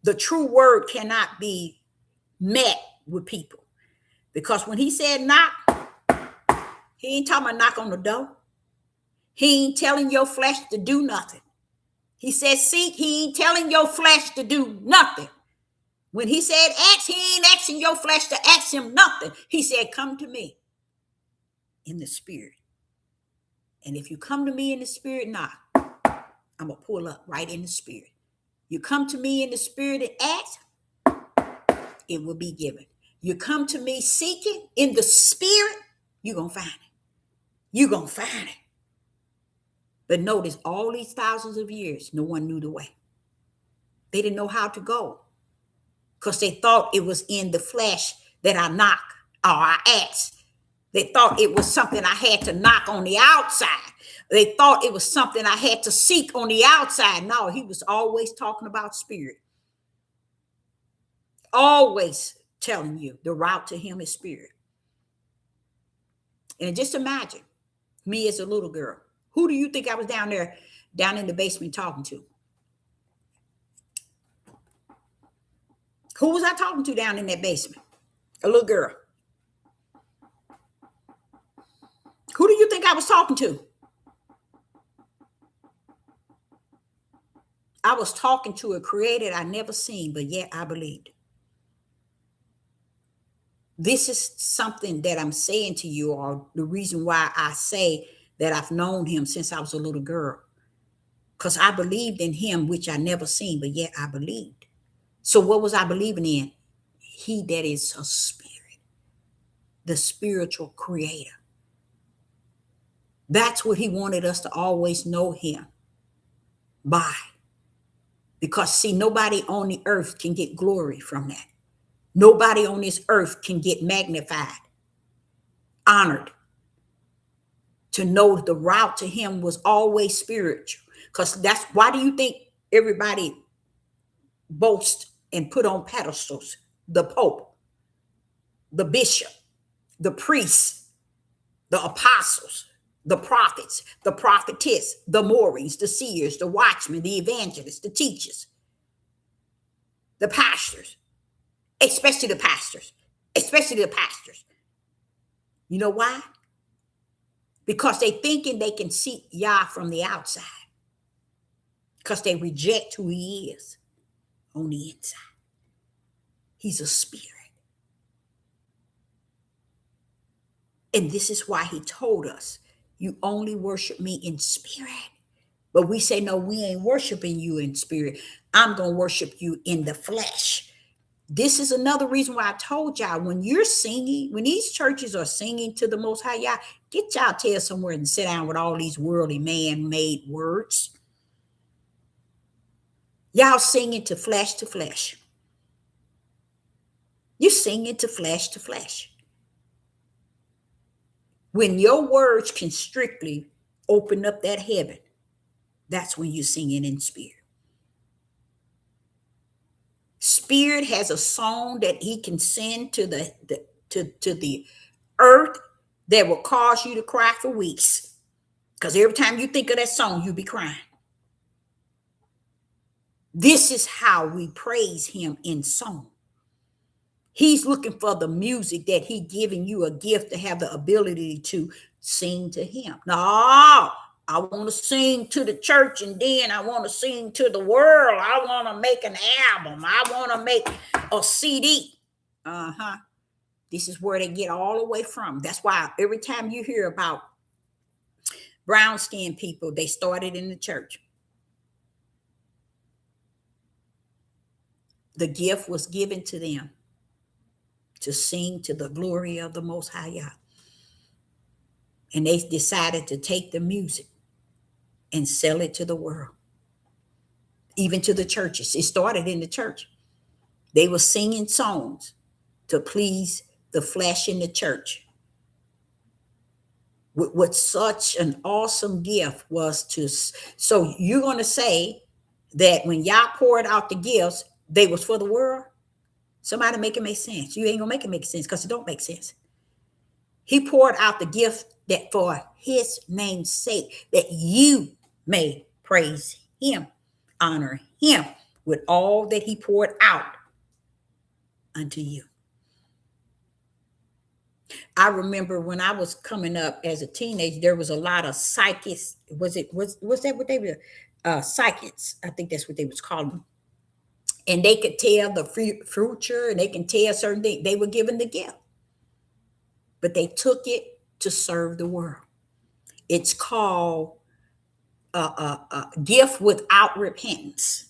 the true word cannot be met with people. Because when he said knock, he ain't talking about knock on the door. He ain't telling your flesh to do nothing. He said seek, he ain't telling your flesh to do nothing. When he said ask, he ain't asking your flesh to ask him nothing. He said come to me in the spirit. And if you come to me in the spirit, knock, I'm going to pull up right in the spirit. You come to me in the spirit and ask, it will be given. You come to me seeking in the spirit, you're going to find it. You're going to find it. But notice all these thousands of years, no one knew the way. They didn't know how to go because they thought it was in the flesh that I knock or I ask. They thought it was something I had to knock on the outside. They thought it was something I had to seek on the outside. No, he was always talking about spirit. Always telling you the route to him is spirit. And just imagine me as a little girl. Who do you think I was down in the basement talking to? Who was I talking to down in that basement? A little girl. Who do you think I was talking to? I was talking to a creator I never seen, but yet I believed. This is something that I'm saying to you, or the reason why I say that I've known him since I was a little girl. Because I believed in him, which I never seen, but yet I believed. So what was I believing in? He that is a spirit, the spiritual creator. That's what he wanted us to always know him by. Because see, nobody on the earth can get glory from that. Nobody on this earth can get magnified, honored. To know the route to him was always spiritual. Because that's why do you think everybody boasts and put on pedestals? The Pope, the bishop, the priests, the apostles, the prophets, the prophetess, the Maureen, the seers, the watchmen, the evangelists, the teachers, the pastors, especially the pastors, You know why? Because they thinking they can see Yah from the outside. Because they reject who he is on the inside. He's a spirit. And this is why he told us, you only worship me in spirit. But we say, no, we ain't worshiping you in spirit. I'm going to worship you in the flesh. This is another reason why I told y'all, when you're singing, when these churches are singing to the Most High, y'all get y'all tail somewhere and sit down with all these worldly man-made words. Y'all singing to flesh to flesh. You're singing to flesh to flesh. When your words can strictly open up that heaven, that's when you're singing in spirit. Spirit has a song that he can send to the earth that will cause you to cry for weeks. Because every time you think of that song, you'll be crying. This is how we praise him in song. He's looking for the music that he giving you a gift to have the ability to sing to him. No, I want to sing to the church and then I want to sing to the world. I want to make an album. I want to make a CD. This is where they get all the way from. That's why every time you hear about brown-skinned people, they started in the church. The gift was given to them to sing to the glory of the Most High Yah. And they decided to take the music and sell it to the world, even to the churches. It started in the church. They were singing songs to please the flesh in the church. What such an awesome gift was to. So you're going to say that when Yah poured out the gifts, they was for the world? Somebody make it make sense. You ain't going to make it make sense because it don't make sense. He poured out the gift that for his name's sake, that you may praise him, honor him with all that he poured out unto you. I remember when I was coming up as a teenager, there was a lot of psychics. Was that what they were? Psychics. I think that's what they was calling them. And they could tell the future, and they can tell certain things. They were given the gift, but they took it to serve the world. It's called a gift without repentance.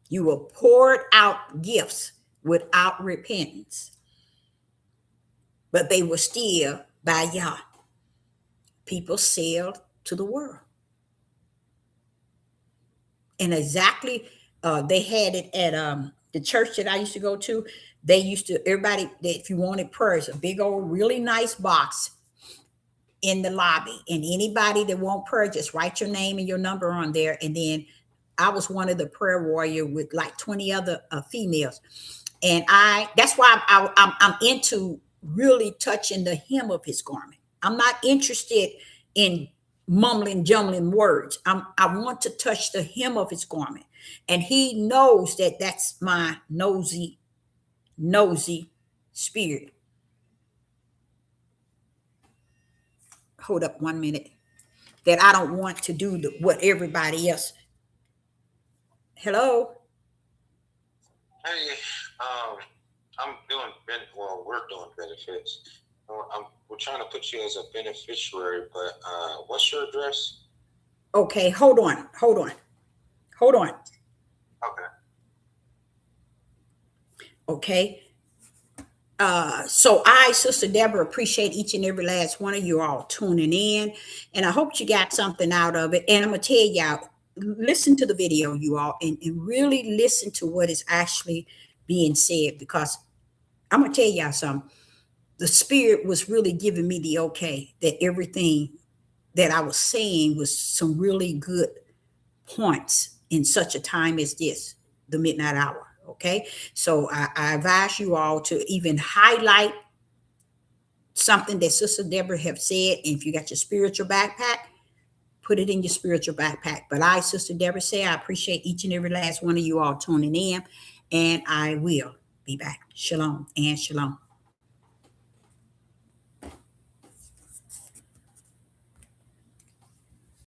You were poured out gifts without repentance, but they were still by Yah. People sailed to the world. And exactly, they had it at the church that I used to go to. They used to, everybody, if you wanted prayers, a big old, really nice box in the lobby. And anybody that want prayer, just write your name and your number on there. And then I was one of the prayer warrior with like 20 other females. And that's why I'm into really touching the hem of his garment. I'm not interested in mumbling, jumbling words. I want to touch the hem of his garment. And he knows that that's my nosy spirit. Hold up 1 minute. That I don't want to do what everybody else. Hello? Hey, I'm doing, well, we're doing benefits. We're trying to put you as a beneficiary, but what's your address? Okay, hold on. Okay. Okay. So Sister Deborah, appreciate each and every last one of you all tuning in. And I hope you got something out of it. And I'm going to tell y'all, listen to the video, you all, and really listen to what is actually being said, because I'm going to tell y'all something. The Spirit was really giving me the okay that everything that I was saying was some really good points in such a time as this, the midnight hour. Okay. So I advise you all to even highlight something that Sister Deborah have said. And if you got your spiritual backpack, put it in your spiritual backpack. But Sister Deborah, say I appreciate each and every last one of you all tuning in, and I will be back. Shalom and shalom.